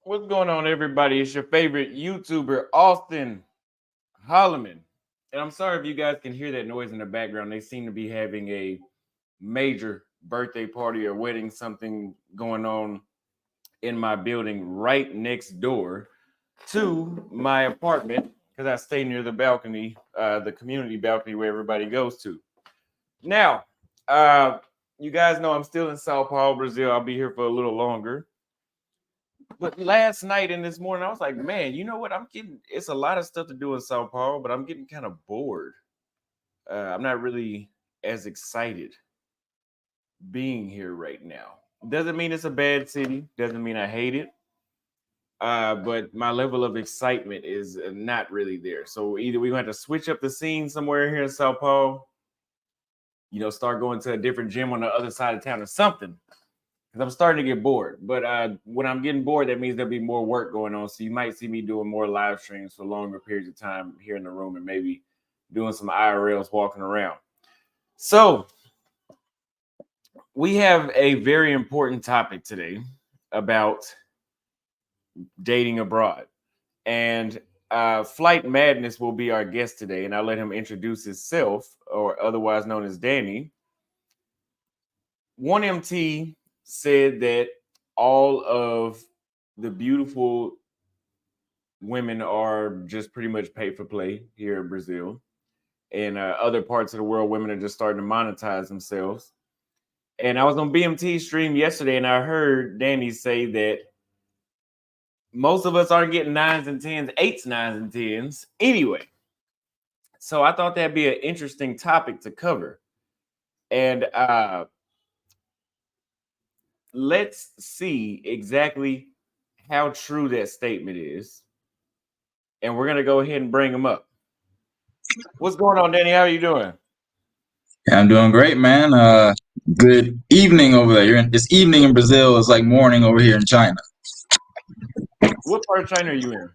What's going on, everybody? It's your favorite YouTuber, Austin Holloman. And I'm sorry if you guys can hear that noise in the background. They seem to be having a major birthday party or wedding, something going on in my building right next door to my apartment because I stay near the balcony, the community balcony where everybody goes to. Now, uh, you guys know I'm still in Sao Paulo, Brazil. I'll be here for a little longer. But last night and this morning, I was like, man, you know what? It's a lot of stuff to do in Sao Paulo, but I'm getting kind of bored. I'm not really as excited being here right now. Doesn't mean it's a bad city, doesn't mean I hate it. But my level of excitement is not really there. So either we're going to have to switch up the scene somewhere here in Sao Paulo, start going to a different gym on the other side of town or something because I'm starting to get bored. But when I'm getting bored, that means there'll be more work going on. So you might see me doing more live streams for longer periods of time here in the room and maybe doing some IRLs walking around. So we have a very important topic today about dating abroad. And Flight Madness will be our guest today. And I'll let him introduce himself, or otherwise known as Danny. 1MT said that all of the beautiful women are just pretty much pay for play here in Brazil. And other parts of the world, women are just starting to monetize themselves. And I was on BMT stream yesterday, and I heard Danny say that most of us aren't getting 9s and 10s, 8s, 9s, and 10s anyway. So I thought that'd be an interesting topic to cover. And let's see exactly how true that statement is. And we're going to go ahead and bring them up. What's going on, Danny? How are you doing? Yeah, I'm doing great, man. Good evening over there. It's evening in Brazil. It's like morning over here in China. What part of China are you in?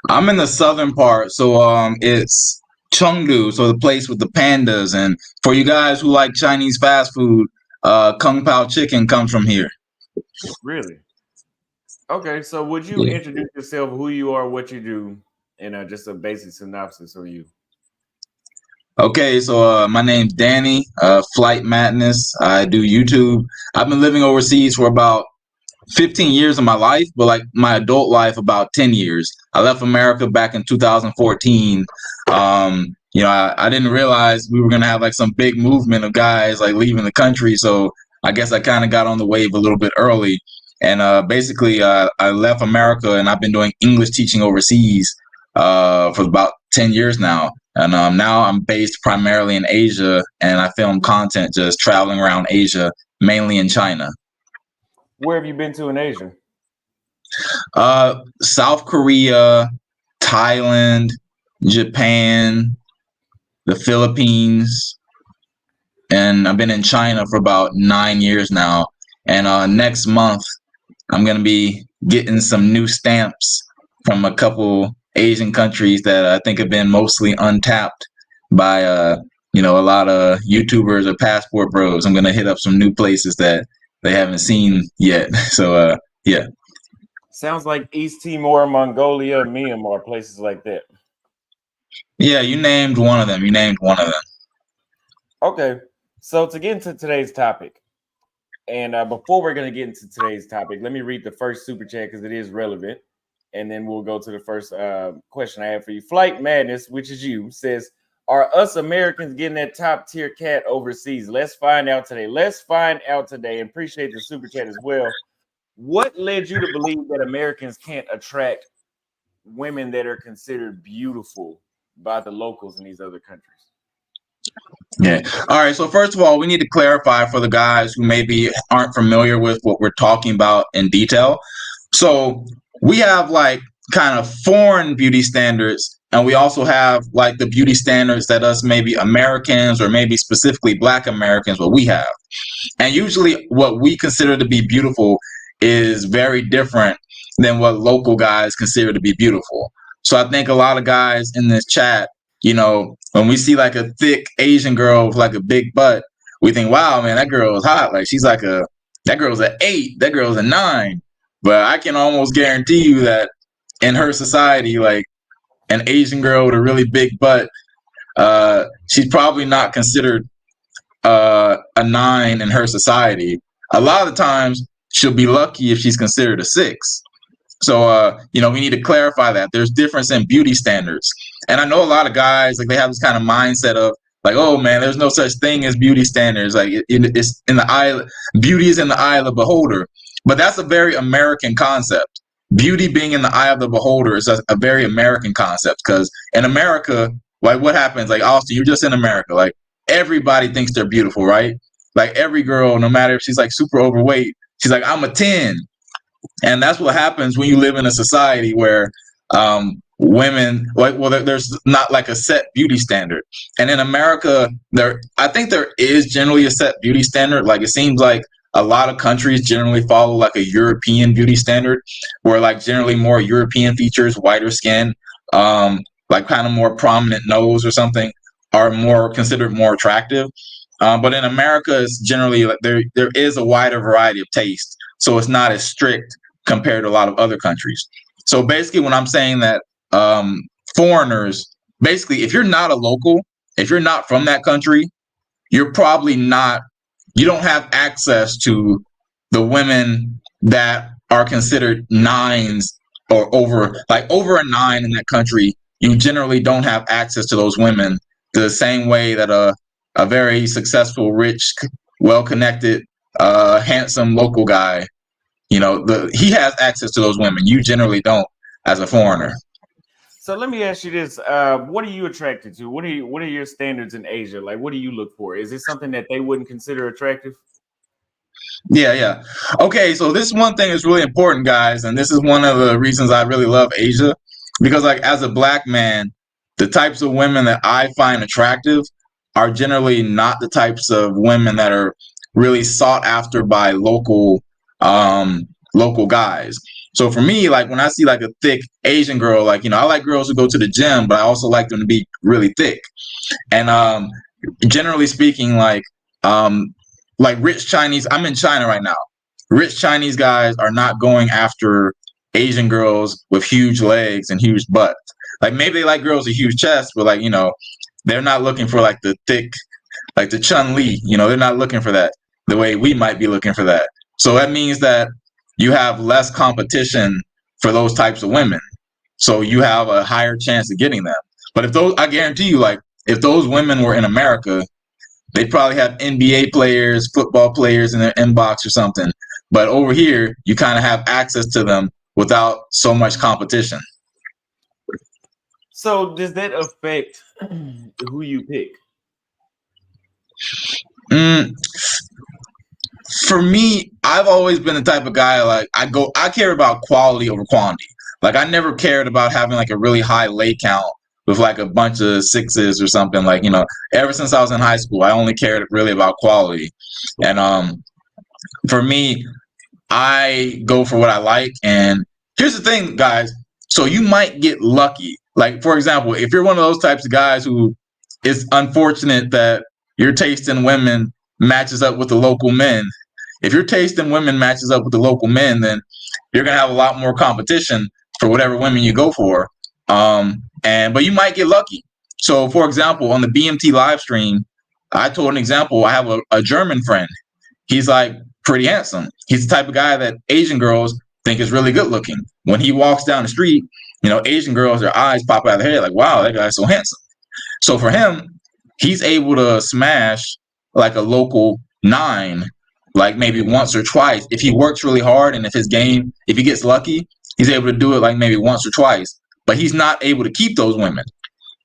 I'm in the southern part, so it's Chengdu, so the place with the pandas. And for you guys who like Chinese fast food, Kung Pao chicken comes from here. Really? Okay, so would you Yeah. introduce yourself, who you are, what you do, and just a basic synopsis of you? Okay, so my name's Danny. Flight Madness. I do YouTube. I've been living overseas for about 15 years of my life, but like my adult life, about 10 years. I left America back in 2014. I didn't realize we were going to have like some big movement of guys like leaving the country. So I guess I kind of got on the wave a little bit early. And basically, I left America and I've been doing English teaching overseas for about 10 years now. And now I'm based primarily in Asia and I film content just traveling around Asia, mainly in China. Where have you been to in Asia? South Korea, Thailand, Japan, the Philippines, and I've been in China for about 9 years now. And next month, I'm gonna be getting some new stamps from a couple Asian countries that I think have been mostly untapped by a lot of YouTubers or passport bros. I'm gonna hit up some new places that they haven't seen yet. So yeah. Sounds like East Timor, Mongolia, Myanmar, places like that. Yeah, you named one of them. You named one of them. Okay, so to get into today's topic, and before we're going to get into today's topic, let me read the first super chat because it is relevant, and then we'll go to the first question I have for you. Flight Madness, which is you, says, are us Americans getting that top tier cat overseas? Let's find out today. Let's find out today, and appreciate the super chat as well. What led you to believe that Americans can't attract women that are considered beautiful by the locals in these other countries? Yeah. All right. So first of all, we need to clarify for the guys who maybe aren't familiar with what we're talking about in detail. So we have like kind of foreign beauty standards, and we also have like the beauty standards that us maybe Americans or maybe specifically Black Americans, what we have. And usually what we consider to be beautiful is very different than what local guys consider to be beautiful. So I think a lot of guys in this chat, when we see like a thick Asian girl with like a big butt, we think, wow, man, that girl is hot. Like that girl's an 8, that girl's a 9. But I can almost guarantee you that in her society, like an Asian girl with a really big butt, she's probably not considered a 9 in her society. A lot of the times, she'll be lucky if she's considered a 6. So, we need to clarify that there's difference in beauty standards. And I know a lot of guys, like, they have this kind of mindset of like, oh man, there's no such thing as beauty standards. Like, it's in the eye, beauty is in the eye of the beholder. But that's a very American concept. Beauty being in the eye of the beholder is a very American concept, because in America, like, what happens? Like, Austin, you're just in America. Like, everybody thinks they're beautiful, right? Like, every girl, no matter if she's like super overweight, she's like, I'm a 10. And that's what happens when you live in a society where women, like, well, there's not like a set beauty standard. And in America, I think there is generally a set beauty standard. Like, it seems like a lot of countries generally follow like a European beauty standard, where like generally more European features, whiter skin, like kind of more prominent nose or something, are more considered more attractive. But in America, it's generally like there is a wider variety of taste, so it's not as strict compared to a lot of other countries. So basically, when I'm saying that foreigners, basically, if you're not a local, if you're not from that country, you're probably not. You don't have access to the women that are considered 9s or over, like over a 9 in that country. You generally don't have access to those women the same way that a very successful, rich, well-connected, handsome local guy, he has access to those women. You generally don't as a foreigner. So let me ask you this: what are you attracted to? What are your standards in Asia? Like, what do you look for? Is it something that they wouldn't consider attractive? Yeah. Okay, so this one thing is really important, guys, and this is one of the reasons I really love Asia, because like as a black man, the types of women that I find attractive are generally not the types of women that are really sought after by local guys. So for me, like when I see like a thick Asian girl, like I like girls who go to the gym, but I also like them to be really thick. And generally speaking, like rich Chinese, I'm in China right now. Rich Chinese guys are not going after Asian girls with huge legs and huge butts. Like maybe they like girls with huge chests, but like, they're not looking for like the thick, like the Chun Li, they're not looking for that the way we might be looking for that. So that means that you have less competition for those types of women. So you have a higher chance of getting them. But I guarantee you, like, if those women were in America, they'd probably have NBA players, football players in their inbox or something. But over here, you kind of have access to them without so much competition. So does that affect who you pick? Mm, for me, I've always been the type of guy, like, I care about quality over quantity. Like, I never cared about having like a really high leg count with like a bunch of 6s or something. Like, ever since I was in high school, I only cared really about quality. And for me, I go for what I like. And here's the thing, guys. So you might get lucky. Like, for example, if you're one of those types of guys who is unfortunate that your taste in women matches up with the local men. If your taste in women matches up with the local men, then you're gonna have a lot more competition for whatever women you go for. But you might get lucky. So, for example, on the BMT live stream, I told an example. I have a German friend. He's like pretty handsome. He's the type of guy that Asian girls think is really good looking. When he walks down the street, Asian girls, their eyes pop out of their head like, wow, that guy's so handsome. So for him, he's able to smash like a local 9, like maybe once or twice. If he works really hard and if he gets lucky, he's able to do it like maybe once or twice. But he's not able to keep those women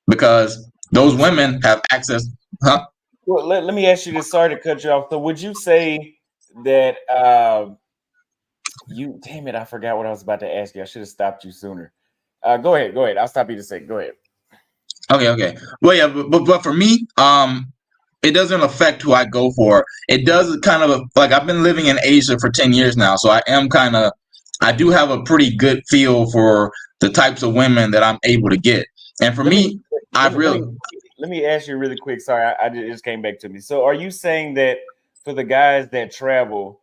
because those women have access. Huh? Well, let me ask you this. Sorry to cut you off. So would you say that damn it, I forgot what I was about to ask you. I should have stopped you sooner. Go ahead. I'll stop you to say. Go ahead. Okay. Well, yeah, but for me, it doesn't affect who I go for. It does kind of like I've been living in Asia for 10 years now, so I do have a pretty good feel for the types of women that I'm able to get. And for me, let me ask you really quick. Sorry, I just came back to me. So are you saying that for the guys that travel,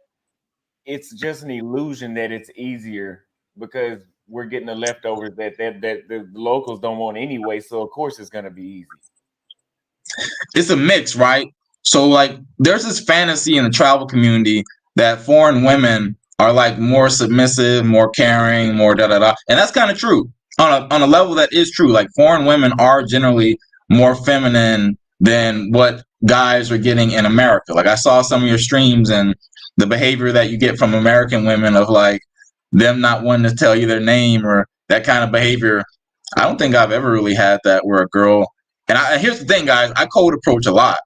it's just an illusion that it's easier because we're getting the leftovers that the locals don't want anyway. So of course it's gonna be easy. It's a mix, right? So like there's this fantasy in the travel community that foreign women are like more submissive, more caring, more da da da. And that's kind of true. On a level that is true. Like foreign women are generally more feminine than what guys are getting in America. Like I saw some of your streams and the behavior that you get from American women of like them not wanting to tell you their name or that kind of behavior. I don't think I've ever really had that where a girl and here's the thing, guys. I cold approach a lot.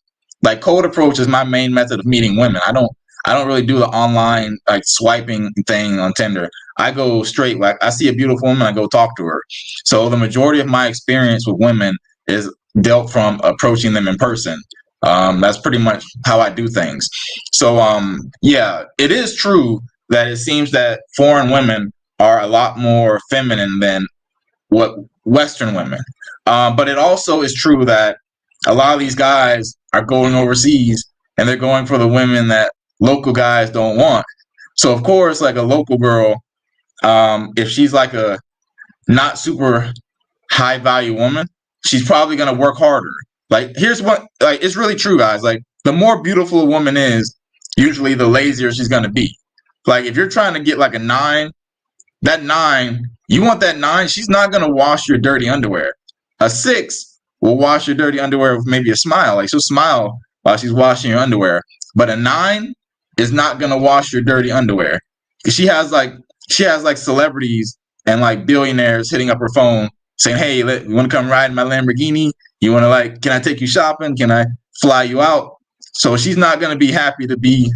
Like cold approach is my main method of meeting women. I don't really do the online like swiping thing on Tinder. I go straight. Like I see a beautiful woman, I go talk to her. So the majority of my experience with women is dealt from approaching them in person. That's pretty much how I do things. So yeah, it is true that it seems that foreign women are a lot more feminine than what Western women. But it also is true that a lot of these guys are going overseas and they're going for the women that local guys don't want. So of course, like a local girl, if she's like a not super high value woman, she's probably gonna work harder. Like here's what like it's really true, guys. Like the more beautiful a woman is, usually the lazier she's gonna be. Like if you're trying to get like a 9, that 9, you want that 9, she's not going to wash your dirty underwear. A 6 will wash your dirty underwear with maybe a smile. Like she'll smile while she's washing your underwear. But a 9 is not going to wash your dirty underwear. She has like celebrities and like billionaires hitting up her phone saying, "Hey, you want to come ride in my Lamborghini? You want to like, can I take you shopping? Can I fly you out?" So she's not going to be happy to be,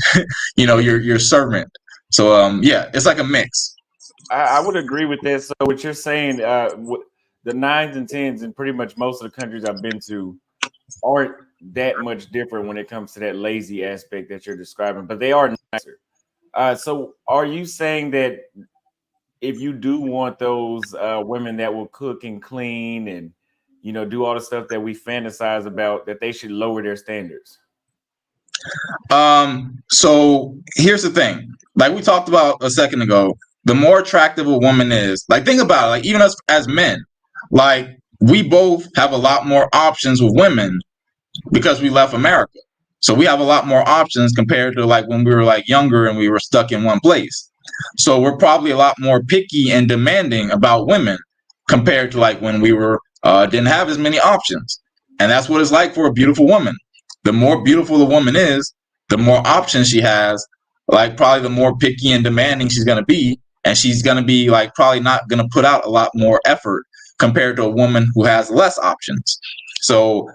your servant. So yeah, it's like a mix. I would agree with that. So what you're saying, the nines and tens in pretty much most of the countries I've been to aren't that much different when it comes to that lazy aspect that you're describing, but they are nicer. So are you saying that if you do want those women that will cook and clean and do all the stuff that we fantasize about, that they should lower their standards? So here's the thing. Like we talked about a second ago, the more attractive a woman is, like think about it, like even us as men, like we both have a lot more options with women because we left America. So we have a lot more options compared to like when we were like younger and we were stuck in one place. So we're probably a lot more picky and demanding about women compared to like when we were didn't have as many options. And that's what it's like for a beautiful woman. The more beautiful the woman is, the more options she has, like probably the more picky and demanding she's going to be, and she's going to be like probably not going to put out a lot more effort compared to a woman who has less options. So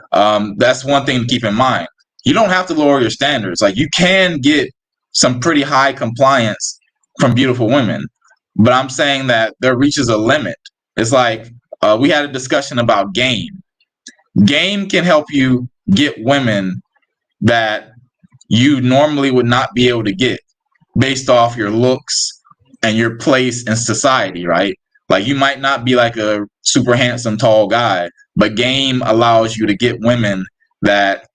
that's one thing to keep in mind. You don't have to lower your standards. Like you can get some pretty high compliance from beautiful women, but I'm saying that there reaches a limit. It's like we had a discussion about game. Game can help you get women that you normally would not be able to get based off your looks and your place in society, right? Like you might not be like a super handsome tall guy, but game allows you to get women that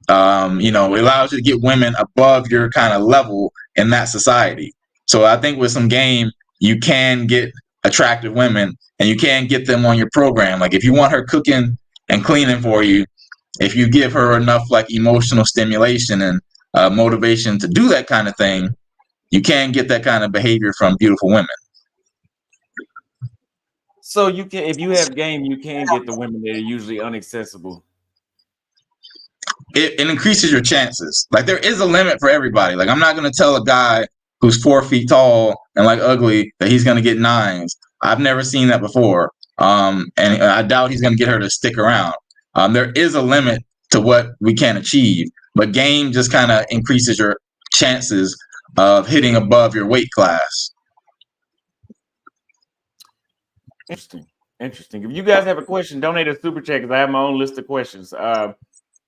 it allows you to get women above your kind of level in that society. So I think with some game, you can get attractive women and you can get them on your program. Like if you want her cooking and cleaning for you, if you give her enough like emotional stimulation and motivation to do that kind of thing, you can get that kind of behavior from beautiful women. So you can, if you have game, you can get the women that are usually inaccessible. It increases your chances. Like there is a limit for everybody. Like I'm not gonna tell a guy who's 4 feet tall and like ugly that he's gonna get 9s. I've never seen that before. And I doubt he's gonna get her to stick around. There is a limit to what we can achieve, but game just kind of increases your chances of hitting above your weight class. Interesting. Interesting. If you guys have a question, donate a super chat because I have my own list of questions.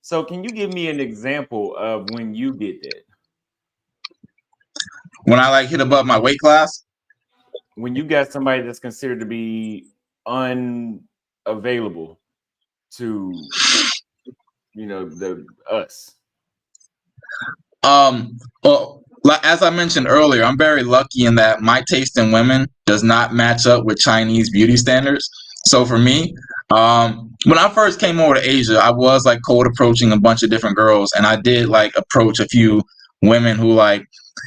So can you give me an example of when you did that? When I like hit above my weight class, When you got somebody that's considered to be unavailable to, the us. well, like as I mentioned earlier, I'm very lucky in that my taste in women does not match up with Chinese beauty standards. So for me, when I first came over to Asia, I was like cold approaching a bunch of different girls, and I did like approach a few women who like.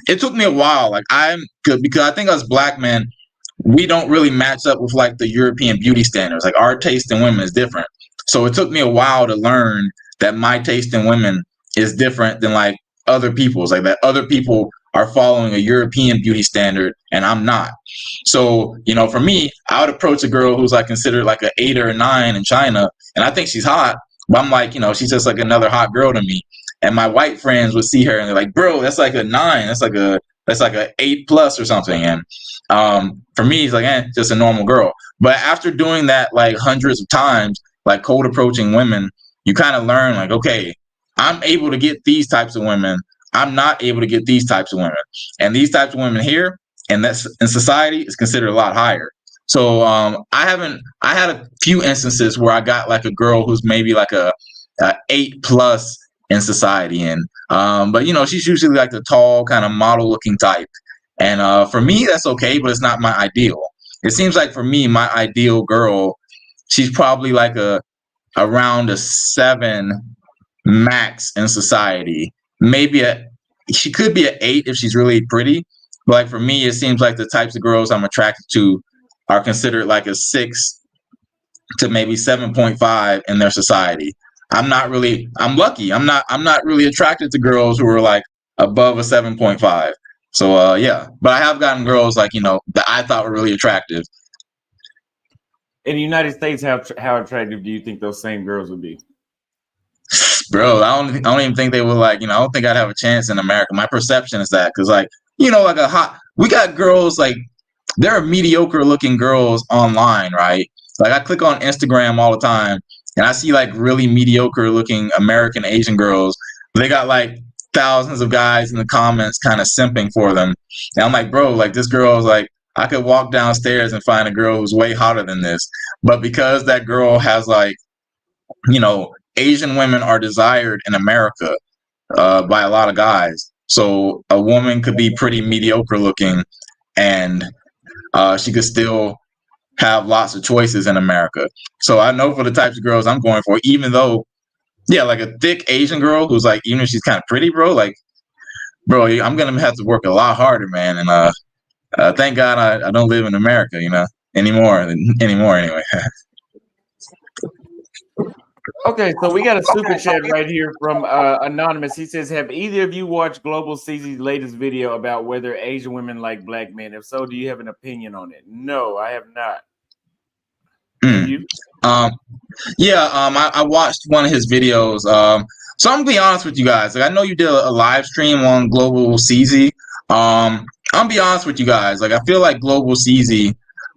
It took me a while. Like I'm good because I think us black men, we don't really match up with like the European beauty standards. Like our taste in women is different. So it took me a while to learn that my taste in women is different than like other people's, like that other people are following a European beauty standard and I'm not. So, for me, I would approach a girl who's like considered like an 8 or a 9 in China, and I think she's hot, but I'm like, she's just like another hot girl to me. And my white friends would see her and they're like, bro, that's like a 9. That's like a 8 plus or something. And for me, it's like, just a normal girl. But after doing that like hundreds of times, like cold approaching women, you kind of learn like, okay, I'm able to get these types of women. I'm not able to get these types of women. And these types of women here, and that's in society, is considered a lot higher. So I had a few instances where I got like a girl who's maybe like a 8 plus in society. But she's usually like the tall kind of model looking type. And for me, that's okay, but it's not my ideal. It seems like for me, my ideal girl, she's probably like around a 7 max in society. Maybe she could be an 8 if she's really pretty. But like for me, it seems like the types of girls I'm attracted to are considered like a 6 to maybe 7.5 in their society. I'm lucky. I'm not really attracted to girls who are like above a 7.5. So yeah, but I have gotten girls like, that I thought were really attractive. In the United States, how attractive do you think those same girls would be? Bro, I don't even think they would like, I don't think I'd have a chance in America. My perception is that because like, like we got girls like there are mediocre looking girls online, right? Like I click on Instagram all the time and I see like really mediocre looking American Asian girls. They got like thousands of guys in the comments kind of simping for them. And I'm like, bro, like this girl is like, I could walk downstairs and find a girl who's way hotter than this. But because that girl has like, Asian women are desired in America by a lot of guys. So a woman could be pretty mediocre looking and she could still have lots of choices in America. So I know for the types of girls I'm going for, even though, yeah, like a thick Asian girl who's like, even if she's kind of pretty, bro, I'm going to have to work a lot harder, man. And thank God I don't live in America, anymore anyway. Okay, so we got a super chat right here from Anonymous. He says, have either of you watched Global CZ's latest video about whether Asian women like black men? If so, do you have an opinion on it? No, I have not. You? I watched one of his videos. So I'm gonna be honest with you guys. Like I know you did a live stream on Global CZ. I'm gonna be honest with you guys. Like I feel like Global CZ,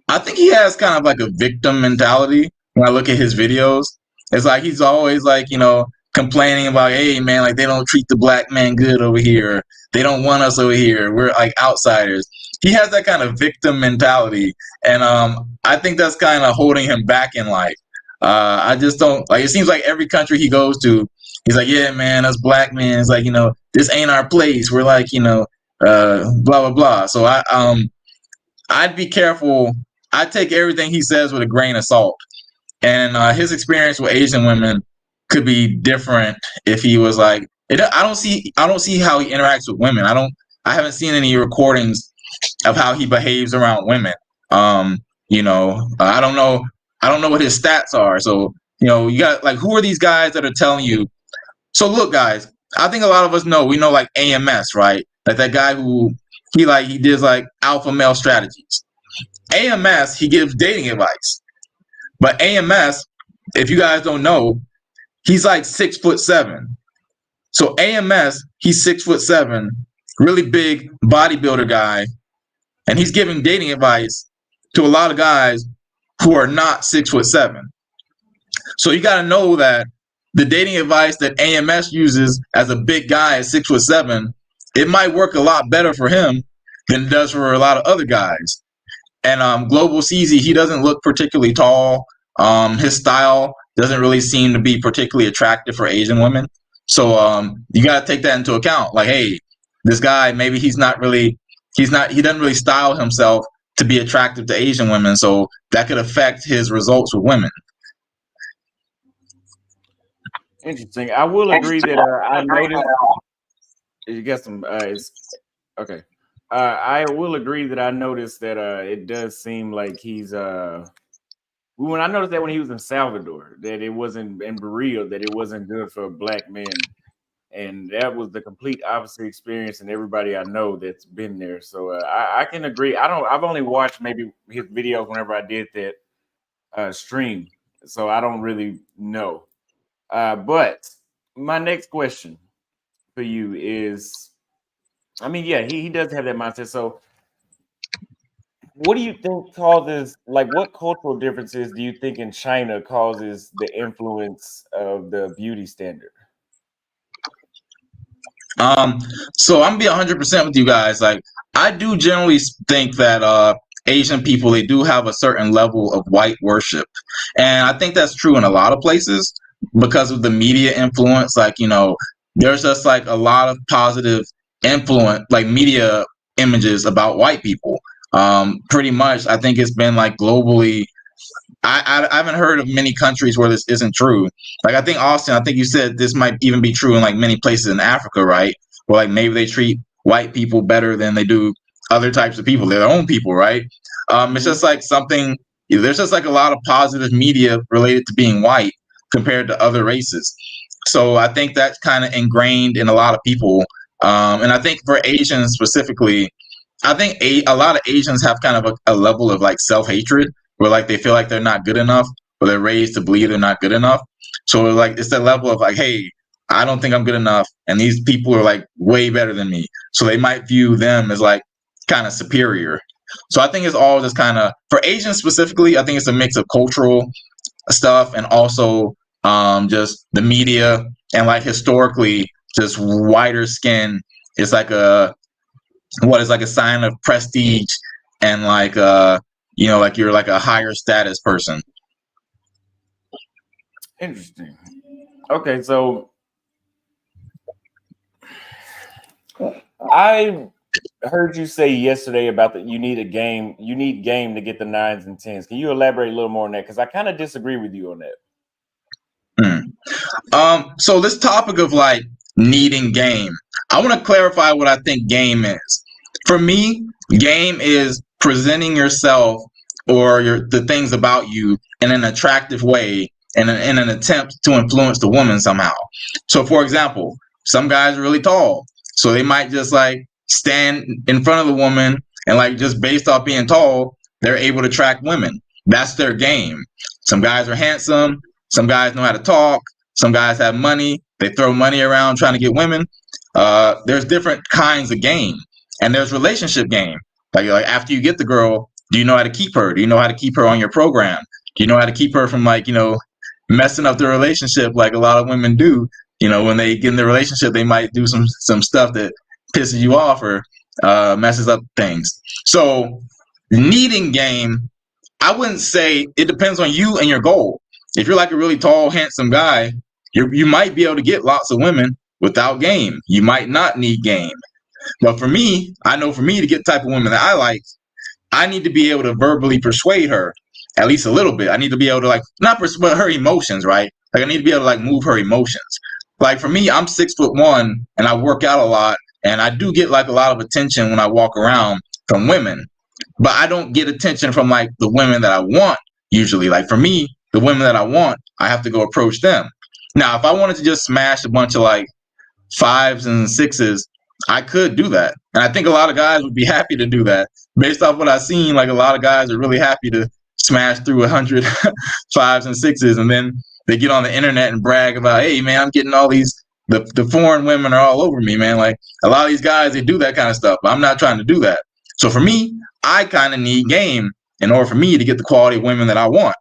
I think he has kind of like a victim mentality when I look at his videos. It's like he's always like, complaining about, hey man, like they don't treat the black man good over here. They don't want us over here. We're like outsiders. He has that kind of victim mentality. And I think that's kind of holding him back in life. I just don't like. It seems like every country he goes to, he's like, yeah, man, us black men. It's like, this ain't our place. We're like, blah blah blah. So I'd be careful. I take everything he says with a grain of salt. And his experience with Asian women could be different if he was like. I don't see how he interacts with women. I haven't seen any recordings of how he behaves around women. I don't know. I don't know what his stats are. So, you got like, who are these guys that are telling you? So look, guys, I think a lot of us know, we know like AMS, right? Like that guy who he does like alpha male strategies. AMS, he gives dating advice. But AMS, if you guys don't know, he's like 6'7". So AMS, he's 6'7", really big bodybuilder guy. And he's giving dating advice to a lot of guys who are not 6'7". So you got to know that the dating advice that AMS uses as a big guy at 6'7", it might work a lot better for him than it does for a lot of other guys. And Global CZ, he doesn't look particularly tall. His style doesn't really seem to be particularly attractive for Asian women. So you got to take that into account. Like, hey, this guy, maybe he doesn't really style himself to be attractive to Asian women, so that could affect his results with women. Interesting. I will agree that I noticed you got some. It's okay. I will agree that I noticed that it does seem like he's when I noticed that when he was in Salvador, that it wasn't in Berea, that it wasn't good for black men, and that was the complete opposite experience. And everybody I know that's been there, so I can agree. I don't. I've only watched maybe his videos whenever I did that stream, so I don't really know. But my next question for you is, I mean, yeah, he does have that mindset. So what do you think causes, like, what cultural differences do you think in China causes the influence of the beauty standard? Um, so I'm gonna be 100% with you guys. Like, I do generally think that Asian people, they do have a certain level of white worship, and I think that's true in a lot of places because of the media influence. Like, there's just like a lot of positive influence, like media images about white people. Pretty much, I think it's been like globally. I haven't heard of many countries where this isn't true. Like, I think Austin, I think you said this might even be true in like many places in Africa, right? Where like maybe they treat white people better than they do other types of people, their own people, right? It's Hmm. just like something. There's just like a lot of positive media related to being white compared to other races. So I think that's kind of ingrained in a lot of people. And I think for Asians specifically, I think a lot of Asians have kind of a level of like self hatred where like they feel like they're not good enough, or they're raised to believe they're not good enough. So like it's that level of like, hey, I don't think I'm good enough, and these people are like way better than me. So they might view them as like kind of superior. So I think it's all just kind of for Asians specifically. I think it's a mix of cultural stuff and also just the media and like historically, just whiter skin is like a what is like a sign of prestige and like like you're like a higher status person. Interesting. Okay, so I heard you say yesterday about that you need game to get the nines and tens. Can you elaborate a little more on that? Because I kind of disagree with you on that. Hmm. So this topic of like needing game, I want to clarify what I think game is. For me, game is presenting yourself or the things about you in an attractive way and in an attempt to influence the woman somehow. So for example, some guys are really tall, so they might just like stand in front of the woman and like just based off being tall, they're able to attract women. That's their game. Some guys are handsome, some guys know how to talk, some guys have money. They throw money around trying to get women. There's different kinds of game, and there's relationship game. Like after you get the girl, do you know how to keep her? Do you know how to keep her on your program? Do you know how to keep her from like messing up the relationship like a lot of women do? When they get in the relationship, they might do some stuff that pisses you off or messes up things. So needing game, I wouldn't say it depends on you and your goal. If you're like a really tall, handsome guy, you might be able to get lots of women without game. You might not need game. But for me, I know for me to get the type of women that I like, I need to be able to verbally persuade her at least a little bit. I need to be able to like not persuade her emotions, right? Like I need to be able to like move her emotions. Like for me, I'm 6'1" and I work out a lot, and I do get like a lot of attention when I walk around from women, but I don't get attention from like the women that I want usually. Like for me, the women that I want, I have to go approach them. Now, if I wanted to just smash a bunch of like fives and sixes, I could do that. And I think a lot of guys would be happy to do that. Based off what I've seen, like a lot of guys are really happy to smash through 100 fives and sixes. And then they get on the internet and brag about, hey, man, I'm getting all these, the foreign women are all over me, man. Like a lot of these guys, they do that kind of stuff. But I'm not trying to do that. So for me, I kind of need game in order for me to get the quality of women that I want.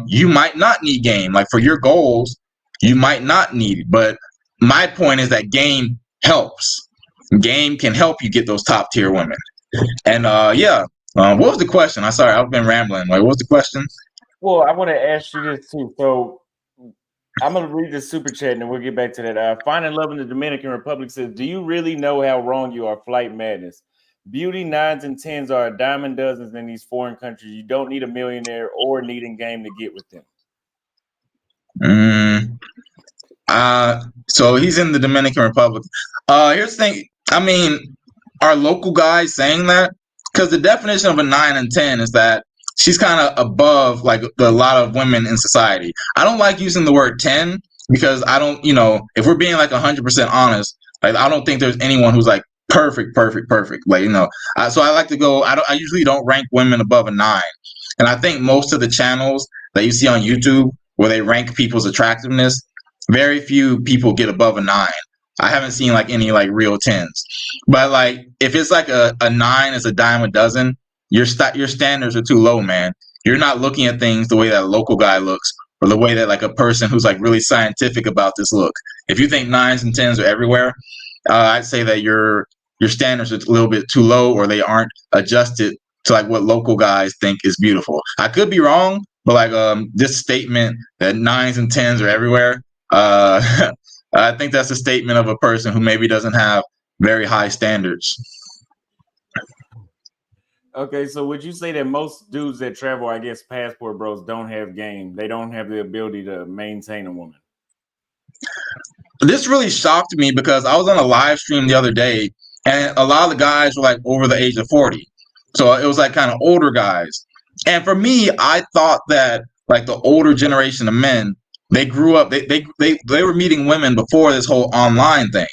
You might not need game. Like for your goals, you might not need it. But my point is that game helps. Game can help you get those top tier women. And yeah, what was the question? I'm sorry, I've been rambling. Like, what was the question? Well, I want to ask you this too. So I'm gonna read the super chat and then we'll get back to that. Finding love in the Dominican Republic says, "Do you really know how wrong you are, Flight Madness? Beauty nines and tens are a dime a dozen in these foreign countries. You don't need a millionaire or needing game to get with them." Mm, so he's in the Dominican Republic. Here's the thing. I mean, are local guys saying that? Because the definition of a 9 and 10 is that she's kind of above like a lot of women in society. I don't like using the word 10 because I don't, if we're being like 100% honest, like I don't think there's anyone who's like perfect, perfect, perfect. Like so I like to go. I usually don't rank women above a 9, and I think most of the channels that you see on YouTube where they rank people's attractiveness, very few people get above a 9. I haven't seen like any like real 10s. But like if it's like a 9 is a dime a dozen, your standards are too low, man. You're not looking at things the way that a local guy looks or the way that like a person who's like really scientific about this look. If you think 9s and 10s are everywhere, I'd say that your standards are a little bit too low or they aren't adjusted to like what local guys think is beautiful. I could be wrong, but like this statement that 9s and 10s are everywhere, I think that's a statement of a person who maybe doesn't have very high standards. Okay, so would you say that most dudes that travel, I guess, passport bros, don't have game? They don't have the ability to maintain a woman. This really shocked me because I was on a live stream the other day and a lot of the guys were like over the age of 40. So it was like kind of older guys. And for me, I thought that like the older generation of men, they grew up, they were meeting women before this whole online thing.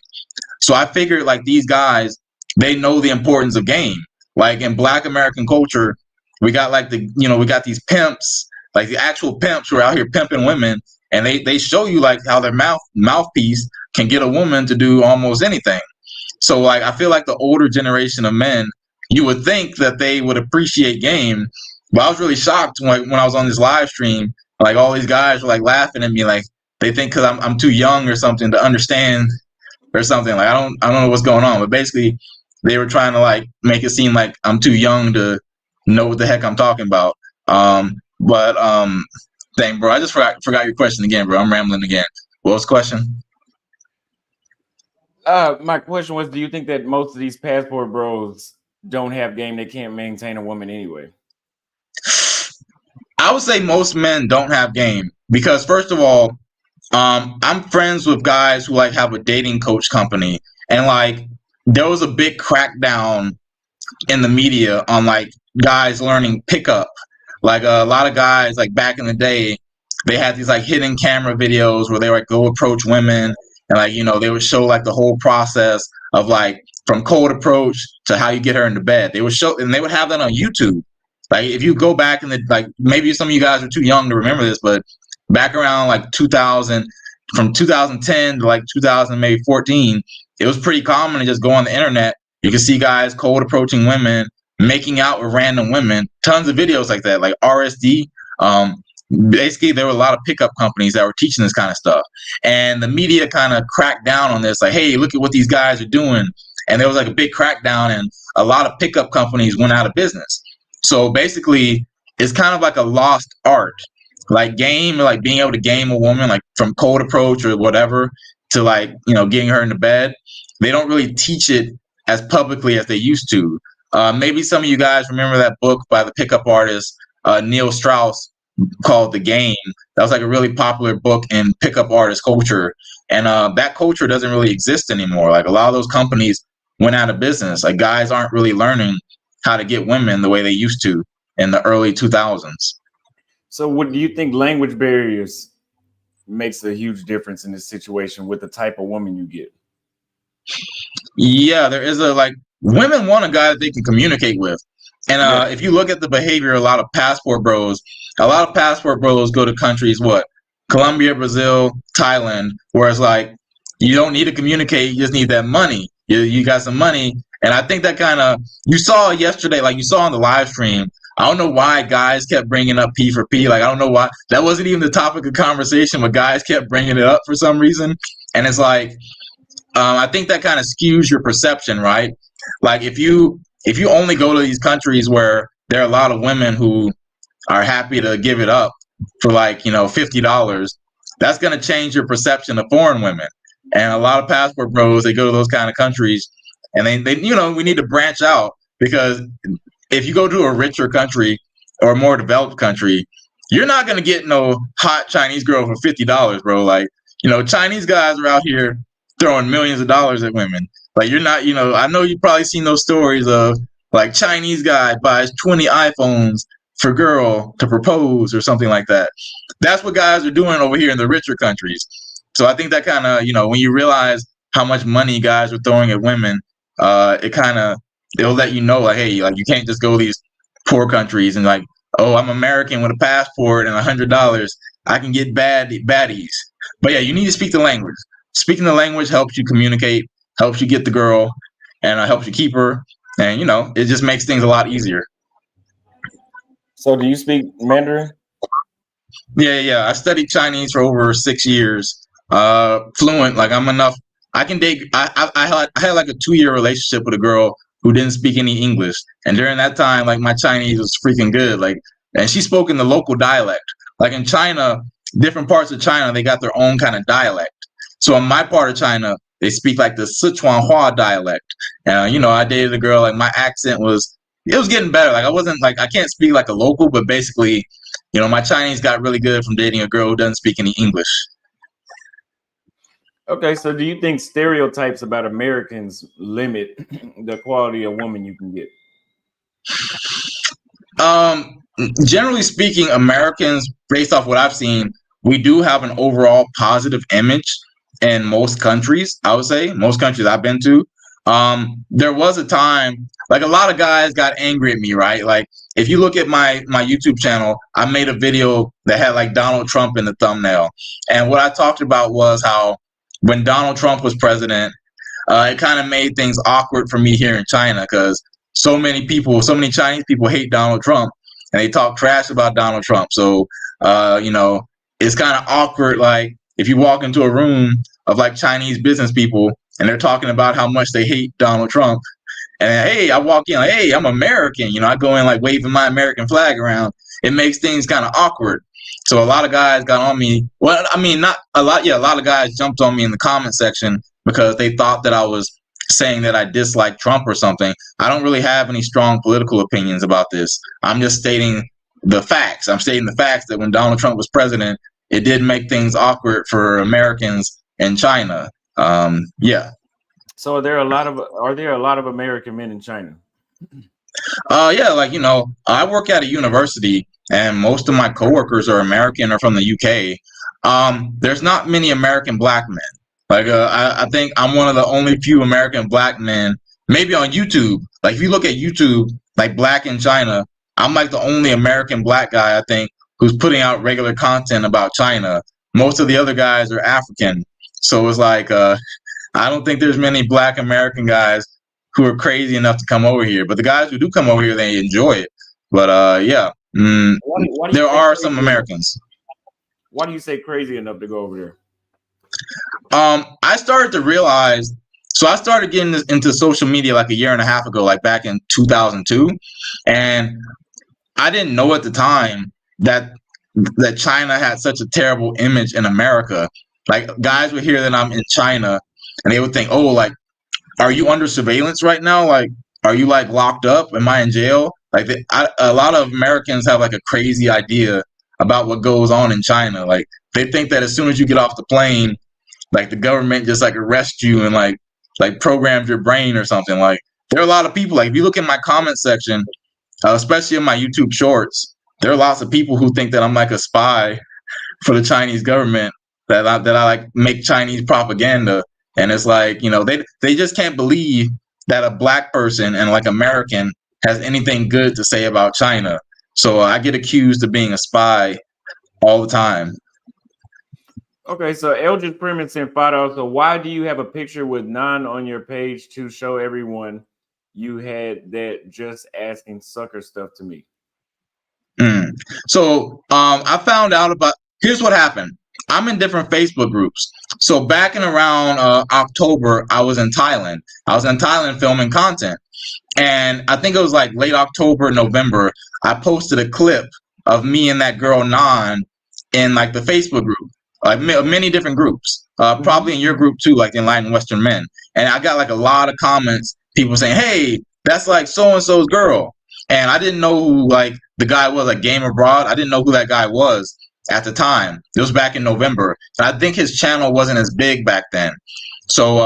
So I figured like these guys, they know the importance of game. Like in Black American culture, we got like we got these pimps, like the actual pimps who are out here pimping women, and they show you like how their mouthpiece can get a woman to do almost anything. So like I feel like the older generation of men, you would think that they would appreciate game, but I was really shocked when I was on this live stream. Like all these guys were like laughing at me, like they think because I'm too young or something to understand or something. Like I don't know what's going on, but basically they were trying to like make it seem like I'm too young to know what the heck I'm talking about. But dang, bro, I just forgot your question again, bro. I'm rambling again. What was the question? My question was, do you think that most of these passport bros don't have game? They can't maintain a woman anyway. I would say most men don't have game because first of all, I'm friends with guys who like have a dating coach company, and like there was a big crackdown in the media on like guys learning pickup. Like a lot of guys like back in the day, they had these like hidden camera videos where they would like, go approach women and like they would show like the whole process of like from cold approach to how you get her into bed. They would show and they would have that on YouTube. Like if you go back in the like maybe some of you guys are too young to remember this, but back around like 2000, from 2010 to like 2000 maybe 14, it was pretty common to just go on the internet. You can see guys cold approaching women, making out with random women. Tons of videos like that, like RSD. Basically, there were a lot of pickup companies that were teaching this kind of stuff, and the media kind of cracked down on this. Like, hey, look at what these guys are doing, and there was like a big crackdown, and a lot of pickup companies went out of business. So basically, it's kind of like a lost art, like game, like being able to game a woman, like from cold approach or whatever to like getting her into bed. They don't really teach it as publicly as they used to. Maybe some of you guys remember that book by the pickup artist Neil Strauss called The Game. That was like a really popular book in pickup artist culture, and that culture doesn't really exist anymore. Like a lot of those companies went out of business. Like guys aren't really learning how to get women the way they used to in the early 2000s. So what do you think language barriers makes a huge difference in this situation with the type of woman you get? Yeah, there is a like women want a guy that they can communicate with. And if you look at the behavior, a lot of passport bros go to countries, what? Colombia, Brazil, Thailand, where it's like, you don't need to communicate, you just need that money. You got some money. And I think that kind of, you saw yesterday, like you saw on the live stream, I don't know why guys kept bringing up P for P. Like, I don't know why. That wasn't even the topic of conversation, but guys kept bringing it up for some reason. And it's like, I think that kind of skews your perception, right? Like if you only go to these countries where there are a lot of women who are happy to give it up for like $50, that's going to change your perception of foreign women. And a lot of passport bros, they go to those kind of countries, and they we need to branch out, because if you go to a richer country or a more developed country, you're not going to get no hot Chinese girl for $50, bro. Like, Chinese guys are out here throwing millions of dollars at women. Like, you're not, I know you've probably seen those stories of like Chinese guy buys 20 iPhones for girl to propose or something like that. That's what guys are doing over here in the richer countries. So I think that kind of, when you realize how much money guys are throwing at women, it'll let you know, like, hey, like, you can't just go to these poor countries and like, oh, I'm American with a passport and $100. I can get baddies. But yeah, you need to speak the language. Speaking the language helps you communicate, helps you get the girl, and helps you keep her. And, it just makes things a lot easier. So do you speak Mandarin? Yeah. I studied Chinese for over 6 years. Fluent. Like, I'm enough. I can date. I had like a 2-year relationship with a girl who didn't speak any English, and during that time, like, my Chinese was freaking good. Like, and she spoke in the local dialect. Like, in China, different parts of China, they got their own kind of dialect. So in my part of China, they speak like the Sichuanhua dialect. And I dated a girl, like, my accent was getting better. Like, I wasn't like, I can't speak like a local, but basically, my Chinese got really good from dating a girl who doesn't speak any English. Okay, so do you think stereotypes about Americans limit the quality of woman you can get? Generally speaking, Americans, based off what I've seen, we do have an overall positive image in most countries. I would say most countries I've been to. There was a time, like, a lot of guys got angry at me, right? Like, if you look at my YouTube channel, I made a video that had like Donald Trump in the thumbnail, and what I talked about was how when Donald Trump was president, it kind of made things awkward for me here in China, because so many Chinese people hate Donald Trump, and they talk trash about Donald Trump. So, it's kind of awkward. Like, if you walk into a room of like Chinese business people and they're talking about how much they hate Donald Trump, and hey, I walk in like, hey, I'm American. I go in like waving my American flag around. It makes things kind of awkward. So a lot of guys got on me. Well, I mean, not a lot. Yeah, a lot of guys jumped on me in the comment section because they thought that I was saying that I dislike Trump or something. I don't really have any strong political opinions about this. I'm just stating the facts. I'm stating the facts that when Donald Trump was president, it did make things awkward for Americans in China. Yeah. So are there a lot of American men in China? Yeah, like, I work at a university and most of my coworkers are American or from the UK. There's not many American black men. Like, I think I'm one of the only few American black men, maybe on YouTube. Like, if you look at YouTube, like Black in China, I'm like the only American black guy, I think, who's putting out regular content about China. Most of the other guys are African. So it's like, I don't think there's many black American guys who are crazy enough to come over here. But the guys who do come over here, they enjoy it. But yeah, there are some Americans. Why do you say crazy enough to go over there? I started to realize, so I started getting into social media like a year and a half ago, like back in 2002. And I didn't know at the time that China had such a terrible image in America. Like, guys would hear that I'm in China and they would think, oh, like, are you under surveillance right now? Like, are you like locked up? Am I in jail? Like, a lot of Americans have like a crazy idea about what goes on in China. Like, they think that as soon as you get off the plane, like, the government just like arrests you and like programs your brain or something. Like, there are a lot of people, like, if you look in my comment section, especially in my YouTube shorts, there are lots of people who think that I'm like a spy for the Chinese government, that I like make Chinese propaganda. And it's like, they just can't believe that a black person and like American has anything good to say about China. So I get accused of being a spy all the time. Okay, so Eldridge Primmett sent $5. So why do you have a picture with none on your page to show everyone you had that just asking sucker stuff to me? So I found out about, here's what happened. I'm in different Facebook groups. So back in around October, I was in Thailand. I was in Thailand filming content. And I think it was like late October, November, I posted a clip of me and that girl Nan in like the Facebook group. like many different groups, probably in your group too, like Enlightened Western Men. And I got like a lot of comments, people saying, "Hey, that's like so and so's girl." And I didn't know who like the guy was, like Game Abroad. I didn't know who that guy was at the time. It was back in November, and I think his channel wasn't as big back then. So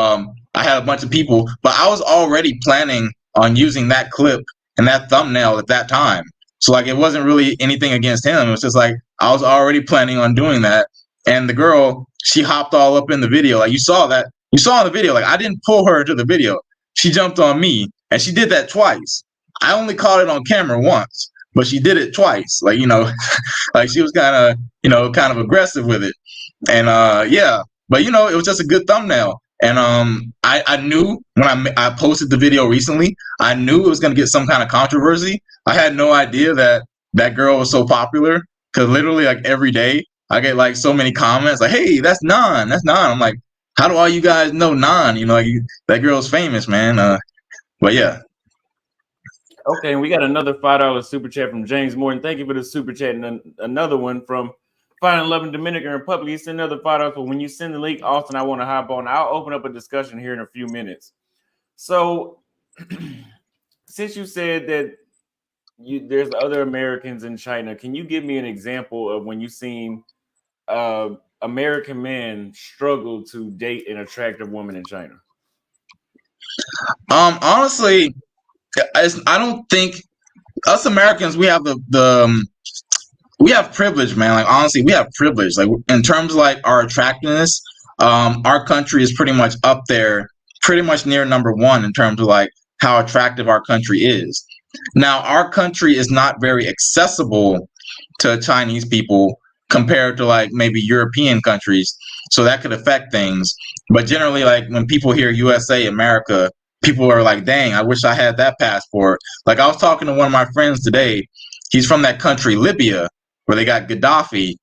I had a bunch of people, but I was already planning on using that clip and that thumbnail at that time. So like it wasn't really anything against him. It was just like I was already planning on doing that. And the girl, she hopped all up in the video. Like you saw that. You saw in the video. Like I didn't pull her into the video. She jumped on me, and she did that twice. I only caught it on camera once, but she did it twice. Like like she was kind of aggressive with it. And yeah, but it was just a good thumbnail. And I knew when I posted the video recently, I knew it was going to get some kind of controversy. I had no idea that that girl was so popular, because literally like every day I get like so many comments like, "Hey, that's Nan, that's Nan." I'm like, how do all you guys know Nan? Like that girl's famous, man. But yeah. Okay, and we got another $5 super chat from James Morton. Thank you for the super chat. And another one from Fine Loving Dominican Republic. He sent another $5. But when you send the link, Austin, I want to hop on. I'll open up a discussion here in a few minutes. So, since you said that there's other Americans in China, can you give me an example of when you've seen American men struggle to date an attractive woman in China? Honestly, I don't think us Americans, we have we have privilege, man. Like honestly, we have privilege. Like in terms of like our attractiveness, our country is pretty much up there, pretty much near number one in terms of like how attractive our country is. Now, our country is not very accessible to Chinese people compared to like maybe European countries, so that could affect things. But generally, like when people hear USA, America, people are like, "Dang, I wish I had that passport." Like I was talking to one of my friends today. He's from that country, Libya, where they got Gaddafi.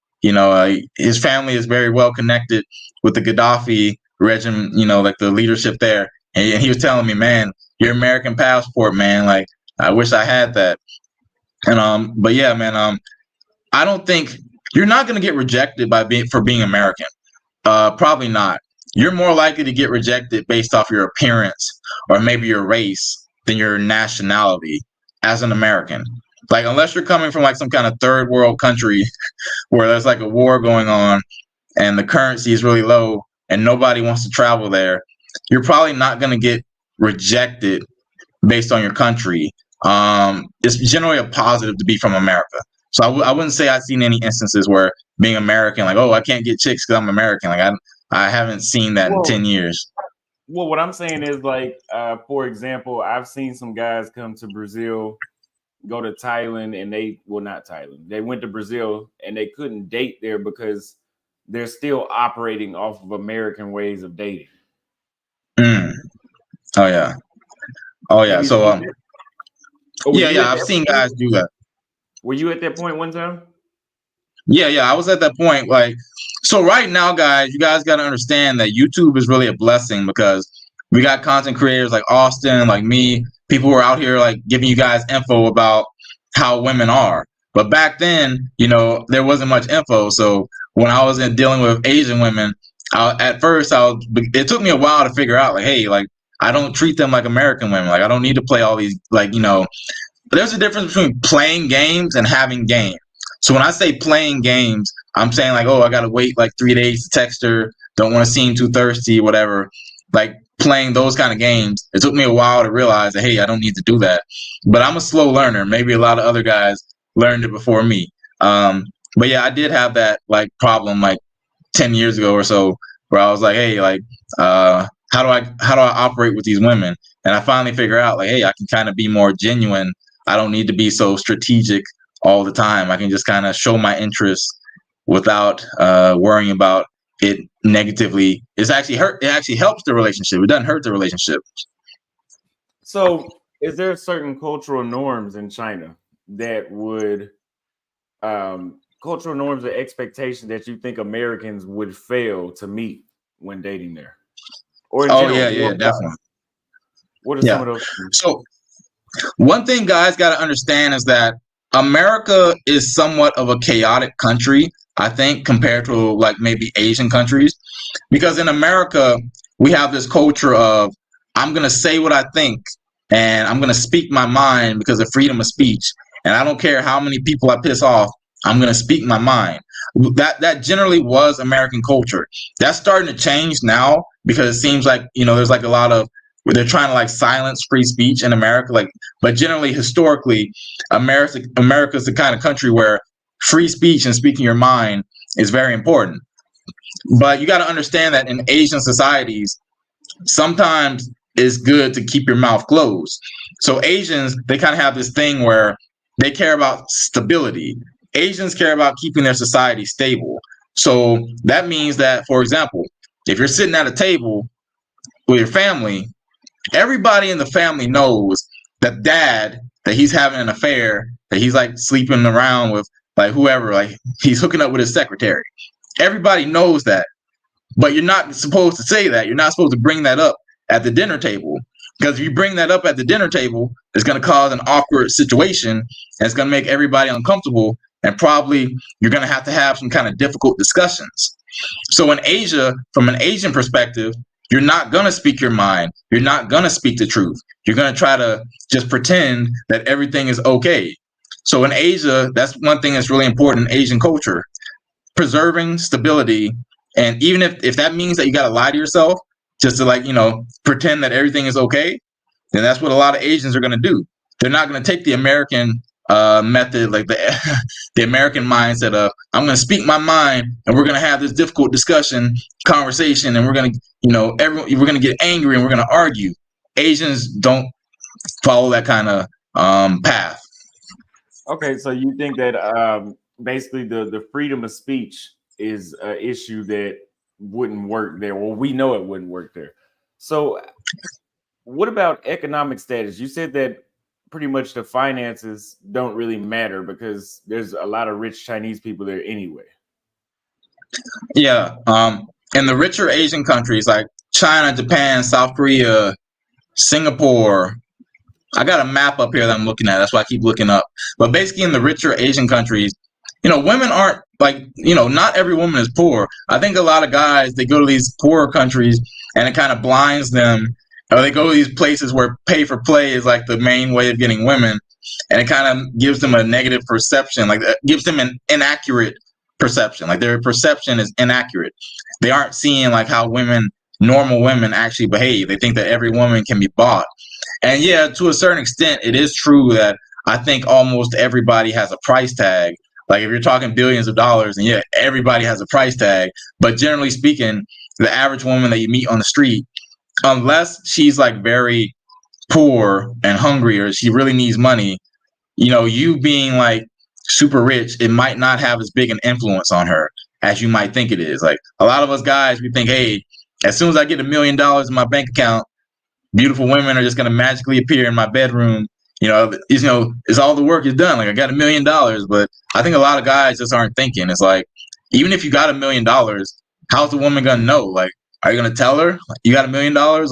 His family is very well connected with the Gaddafi regime. Like the leadership there. And he was telling me, "Man, your American passport, man. Like I wish I had that." And but yeah, man. I don't think you're not going to get rejected for being American. Probably not. You're more likely to get rejected based off your appearance or maybe your race than your nationality as an American. Like unless you're coming from like some kind of third world country where there's like a war going on and the currency is really low and nobody wants to travel there, you're probably not going to get rejected based on your country. It's generally a positive to be from America. So I wouldn't say I've seen any instances where being American, like, "Oh, I can't get chicks because I'm American." Like I haven't seen that in 10 years. Well, what I'm saying is like, for example, I've seen some guys come to Brazil, go to Thailand, and not Thailand. They went to Brazil and they couldn't date there because they're still operating off of American ways of dating. Oh yeah. Oh yeah. So yeah, I've seen guys do that. Were you at that point one time? Yeah, I was at that point. Like, so right now, guys, you guys got to understand that YouTube is really a blessing because we got content creators like Austin, like me, people who are out here like giving you guys info about how women are. But back then, there wasn't much info. So when I was dealing with Asian women, it took me a while to figure out like, hey, like I don't treat them like American women. Like I don't need to play all these But there's a difference between playing games and having game. So when I say playing games, I'm saying like, "Oh, I got to wait like 3 days to text her. Don't want to seem too thirsty, whatever." Like playing those kind of games. It took me a while to realize that, hey, I don't need to do that. But I'm a slow learner. Maybe a lot of other guys learned it before me. But yeah, I did have that like problem like 10 years ago or so where I was like, "Hey, like, how do I operate with these women?" And I finally figure out like, hey, I can kind of be more genuine. I don't need to be so strategic all the time. I can just kind of show my interest without worrying about it negatively. It actually helps the relationship. It doesn't hurt the relationship. So is there certain cultural norms in China that would cultural norms or expectations that you think Americans would fail to meet when dating there? Or yeah, definitely. What are some of those things? So one thing guys got to understand is that America is somewhat of a chaotic country I think, compared to like maybe Asian countries. Because in America, we have this culture of I'm going to say what I think and I'm going to speak my mind because of freedom of speech. And I don't care how many people I piss off, I'm going to speak my mind. That generally was American culture. That's starting to change now because it seems like, there's like a lot of where they're trying to like silence free speech in America. Like, but generally, historically, America's the kind of country where free speech and speaking your mind is very important. But you got to understand that in Asian societies, sometimes it's good to keep your mouth closed. So Asians, they kind of have this thing where they care about stability. Asians care about keeping their society stable. So that means that, for example, if you're sitting at a table with your family, everybody in the family knows that dad, that he's having an affair, that he's like sleeping around with like whoever, like he's hooking up with his secretary. Everybody knows that. But you're not supposed to say that. You're not supposed to bring that up at the dinner table. Because if you bring that up at the dinner table, it's going to cause an awkward situation and it's going to make everybody uncomfortable. And probably you're going to have some kind of difficult discussions. So in Asia, from an Asian perspective, you're not going to speak your mind. You're not going to speak the truth. You're going to try to just pretend that everything is okay. So in Asia, that's one thing that's really important in Asian culture, preserving stability. And even if that means that you got to lie to yourself just to like, pretend that everything is okay, then that's what a lot of Asians are going to do. They're not going to take the American method, like the American mindset of I'm going to speak my mind and we're going to have this difficult conversation, and we're going to, we're going to get angry and we're going to argue. Asians don't follow that kind of path. Okay, so you think that basically the freedom of speech is an issue that wouldn't work there. Well, we know it wouldn't work there. So what about economic status? You said that pretty much the finances don't really matter because there's a lot of rich Chinese people there anyway. Yeah. In the richer Asian countries like China, Japan, South Korea, Singapore, I got a map up here that I'm looking at. That's why I keep looking up. But basically, in the richer Asian countries, women aren't like, not every woman is poor. I think a lot of guys, they go to these poorer countries and it kind of blinds them. Or they go to these places where pay for play is like the main way of getting women. And it kind of gives them a negative perception. Like, it gives them an inaccurate perception. Like, their perception is inaccurate. They aren't seeing like how normal women actually behave. They think that every woman can be bought. And yeah, to a certain extent, it is true that I think almost everybody has a price tag. Like, if you're talking billions of dollars, and yeah, everybody has a price tag. But generally speaking, the average woman that you meet on the street, unless she's like very poor and hungry or she really needs money, you being like super rich, it might not have as big an influence on her as you might think it is. Like, a lot of us guys, we think, hey, as soon as I get $1 million in my bank account, beautiful women are just going to magically appear in my bedroom. It's all the work is done. Like, I got $1 million, but I think a lot of guys just aren't thinking. It's like, even if you got $1 million, how's the woman going to know? Like, are you going to tell her you got $1 million, or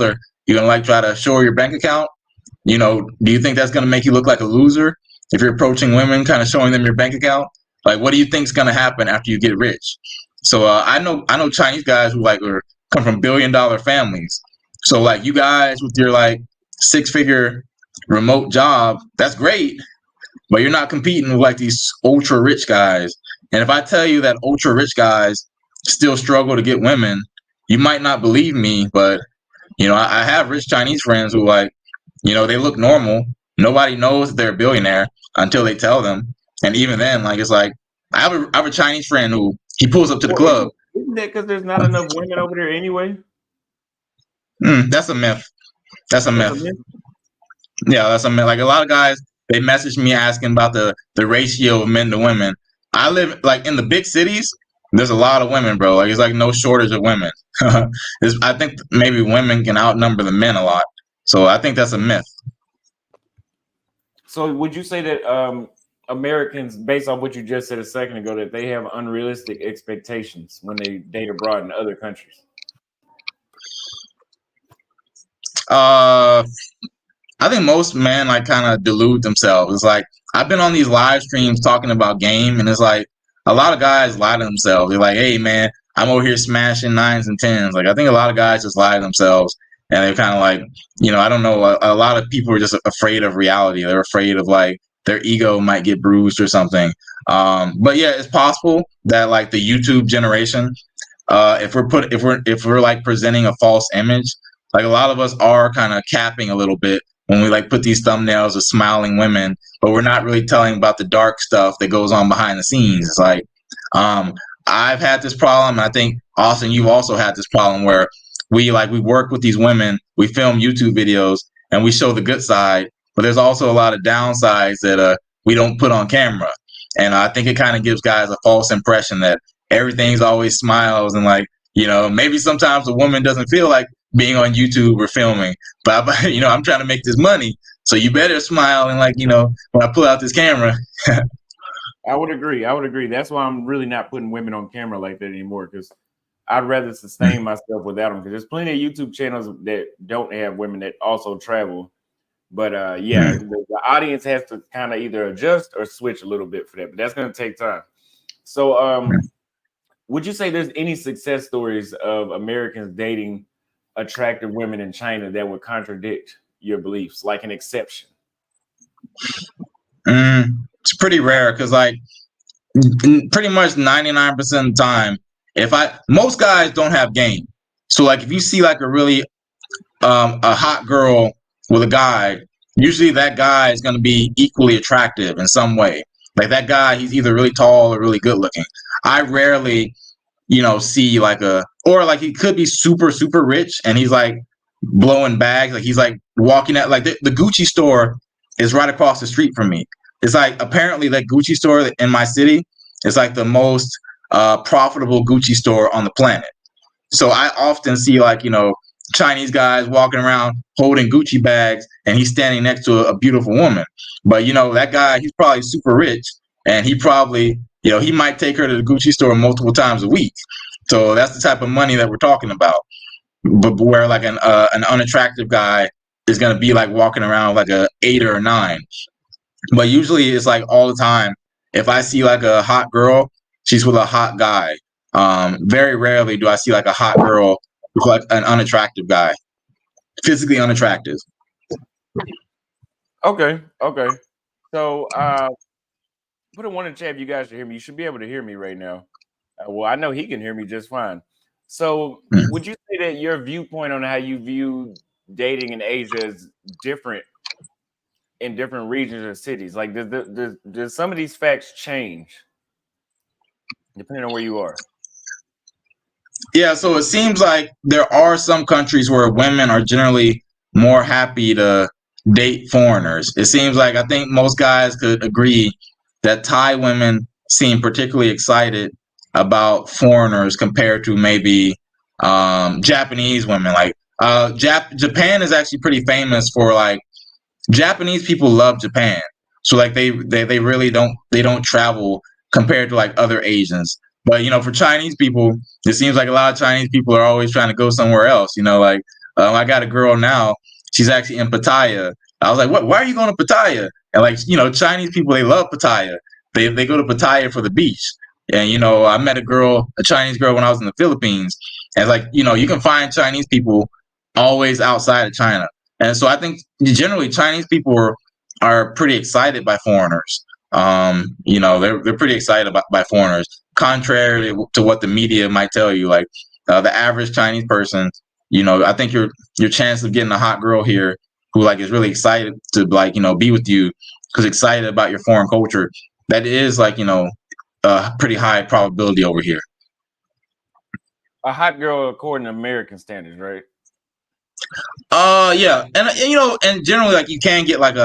you going to like try to show her your bank account? Do you think that's going to make you look like a loser if you're approaching women, kind of showing them your bank account? Like, what do you think is going to happen after you get rich? So I know Chinese guys who like come from $1 billion families. So like, you guys with your like 6-figure remote job, that's great, but you're not competing with like these ultra rich guys. And if I tell you that ultra rich guys still struggle to get women, you might not believe me, but I have rich Chinese friends who like, they look normal. Nobody knows they're a billionaire until they tell them. And even then, like, it's like, I have a Chinese friend who he pulls up to the club. Isn't that because there's not enough women over there anyway? That's a myth. That's a myth. Yeah, that's a myth. Like, a lot of guys, they message me asking about the ratio of men to women. I live like in the big cities. There's a lot of women, bro. Like, it's like no shortage of women. I think maybe women can outnumber the men a lot. So I think that's a myth. So would you say that Americans, based on what you just said a second ago, that they have unrealistic expectations when they date abroad in other countries? I think most men like kind of delude themselves. It's like, I've been on these live streams talking about game, and it's like a lot of guys lie to themselves. They're like, hey man, I'm over here smashing 9s and 10s. Like I think a lot of guys just lie to themselves, and they're kind of like, I don't know. A lot of people are just afraid of reality. They're afraid of like their ego might get bruised or something. But yeah, it's possible that like the YouTube generation, if we're like presenting a false image, like a lot of us are kind of capping a little bit when we like put these thumbnails of smiling women, but we're not really telling about the dark stuff that goes on behind the scenes. It's like, I've had this problem. I think Austin, you've also had this problem where we work with these women, we film YouTube videos, and we show the good side, but there's also a lot of downsides that we don't put on camera. And I think it kind of gives guys a false impression that everything's always smiles, and like, maybe sometimes a woman doesn't feel like being on YouTube or filming, but I'm trying to make this money, so you better smile, and like, when I pull out this camera. I would agree. That's why I'm really not putting women on camera like that anymore, because I'd rather sustain myself without them. Because there's plenty of YouTube channels that don't have women that also travel. But the audience has to kind of either adjust or switch a little bit for that. But that's going to take time. So would you say there's any success stories of Americans dating attractive women in China that would contradict your beliefs, like an exception? It's pretty rare because like pretty much 99% of the time, most guys don't have game. So like if you see like a really a hot girl with a guy, usually that guy is going to be equally attractive in some way. Like that guy, he's either really tall or really good looking. I rarely, see or like he could be super, super rich and he's like blowing bags. Like he's like walking at like the Gucci store is right across the street from me. It's like apparently that Gucci store in my city is like the most profitable Gucci store on the planet. So I often see like, Chinese guys walking around holding Gucci bags and he's standing next to a beautiful woman. But, that guy, he's probably super rich and he probably, he might take her to the Gucci store multiple times a week. So that's the type of money that we're talking about. But where like an unattractive guy is going to be like walking around like a 8 or a 9. But usually it's like all the time. If I see like a hot girl, she's with a hot guy. Very rarely do I see like a hot girl with like an unattractive guy, physically unattractive. Okay. So put a one in the chat if you guys can hear me. You should be able to hear me right now. Well, I know he can hear me just fine. So would you say that your viewpoint on how you view dating in Asia is different in different regions or cities? Like, does some of these facts change depending on where you are? Yeah, so it seems like there are some countries where women are generally more happy to date foreigners. It seems like I think most guys could agree that Thai women seem particularly excited about foreigners compared to maybe Japanese women. Like Japan is actually pretty famous for like Japanese people love Japan. So like they really don't travel compared to like other Asians. But for Chinese people, it seems like a lot of Chinese people are always trying to go somewhere else. Like I got a girl now, she's actually in Pattaya. I was like, what? Why are you going to Pattaya? And like Chinese people, they love Pattaya. They go to Pattaya for the beach. And I met a Chinese girl when I was in the Philippines. And like you can find Chinese people always outside of China. And so I think generally Chinese people are pretty excited by foreigners. They're pretty excited by foreigners, contrary to what the media might tell you. Like the average Chinese person, I think your chance of getting a hot girl here who like is really excited to like be with you because excited about your foreign culture, that is like a pretty high probability over here. A hot girl according to American standards, right? Yeah, and generally like you can get like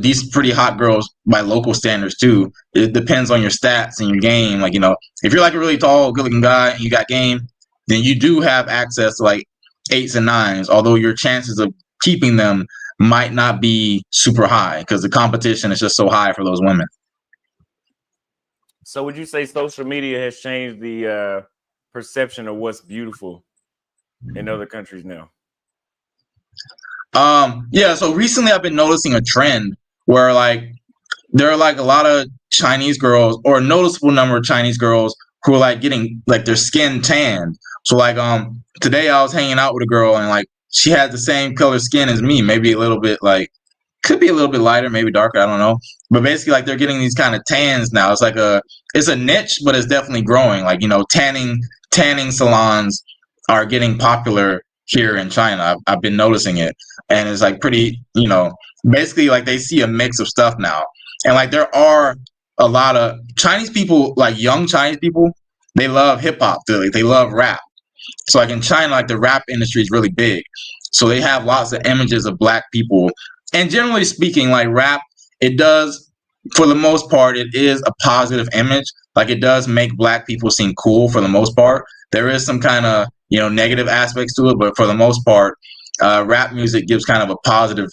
these pretty hot girls by local standards too. It depends on your stats and your game. Like if you're like a really tall, good-looking guy and you got game, then you do have access to like 8s and 9s. Although your chances of keeping them might not be super high because the competition is just so high for those women. So would you say social media has changed the perception of what's beautiful in other countries now? Yeah, so recently I've been noticing a trend where like there are like a lot of Chinese girls, or a noticeable number of Chinese girls, who are like getting like their skin tanned. So like today I was hanging out with a girl, and like she had the same color skin as me, maybe a little bit like, could be a little bit lighter, maybe darker, I don't know. But basically like they're getting these kind of tans now. It's like it's a niche, but it's definitely growing. Like, tanning salons are getting popular here in China. I've been noticing it, and it's like pretty, basically like they see a mix of stuff now. And like there are a lot of Chinese people, like young Chinese people, they love hip hop. They love rap. So like in China, like the rap industry is really big. So they have lots of images of black people. And generally speaking, like rap, it does, for the most part, it is a positive image. Like it does make black people seem cool for the most part. There is some kind of, negative aspects to it, but for the most part, rap music gives kind of a positive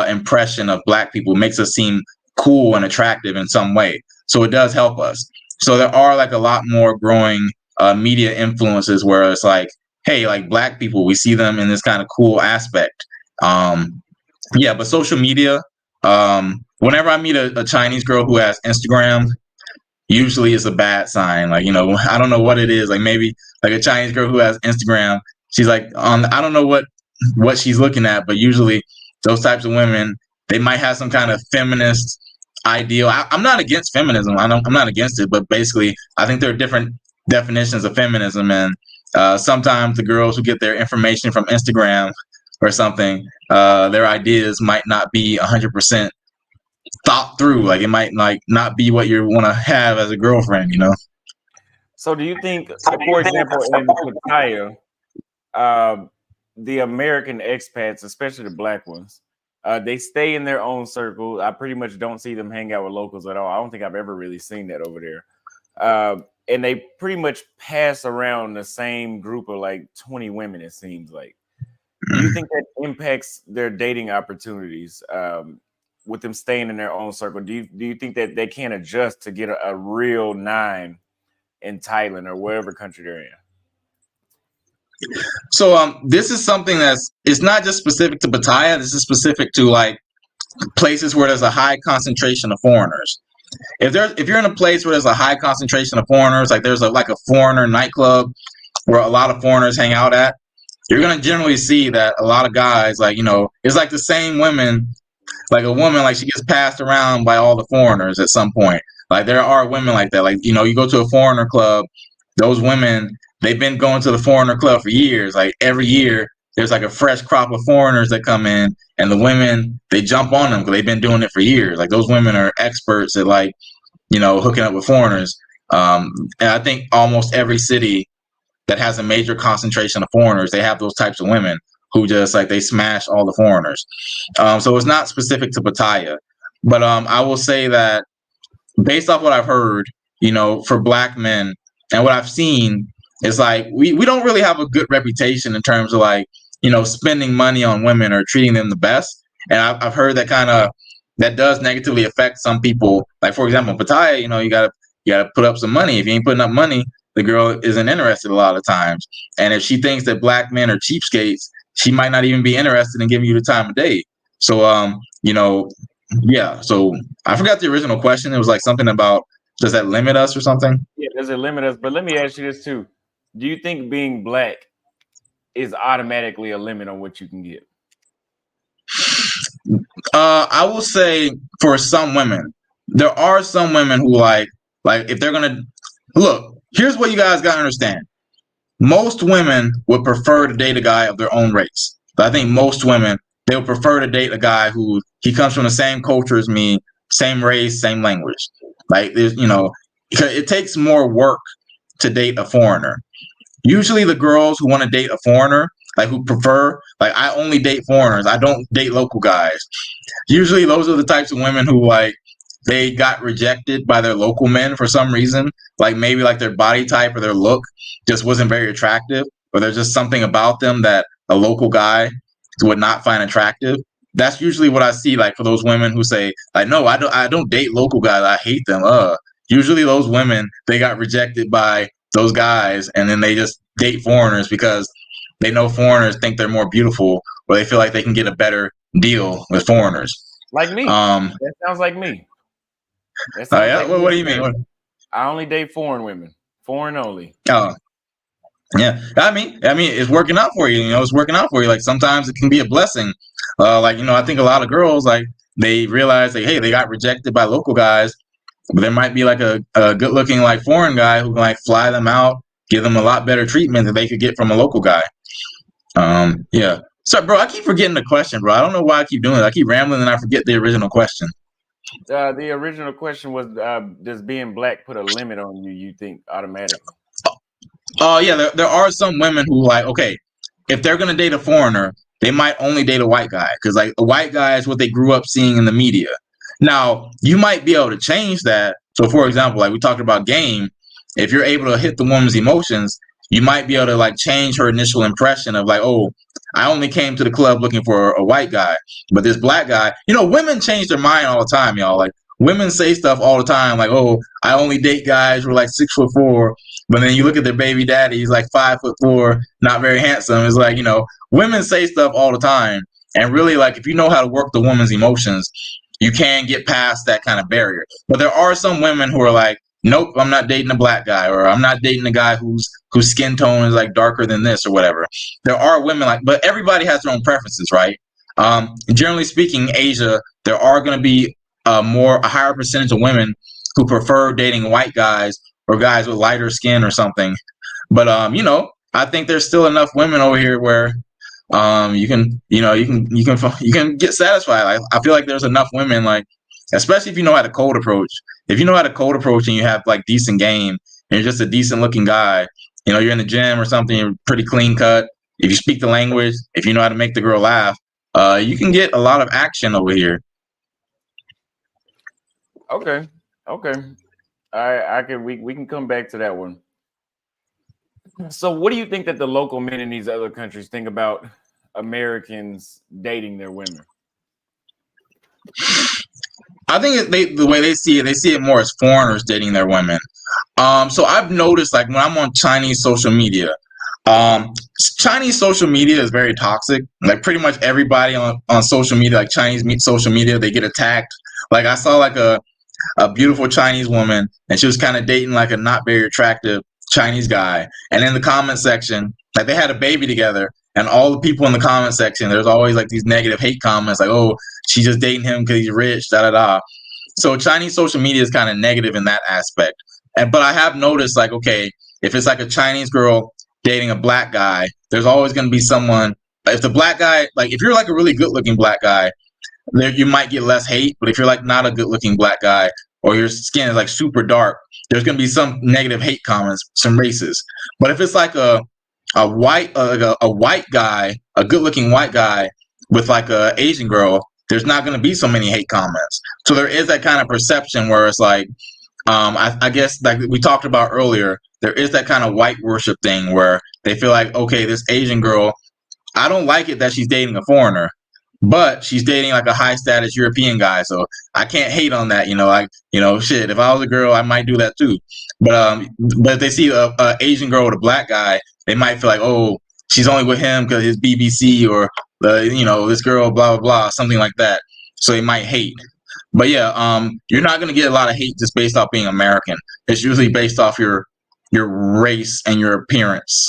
impression of black people, makes us seem cool and attractive in some way. So it does help us. So there are like a lot more growing media influences where it's like, hey, like black people, we see them in this kind of cool aspect. Yeah, but social media, whenever I meet a Chinese girl who has Instagram, usually it's a bad sign. Like, I don't know what it is. Like maybe like a Chinese girl who has Instagram, she's like I don't know what she's looking at, but usually those types of women, they might have some kind of feminist ideal. I'm not against feminism. I'm not against it, but basically I think there are different definitions of feminism, and sometimes the girls who get their information from Instagram or something, their ideas might not be 100% thought through. Like it might like not be what you want to have as a girlfriend. So do you think, for example, in Pattaya, the American expats, especially the black ones, they stay in their own circle. I pretty much don't see them hang out with locals at all. I don't think I've ever really seen that over there. And they pretty much pass around the same group of like 20 women, it seems like. Do you think that impacts their dating opportunities with them staying in their own circle? Do you think that they can't adjust to get a real 9 in Thailand or wherever country they're in? So this is something it's not just specific to Pattaya. This is specific to like places where there's a high concentration of foreigners. If you're in a place where there's a high concentration of foreigners, like there's like a foreigner nightclub where a lot of foreigners hang out at, you're gonna generally see that a lot of guys, like, it's like the same women. Like a woman, like she gets passed around by all the foreigners at some point. Like there are women like that. Like, you go to a foreigner club, those women, they've been going to the foreigner club for years. Like every year there's like a fresh crop of foreigners that come in, and the women, they jump on them because they've been doing it for years. Like those women are experts at like, hooking up with foreigners. And I think almost every city that has a major concentration of foreigners, they have those types of women who just like they smash all the foreigners. So it's not specific to Pattaya, but I will say that based off what I've heard, for black men and what I've seen, it's like we don't really have a good reputation in terms of like, spending money on women or treating them the best. And I've heard that does negatively affect some people. Like for example, Pattaya, you gotta put up some money. If you ain't putting up money, the girl isn't interested a lot of times. And if she thinks that black men are cheapskates, she might not even be interested in giving you the time of day. So, yeah. So I forgot the original question. It was like something about, does that limit us or something? Yeah, does it limit us? But let me ask you this too. Do you think being black is automatically a limit on what you can get? I will say for some women, there are some women who like if they're going to look, here's what you guys got to understand. Most women would prefer to date a guy of their own race. But I think most women, they would prefer to date a guy who he comes from the same culture as me, same race, same language. Like there's, because it takes more work to date a foreigner. Usually the girls who want to date a foreigner, like who prefer, like I only date foreigners. I don't date local guys. Usually those are the types of women who like they got rejected by their local men for some reason. Like maybe like their body type or their look just wasn't very attractive, or there's just something about them that a local guy would not find attractive. That's usually what I see, like for those women who say, like, no, I don't date local guys. I hate them. Usually those women, they got rejected by those guys, and then they just date foreigners because they know foreigners think they're more beautiful, or they feel like they can get a better deal with foreigners. Like me. That sounds like me. That Oh sounds yeah, like what me, do you mean? sir. I only date foreign women, foreign only. Oh, yeah. I mean, it's working out for you. You know, it's working out for you. Like sometimes it can be a blessing. Like I think a lot of girls like they realize hey, they got rejected by local guys, but there might be like a good looking like foreign guy who can like fly them out, give them a lot better treatment than they could get from a local guy. Yeah. So, bro, I keep forgetting the question, bro. I don't know why I keep doing it. I keep rambling and I forget the original question. The original question was, does being black put a limit on you? You think automatically? Yeah, there are some women who like, okay, if they're gonna date a foreigner, they might only date a white guy because like a white guy is what they grew up seeing in the media. Now, you might be able to change that. So, for example, like we talked about game, if you're able to hit the woman's emotions, you might be able to like change her initial impression of like, oh, I only came to the club looking for a white guy, but this black guy, women change their mind all the time, y'all. Like women say stuff all the time, like, oh, I only date guys who are like 6'4", but then you look at their baby daddy, he's like 5'4", not very handsome. It's like, women say stuff all the time. And really, like, if you know how to work the woman's emotions, you can get past that kind of barrier. But there are some women who are like, nope, I'm not dating a black guy, or I'm not dating a guy whose skin tone is like darker than this or whatever. There are women like, but everybody has their own preferences, right? Generally speaking, Asia, there are going to be a higher percentage of women who prefer dating white guys or guys with lighter skin or something. But I think there's still enough women over here where you can get satisfied. I feel like there's enough women, like, especially if you know how to cold approach. If you know how to cold approach and you have like decent game and you're just a decent looking guy, you're in the gym or something, you're pretty clean cut. If you speak the language, if you know how to make the girl laugh, you can get a lot of action over here. Okay, okay. I can we can come back to that one. So, what do you think that the local men in these other countries think about Americans dating their women? I think the way they see it more as foreigners dating their women. So I've noticed, like, when I'm on Chinese social media, Chinese social media is very toxic. Like pretty much everybody on social media, like Chinese social media, they get attacked. Like I saw like a beautiful Chinese woman, and she was kind of dating like a not very attractive Chinese guy. And in the comment section, like they had a baby together, and all the people in the comment section, there's always like these negative hate comments, like, "Oh, she's just dating him because he's rich," da da da. So Chinese social media is kind of negative in that aspect. But I have noticed, like, okay, if it's like a Chinese girl dating a black guy, there's always going to be someone. If the black guy, like, if you're like a really good looking black guy, there you might get less hate. But if you're like not a good looking black guy or your skin is like super dark, there's going to be some negative hate comments, some racist. But if it's like a white guy, a good looking white guy with like a Asian girl, there's not going to be so many hate comments. So there is that kind of perception where it's like, I guess like we talked about earlier, there is that kind of white worship thing where they feel like, okay, this Asian girl, I don't like it that she's dating a foreigner, but she's dating like a high status European guy, so I can't hate on that. Like, shit. If I was a girl, I might do that too. But if they see a Asian girl with a black guy, they might feel like, oh, she's only with him because his BBC or this girl, blah blah blah, something like that. So they might hate. But yeah, you're not gonna get a lot of hate just based off being American. It's usually based off your race and your appearance.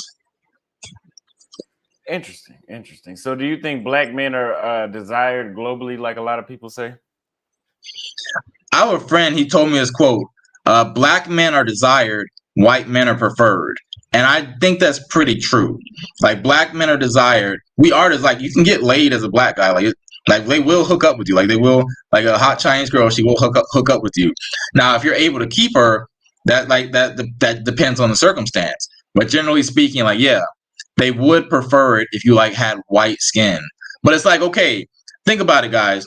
Interesting, interesting. So, do you think black men are desired globally, like a lot of people say? I have a friend. He told me this quote: "Black men are desired, white men are preferred." And I think that's pretty true. Like black men are desired. We are just like you can get laid as a black guy. Like they will hook up with you. Like they will, like a hot Chinese girl, she will hook up with you. Now, if you're able to keep her, that depends on the circumstance. But generally speaking, like yeah, they would prefer it if you like had white skin. But it's like, okay, think about it, guys.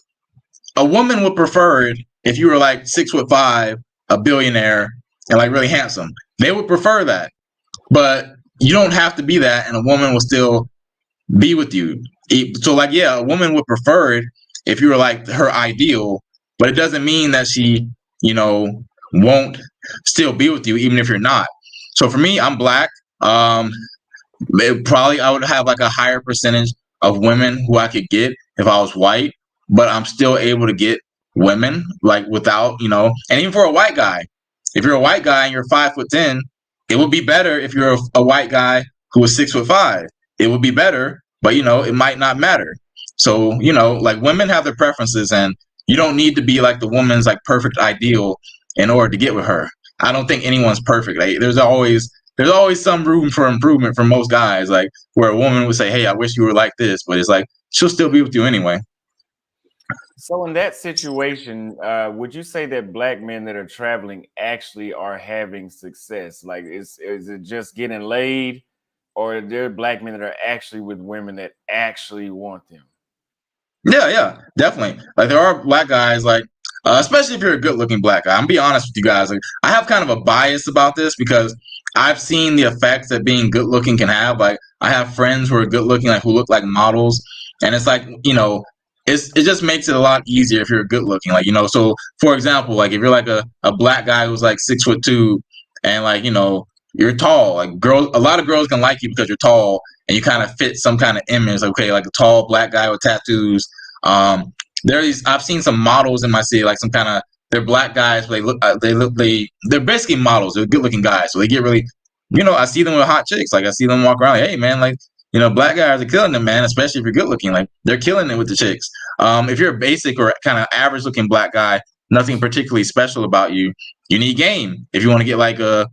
A woman would prefer it if you were like 6'5", a billionaire, and like really handsome. They would prefer that. But you don't have to be that, and a woman will still be with you. So like, yeah, a woman would prefer it if you were like her ideal, but it doesn't mean that she, won't still be with you even if you're not. So for me, I'm black. I would have like a higher percentage of women who I could get if I was white, but I'm still able to get women, like without, and even for a white guy, if you're a white guy and you're 5'10", it would be better if you're a white guy who is 6'5". It would be better, but it might not matter. So, like women have their preferences, and you don't need to be like the woman's like perfect ideal in order to get with her. I don't think anyone's perfect. Like, there's always some room for improvement for most guys, like where a woman would say, "Hey, I wish you were like this," but it's like she'll still be with you anyway. So in that situation, would you say that black men that are traveling actually are having success? Like, is it just getting laid, or are there black men that are actually with women that actually want them? Yeah, definitely. Like there are black guys, like especially if you're a good-looking black guy. I'm gonna be honest with you guys. Like I have kind of a bias about this because I've seen the effects that being good-looking can have. Like I have friends who are good-looking, like who look like models, and it's like it just makes it a lot easier if you're good-looking. Like so for example, like if you're like a black guy who's like 6'2", and like you're tall, like a lot of girls can like you because you're tall and you kind of fit some kind of image. Okay, like a tall black guy with tattoos. There are these. I've seen some models in my city, like some kind of. They're black guys. But they're basically models. They're good looking guys. So they get really, I see them with hot chicks. Like I see them walk around. Like, hey man, like black guys are killing them, man. Especially if you're good looking. Like they're killing it with the chicks. If you're a basic or kind of average looking black guy, nothing particularly special about you. You need game if you want to get like a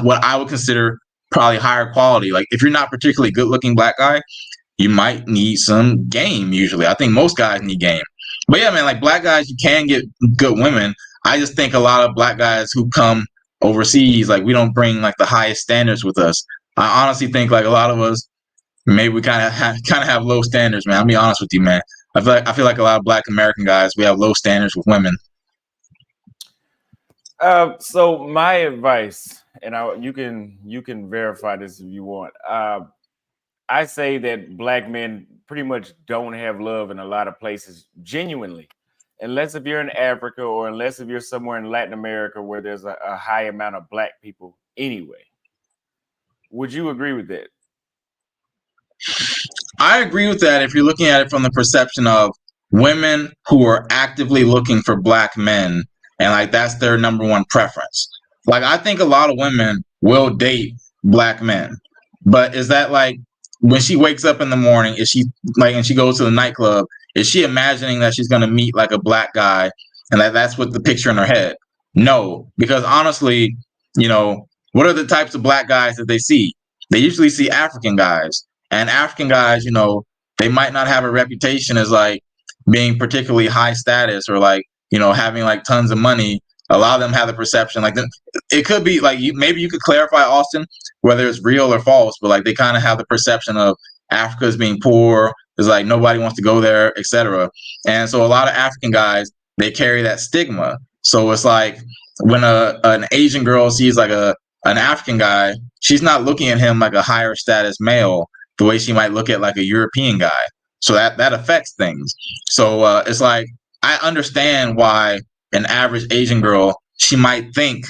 what I would consider probably higher quality. Like if you're not particularly good looking black guy, you might need some game usually. I think most guys need game. But yeah, man, like black guys, you can get good women. I just think a lot of black guys who come overseas, like we don't bring like the highest standards with us. I honestly think like a lot of us, maybe we kind of have low standards, man. I'll be honest with you, man. I feel like a lot of black American guys, we have low standards with women. So my advice, and you can verify this if you want. I say that black men pretty much don't have love in a lot of places genuinely, unless if you're in Africa or unless if you're somewhere in Latin America where there's a high amount of black people anyway. Would you agree with that? I agree with that if you're looking at it from the perception of women who are actively looking for black men and like that's their number one preference. Like I think a lot of women will date black men. But is that like when she wakes up in the morning, is she like and she goes to the nightclub, is she imagining that she's gonna meet like a black guy and that's what the picture in her head? No, because honestly, what are the types of black guys that they see? They usually see African guys and African guys, they might not have a reputation as like being particularly high status or like, having like tons of money. A lot of them have the perception like it could be like maybe you could clarify, Austin, whether it's real or false, but like they kind of have the perception of Africa as being poor, is like nobody wants to go there, etc. And so a lot of African guys, they carry that stigma. So it's like when an Asian girl sees like an African guy, she's not looking at him like a higher status male the way she might look at like a European guy. So that affects things. So it's like I understand why an average Asian girl, she might think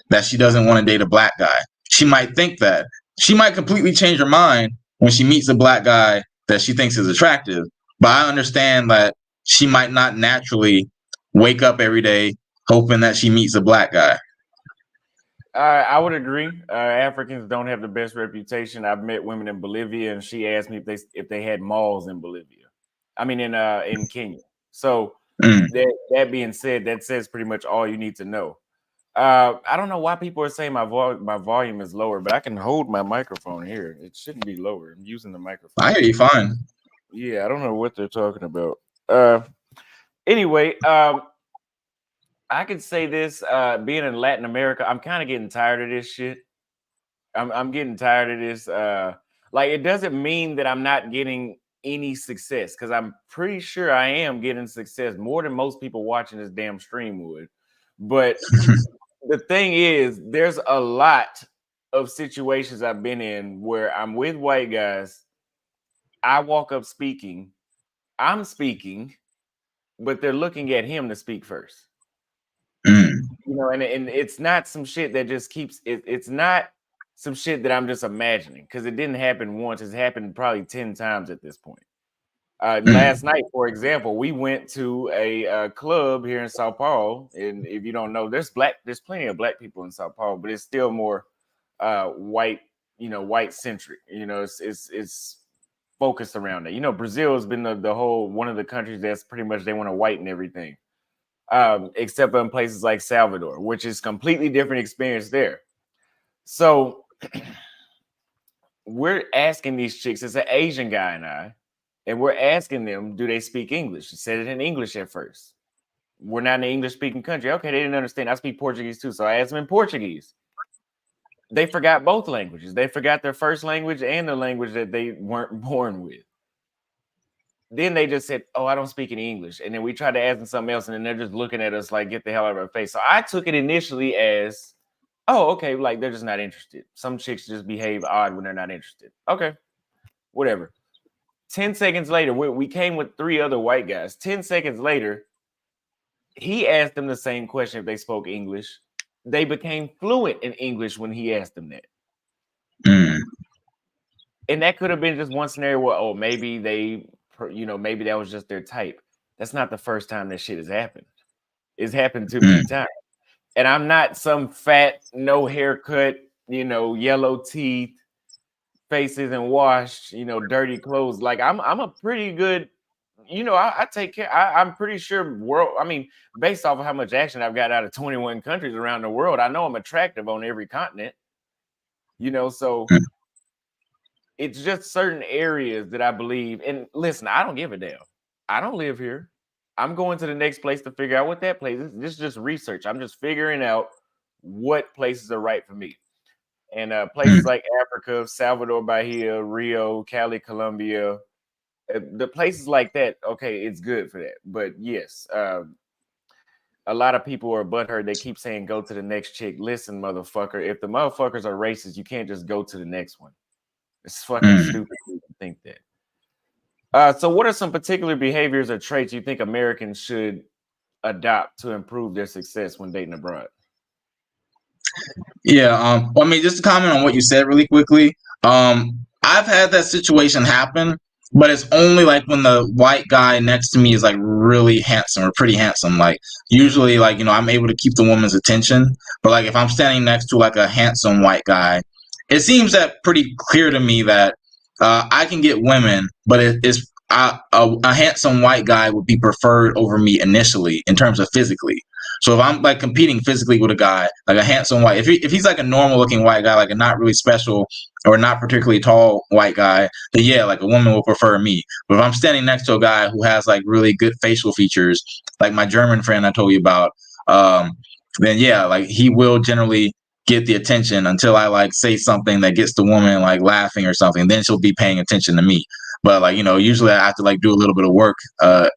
that she doesn't want to date a black guy. She might think that. She might completely change her mind when she meets a black guy that she thinks is attractive. But I understand that she might not naturally wake up every day hoping that she meets a black guy. I would agree. Africans don't have the best reputation. I've met women in Bolivia, and she asked me if they had malls in Bolivia. I mean, in Kenya. So Mm. that being said, that says pretty much all you need to know. I don't know why people are saying my volume is lower, but I can hold my microphone here. It shouldn't be lower. I'm using the I microphone. hear you fine. Yeah, I don't know what they're talking about. Anyway, I could say this: being in Latin America, I'm kind of getting tired of this shit. I'm getting tired of this. Like it doesn't mean that I'm not getting any success because I'm pretty sure I am getting success more than most people watching this damn stream would. But the thing is, there's a lot of situations I've been in where I'm with white guys. I walk up speaking, I'm speaking, but they're looking at him to speak first. Mm. And it's not some shit that just keeps it's not some shit that I'm just imagining because it didn't happen once. It's happened probably 10 times at this point. Mm, Last night, for example, we went to a club here in Sao Paulo, and if you don't know, there's plenty of black people in Sao Paulo, but it's still more white, white centric. It's focused around that. Brazil has been the whole one of the countries that's pretty much they want to whiten everything, except for in places like Salvador, which is completely different experience there. So we're asking these chicks, it's an Asian guy and we're asking them, do they speak English? She said it in English at first. We're not in an English speaking country. Okay, they didn't understand. I speak Portuguese too. So I asked them in Portuguese. They forgot both languages. They forgot their first language and the language that they weren't born with. Then they just said, oh, I don't speak any English. And then we tried to ask them something else, and then they're just looking at us like, get the hell out of our face. So I took it initially as, oh, okay, like they're just not interested. Some chicks just behave odd when they're not interested. Okay, whatever. 10 seconds later, we came with 3 other white guys. 10 seconds later, he asked them the same question if they spoke English. They became fluent in English when he asked them that. mm, And that could have been just one scenario where, oh, maybe maybe that was just their type. That's not the first time that shit has happened. It's happened too many times. And I'm not some fat, no haircut, yellow teeth, face isn't washed, dirty clothes. Like I'm a pretty good, I take care. I'm pretty sure based off of how much action I've got out of 21 countries around the world, I know I'm attractive on every continent, so mm, it's just certain areas that I believe. And listen, I don't give a damn. I don't live here. I'm going to the next place to figure out what that place is. This is just research. I'm just figuring out what places are right for me. And places mm. like Africa, Salvador Bahia, Rio, Cali, Colombia, the places like that, okay, it's good for that. But yes, a lot of people are butthurt. They keep saying, go to the next chick. Listen, motherfucker, if the motherfuckers are racist, you can't just go to the next one. It's fucking stupid to think that. So what are some particular behaviors or traits you think Americans should adopt to improve their success when dating abroad? Yeah, I mean, just to comment on what you said really quickly. I've had that situation happen, but it's only like when the white guy next to me is like really handsome or pretty handsome. Like usually, like I'm able to keep the woman's attention. But like if I'm standing next to like a handsome white guy, it seems that pretty clear to me that I can get women, but a handsome white guy would be preferred over me initially in terms of physically. So if I'm like competing physically with a guy, like a handsome white, if he's like a normal looking white guy, like a not really special or not particularly tall white guy, then yeah, like a woman will prefer me. But if I'm standing next to a guy who has like really good facial features, like my German friend I told you about, then yeah, like he will generally get the attention until I like say something that gets the woman like laughing or something. Then she'll be paying attention to me. But like usually I have to like do a little bit of work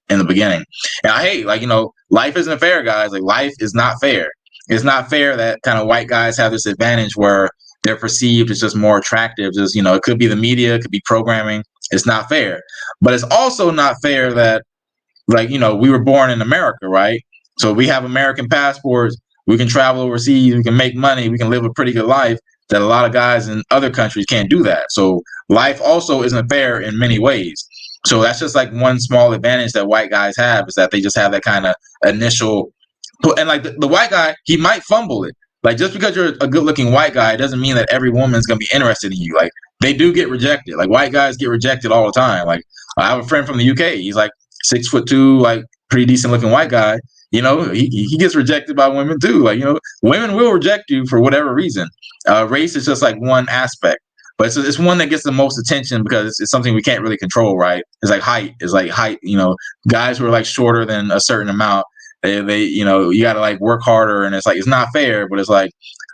in the beginning. And I hate like life isn't fair, guys. Like life is not fair. It's not fair that kind of white guys have this advantage where they're perceived as just more attractive. Just it could be the media, it could be programming. It's not fair. But it's also not fair that like we were born in America, right? So we have American passports. We can travel overseas. We can make money. We can live a pretty good life. That a lot of guys in other countries can't do that. So life also isn't fair in many ways. So that's just like one small advantage that white guys have is that they just have that kind of initial. And like the white guy, he might fumble it. Like just because you're a good looking white guy, it doesn't mean that every woman's gonna be interested in you. Like they do get rejected. Like white guys get rejected all the time. Like I have a friend from the UK. He's like 6'2", like pretty decent looking white guy. He gets rejected by women too. Like women will reject you for whatever reason. Race is just like one aspect. But it's one that gets the most attention because it's something we can't really control, right? It's like height. It's like height. Guys who are like shorter than a certain amount, they you got to like work harder, and it's like it's not fair, but it's like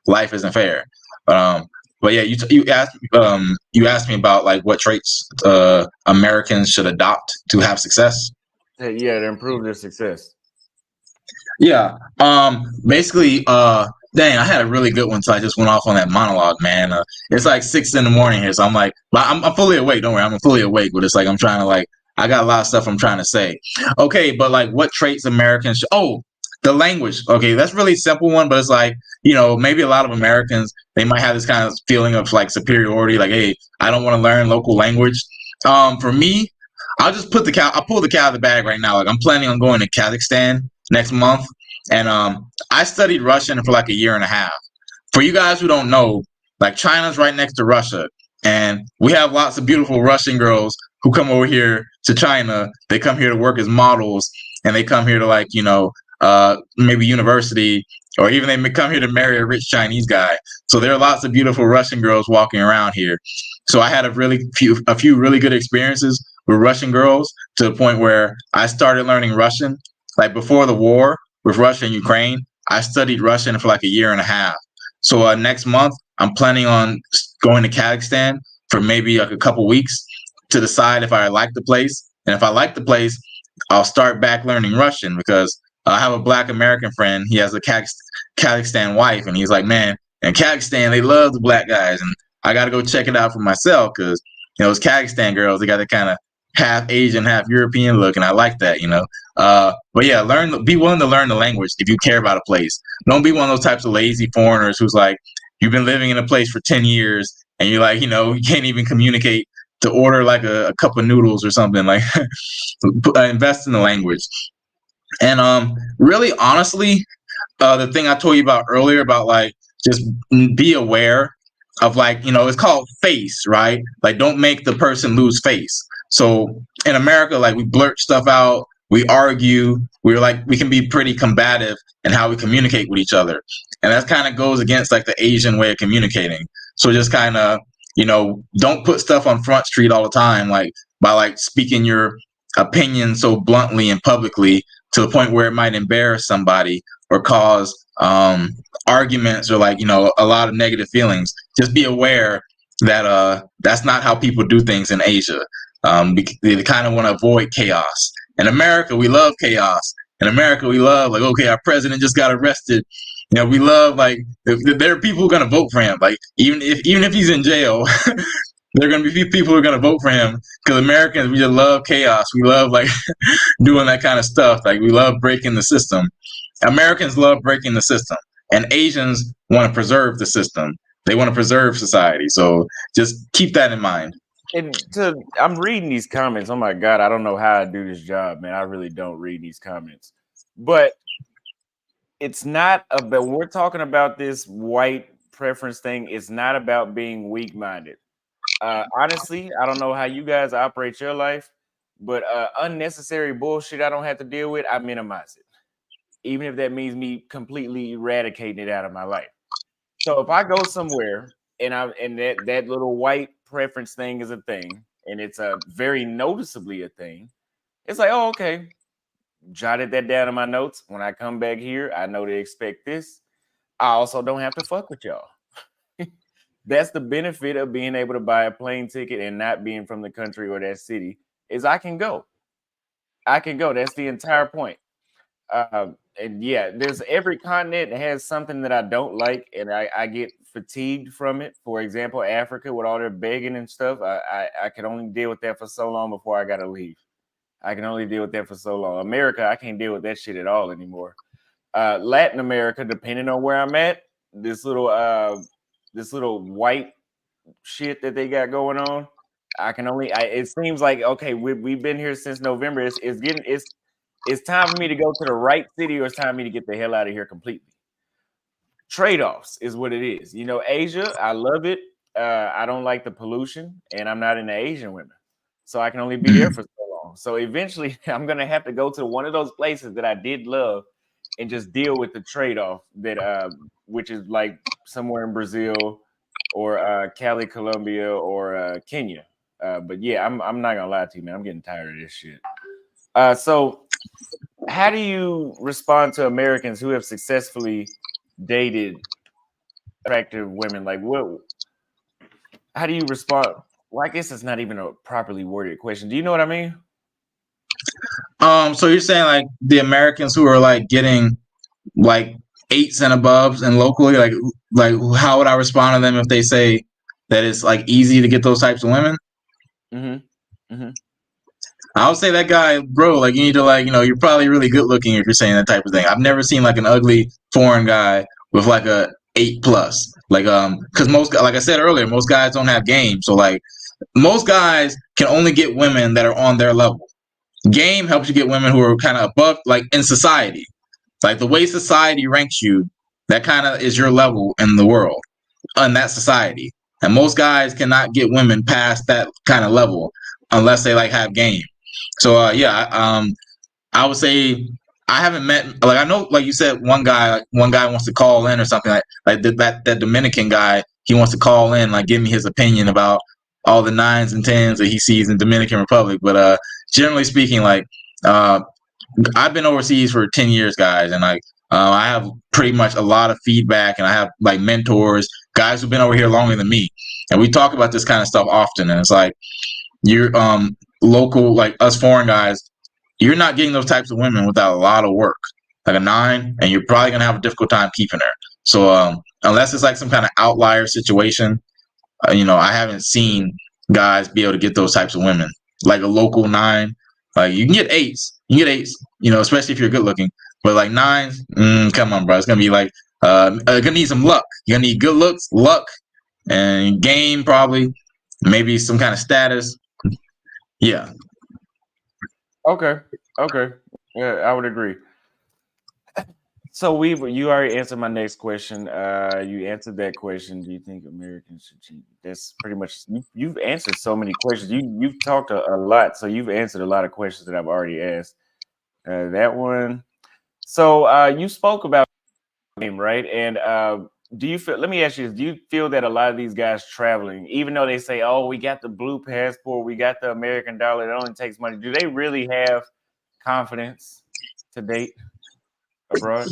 life isn't fair. But yeah, you asked me about like what traits Americans should adopt to have success. Yeah, to improve their success. Yeah. Basically, dang, I had a really good one, so I just went off on that monologue, man. It's like 6 in the morning here, so I'm like, but I'm fully awake. Don't worry, I'm fully awake. But it's like I'm trying to like, I got a lot of stuff I'm trying to say. Okay, but like, what traits Americans should? Oh, the language. Okay, that's really simple one, but it's like, maybe a lot of Americans they might have this kind of feeling of like superiority, like, hey, I don't want to learn local language. For me. I'll pull the cat out of the bag right now. Like I'm planning on going to Kazakhstan next month, and I studied Russian for like a year and a half. For you guys who don't know, like China's right next to Russia, and we have lots of beautiful Russian girls who come over here to China. They come here to work as models, and they come here to like maybe university, or even they may come here to marry a rich Chinese guy. So there are lots of beautiful Russian girls walking around here. So I had a few really good experiences with Russian girls to the point where I started learning Russian. Like before the war with Russia and Ukraine, I studied Russian for like a year and a half. So next month, I'm planning on going to Kazakhstan for maybe like a couple weeks to decide if I like the place. And if I like the place, I'll start back learning Russian because I have a Black American friend. He has a Kazakhstan wife, and he's like, man, in Kazakhstan they love the Black guys, and I got to go check it out for myself because those Kazakhstan girls, they got that kind of half Asian, half European look, and I like that. But yeah, be willing to learn the language if you care about a place. Don't be one of those types of lazy foreigners who's like, you've been living in a place for 10 years and you're like, you can't even communicate to order like a cup of noodles or something. Like invest in the language. And really honestly, the thing I told you about earlier about like just be aware of like, it's called face, right? Like don't make the person lose face. So in America, like we blurt stuff out, we argue, we can be pretty combative in how we communicate with each other. And that kind of goes against like the Asian way of communicating. So just kind of, don't put stuff on Front Street all the time, like by like speaking your opinion so bluntly and publicly to the point where it might embarrass somebody or cause arguments or like a lot of negative feelings. Just be aware that that's not how people do things in Asia. They kind of want to avoid chaos. In America, we love chaos. In America, we love like, okay, our president just got arrested. We love like if there are people who are going to vote for him. Like even if he's in jail, there are going to be people who are going to vote for him because Americans, we just love chaos. We love like doing that kind of stuff. Like we love breaking the system. Americans love breaking the system, and Asians want to preserve the system. They want to preserve society. So just keep that in mind. And I'm reading these comments. Oh my God, I don't know how I do this job, man. I really don't read these comments. But it's not about, when we're talking about this white preference thing, it's not about being weak-minded. Honestly, I don't know how you guys operate your life, but unnecessary bullshit I don't have to deal with, I minimize it. Even if that means me completely eradicating it out of my life. So if I go somewhere and that little white preference thing is a thing, and it's a very noticeably a thing, it's like, oh, okay. Jotted that down in my notes. When I come back here, I know to expect this. I also don't have to fuck with y'all. That's the benefit of being able to buy a plane ticket and not being from the country or that city, is I can go. That's the entire point. And yeah, there's every continent has something that I don't like, and I get fatigued from it. For example, Africa with all their begging and stuff, I can only deal with that for so long before I gotta leave. I can only deal with that for so long. America, I can't deal with that shit at all anymore. Latin America, depending on where I'm at, this little white shit that they got going on, it seems like, okay, we've been here since November. It's time for me to go to the right city, or it's time for me to get the hell out of here completely. Trade-offs is what it is. Asia, I love it. I don't like the pollution, and I'm not into Asian women, so I can only be there for so long. So eventually, I'm gonna have to go to one of those places that I did love, and just deal with the trade-off that which is like somewhere in Brazil or Cali, Colombia, or Kenya. But yeah, I'm not gonna lie to you, man. I'm getting tired of this shit. So how do you respond to Americans who have successfully dated attractive women? Like how do you respond? Well, I guess it's not even a properly worded question. Do you know what I mean? So you're saying like the Americans who are like getting like 8s and above and locally, like how would I respond to them if they say that it's like easy to get those types of women? Mm-hmm. Mm-hmm. I would say that guy, bro, like you need to like, you're probably really good looking if you're saying that type of thing. I've never seen like an ugly foreign guy with like a 8+. Like because like I said earlier, most guys don't have game. So like most guys can only get women that are on their level. Game helps you get women who are kind of above, like in society, like the way society ranks you. That kind of is your level in the world, in that society. And most guys cannot get women past that kind of level unless they like have game. So I would say I haven't met, like, I know, like you said, one guy wants to call in or something, that Dominican guy. He wants to call in, like, give me his opinion about all the nines and tens that he sees in Dominican Republic. But generally speaking, like, uh, I've been overseas for 10 years, guys, and like, I have pretty much a lot of feedback, and I have like mentors, guys who've been over here longer than me, and we talk about this kind of stuff often. And it's like, you're local, like us foreign guys, you're not getting those types of women without a lot of work, like a nine, and you're probably gonna have a difficult time keeping her. So unless it's like some kind of outlier situation, I haven't seen guys be able to get those types of women, like a local nine. Like, you can get eights, especially if you're good looking. But like nines, come on, bro. It's gonna be like, gonna need some luck. You're gonna need good looks, luck, and game, probably, maybe some kind of status. Yeah. Okay. Yeah, I would agree. So you already answered my next question. You answered that question. Do you think Americans should cheat? That's pretty much, you've answered so many questions. You've talked a lot, so you've answered a lot of questions that I've already asked. That one. So you spoke about game, right? And do you feel? Let me ask you this: do you feel that a lot of these guys traveling, even though they say, "Oh, we got the blue passport, we got the American dollar, it only takes money," do they really have confidence to date abroad?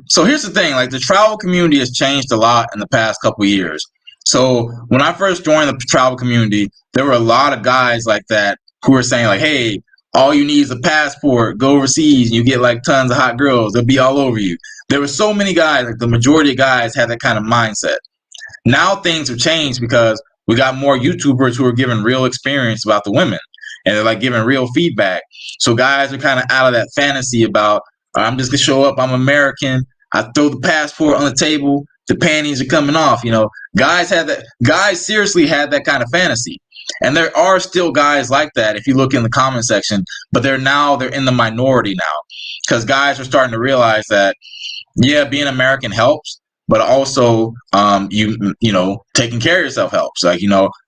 So here's the thing, like, the travel community has changed a lot in the past couple of years. So when I first joined the travel community, there were a lot of guys like that who were saying, like, hey, all you need is a passport, go overseas, and you get like tons of hot girls, they'll be all over you. There were so many guys, like the majority of guys had that kind of mindset. Now things have changed because we got more YouTubers who are giving real experience about the women, and they're like giving real feedback. So guys are kind of out of that fantasy about, I'm just gonna show up, I'm American, I throw the passport on the table, the panties are coming off. Guys seriously had that kind of fantasy. And there are still guys like that if you look in the comment section, but they're in the minority now, because guys are starting to realize that, yeah, being American helps, but also taking care of yourself helps. Like,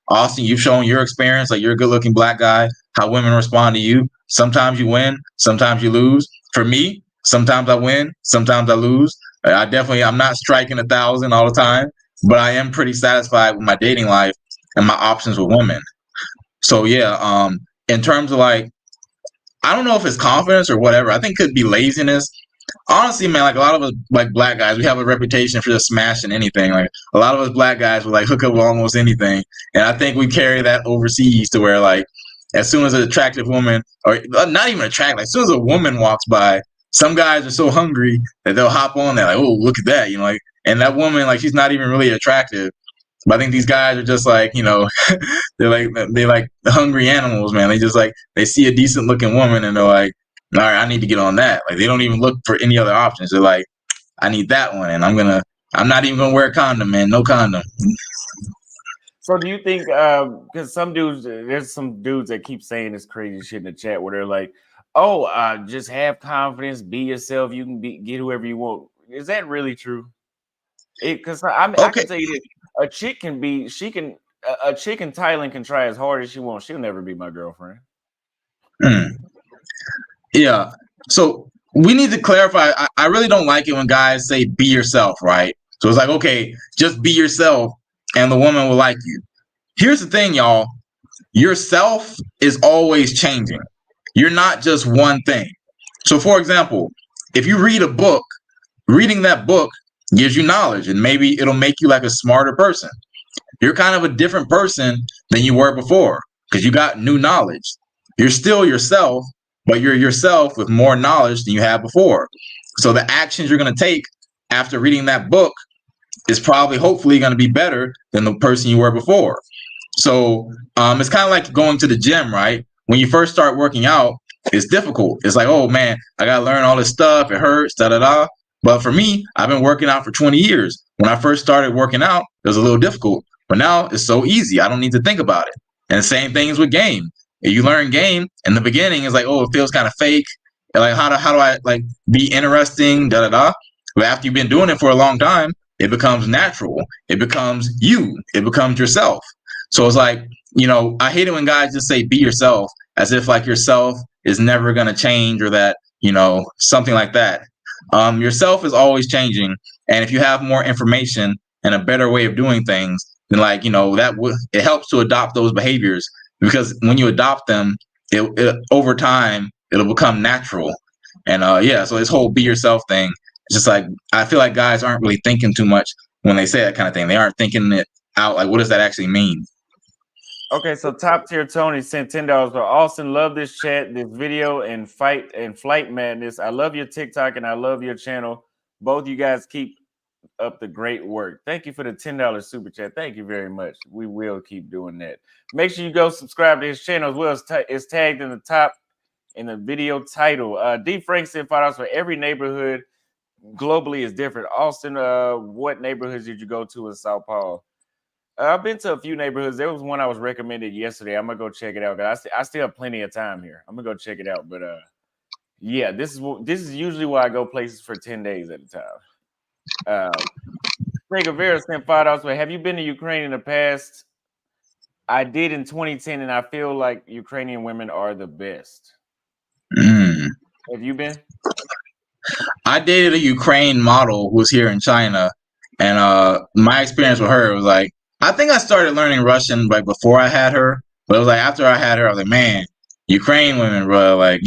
Austin, you've shown your experience, like, you're a good looking black guy, how women respond to you. Sometimes you win, sometimes you lose. For me, sometimes I win, sometimes I lose. I'm not striking 1,000 all the time, but I am pretty satisfied with my dating life and my options with women. So yeah, in terms of, like, I don't know if it's confidence or whatever. I think it could be laziness. Honestly, man, like, a lot of us, like, black guys, we have a reputation for just smashing anything. Like, a lot of us black guys will, like, hook up with almost anything, and I think we carry that overseas to where, like, as soon as an attractive woman, or not even attractive, like, as soon as a woman walks by, some guys are so hungry that they'll hop on there, like, oh, look at that, like, and that woman, like, she's not even really attractive. But I think these guys are just like, they're like hungry animals, man. They just, like, they see a decent looking woman and they're like, all right, I need to get on that. Like, they don't even look for any other options. They're like, I need that one, and I'm not even gonna wear a condom, man. No condom. So do you think, because there's some dudes that keep saying this crazy shit in the chat where they're like, oh, just have confidence, be yourself, you can get whoever you want. Is that really true? Because I can tell you this, a chick in Thailand can try as hard as she wants. She'll never be my girlfriend. Yeah. So we need to clarify. I really don't like it when guys say be yourself, right? So it's like, okay, just be yourself and the woman will like you. Here's the thing, y'all. Yourself is always changing. You're not just one thing. So, for example, if you read a book, reading that book gives you knowledge, and maybe it'll make you like a smarter person. You're kind of a different person than you were before because you got new knowledge. You're still yourself, but you're yourself with more knowledge than you had before. So the actions you're going to take after reading that book is probably, hopefully, going to be better than the person you were before. So it's kind of like going to the gym, right? When you first start working out, it's difficult. It's like, oh man, I got to learn all this stuff. It hurts, da-da-da. But for me, I've been working out for 20 years. When I first started working out, it was a little difficult. But now it's so easy. I don't need to think about it. And the same thing is with game. If you learn game in the beginning, it's like, oh, it feels kind of fake. And like, how do I like be interesting? Da da da. But after you've been doing it for a long time, it becomes natural. It becomes you. It becomes yourself. So it's like, I hate it when guys just say be yourself as if like yourself is never gonna change or that, something like that. Yourself is always changing. And if you have more information and a better way of doing things, then like, it helps to adopt those behaviors, because when you adopt them, it over time, it'll become natural. And so this whole be yourself thing, it's just like, I feel like guys aren't really thinking too much when they say that kind of thing. They aren't thinking it out. Like, what does that actually mean? Okay, so Top Tier Tony sent $10 for Austin. Love this chat, this video, and Flight Madness. I love your TikTok and I love your channel. Both you guys keep up the great work. Thank you for the $10 super chat. Thank you very much. We will keep doing that. Make sure you go subscribe to his channel as well. It's tagged in the top in the video title. D Frank sent $5 for every neighborhood globally is different. Austin, what neighborhoods did you go to in Sao Paulo? I've been to a few neighborhoods. There was one I was recommended yesterday. I'm gonna go check it out. I still have plenty of time here. I'm gonna go check it out. But yeah, this is usually why I go places for 10 days at a time. Craig Avera sent $5 for. Have you been to Ukraine in the past? I did in 2010, and I feel like Ukrainian women are the best. Have you been? I dated a Ukraine model who was here in China, and my experience with her was like, I think I started learning Russian like before I had her, but it was like after I had her, I was like, man, Ukraine women, bro, like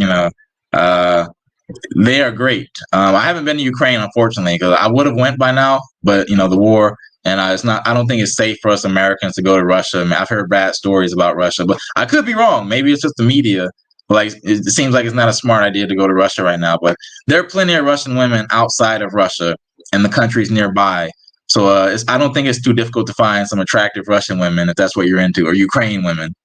they are great. I haven't been to Ukraine, unfortunately, because I would have went by now, but the war, and it's not. I don't think it's safe for us Americans to go to Russia. I mean, I've heard bad stories about Russia, but I could be wrong. Maybe it's just the media. But like, it seems like it's not a smart idea to go to Russia right now. But there are plenty of Russian women outside of Russia and the countries nearby. So I don't think it's too difficult to find some attractive Russian women if that's what you're into, or Ukraine women.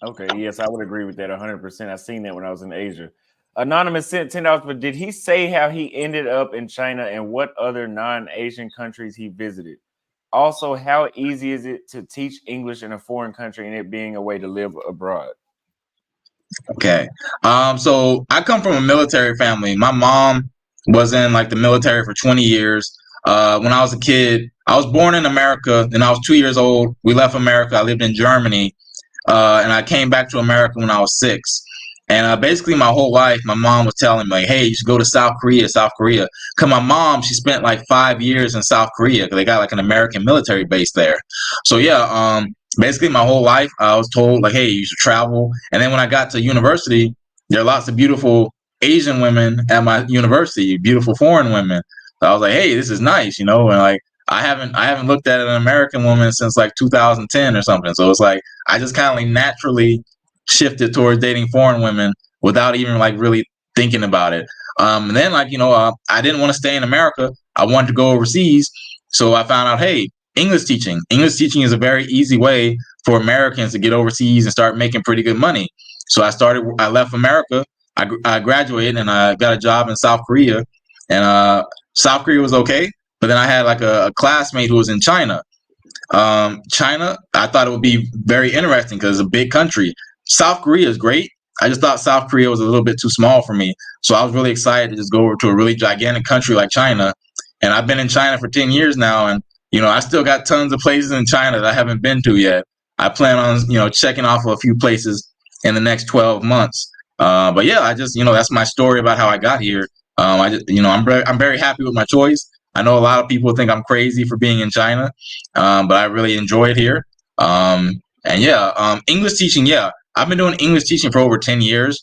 Okay, yes, I would agree with that 100%. I've seen that when I was in Asia. Anonymous sent $10, but did he say how he ended up in China and what other non-Asian countries he visited? Also, how easy is it to teach English in a foreign country and it being a way to live abroad? Okay. So I come from a military family. My mom was in like the military for 20 years. When I was a kid, I was born in America, and I was 2 years old. We left America. I lived in Germany, and I came back to America when I was 6. And basically my whole life, my mom was telling me, like, hey, you should go to South Korea, South Korea. Because my mom, she spent like 5 years in South Korea because they got like an American military base there. So yeah, basically my whole life, I was told like, hey, you should travel. And then when I got to university, there are lots of beautiful Asian women at my university, beautiful foreign women. So I was like, hey, this is nice, and like I haven't looked at an American woman since like 2010 or something. So it's like I just kind of like naturally shifted towards dating foreign women without even like really thinking about it. And then like, I didn't want to stay in America. I wanted to go overseas. So I found out, hey, English teaching. English teaching is a very easy way for Americans to get overseas and start making pretty good money. So I left America. I graduated and I got a job in South Korea, and South Korea was okay. But then I had like a classmate who was in China. China, I thought it would be very interesting because it's a big country. South Korea is great. I just thought South Korea was a little bit too small for me. So I was really excited to just go over to a really gigantic country like China. And I've been in China for 10 years now. And, I still got tons of places in China that I haven't been to yet. I plan on, checking off a few places in the next 12 months. But yeah, I just, that's my story about how I got here. I'm very happy with my choice. I know a lot of people think I'm crazy for being in China, but I really enjoy it here. And yeah, English teaching, yeah. I've been doing English teaching for over 10 years.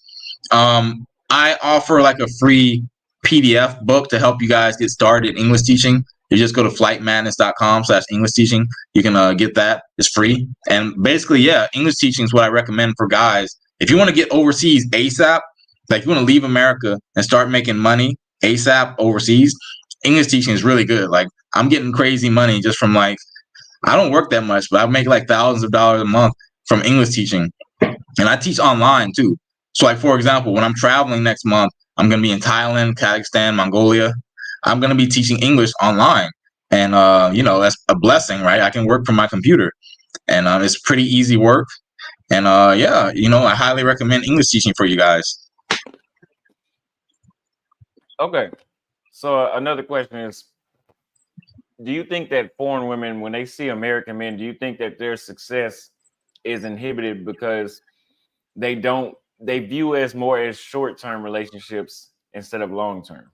I offer like a free PDF book to help you guys get started in English teaching. You just go to theflightmadness.com/English teaching. You can get that. It's free. And basically, yeah, English teaching is what I recommend for guys. If you want to get overseas ASAP, like if you want to leave America and start making money ASAP overseas, English teaching is really good. Like I'm getting crazy money just from like, I don't work that much, but I make like thousands of dollars a month from English teaching. And I teach online too. So like, for example, when I'm traveling next month, I'm going to be in Thailand, Kazakhstan, Mongolia. I'm going to be teaching English online. and that's a blessing, right? I can work from my computer, and it's pretty easy work. And yeah, I highly recommend English teaching for you guys. Okay. So another question is, do you think that foreign women, when they see American men, do you think that their success is inhibited because they view as more as short-term relationships instead of long-term?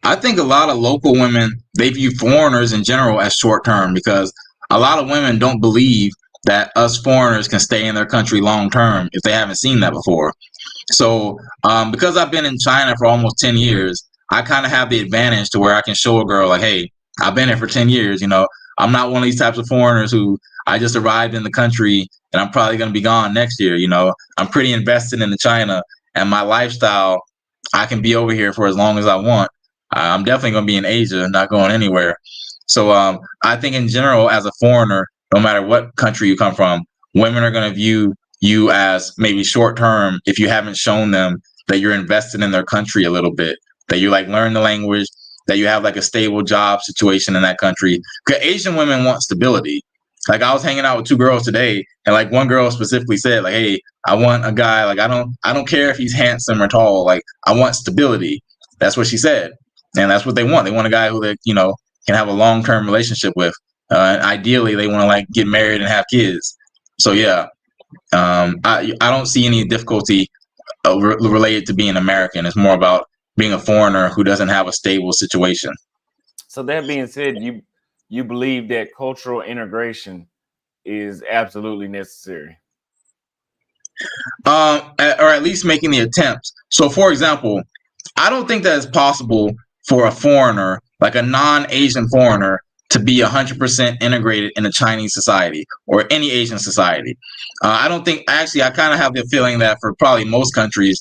I think a lot of local women, they view foreigners in general as short term, because a lot of women don't believe that us foreigners can stay in their country long term if they haven't seen that before. So, because I've been in China for almost 10 years, I kind of have the advantage to where I can show a girl, like, hey, I've been here for 10 years. I'm not one of these types of foreigners who I just arrived in the country and I'm probably going to be gone next year. I'm pretty invested in the China, and my lifestyle, I can be over here for as long as I want. I'm definitely going to be in Asia, not going anywhere. So, I think in general, as a foreigner, no matter what country you come from, women are going to view you as maybe short term if you haven't shown them that you're invested in their country a little bit, that you like learn the language, that you have like a stable job situation in that country. Because Asian women want stability. Like, I was hanging out with two girls today, and like one girl specifically said, like, hey, I want a guy, like, I don't care if he's handsome or tall, like, I want stability. That's what she said. And that's what they want. They want a guy who they, can have a long-term relationship with. And ideally they want to like get married and have kids. So yeah, I don't see any difficulty related to being American. It's more about being a foreigner who doesn't have a stable situation. So that being said, you believe that cultural integration is absolutely necessary. Or at least making the attempt. So, for example, I don't think that it's possible for a foreigner, like a non-Asian foreigner, to be 100% integrated in a Chinese society or any Asian society. I don't think, actually, I kind of have the feeling that for probably most countries,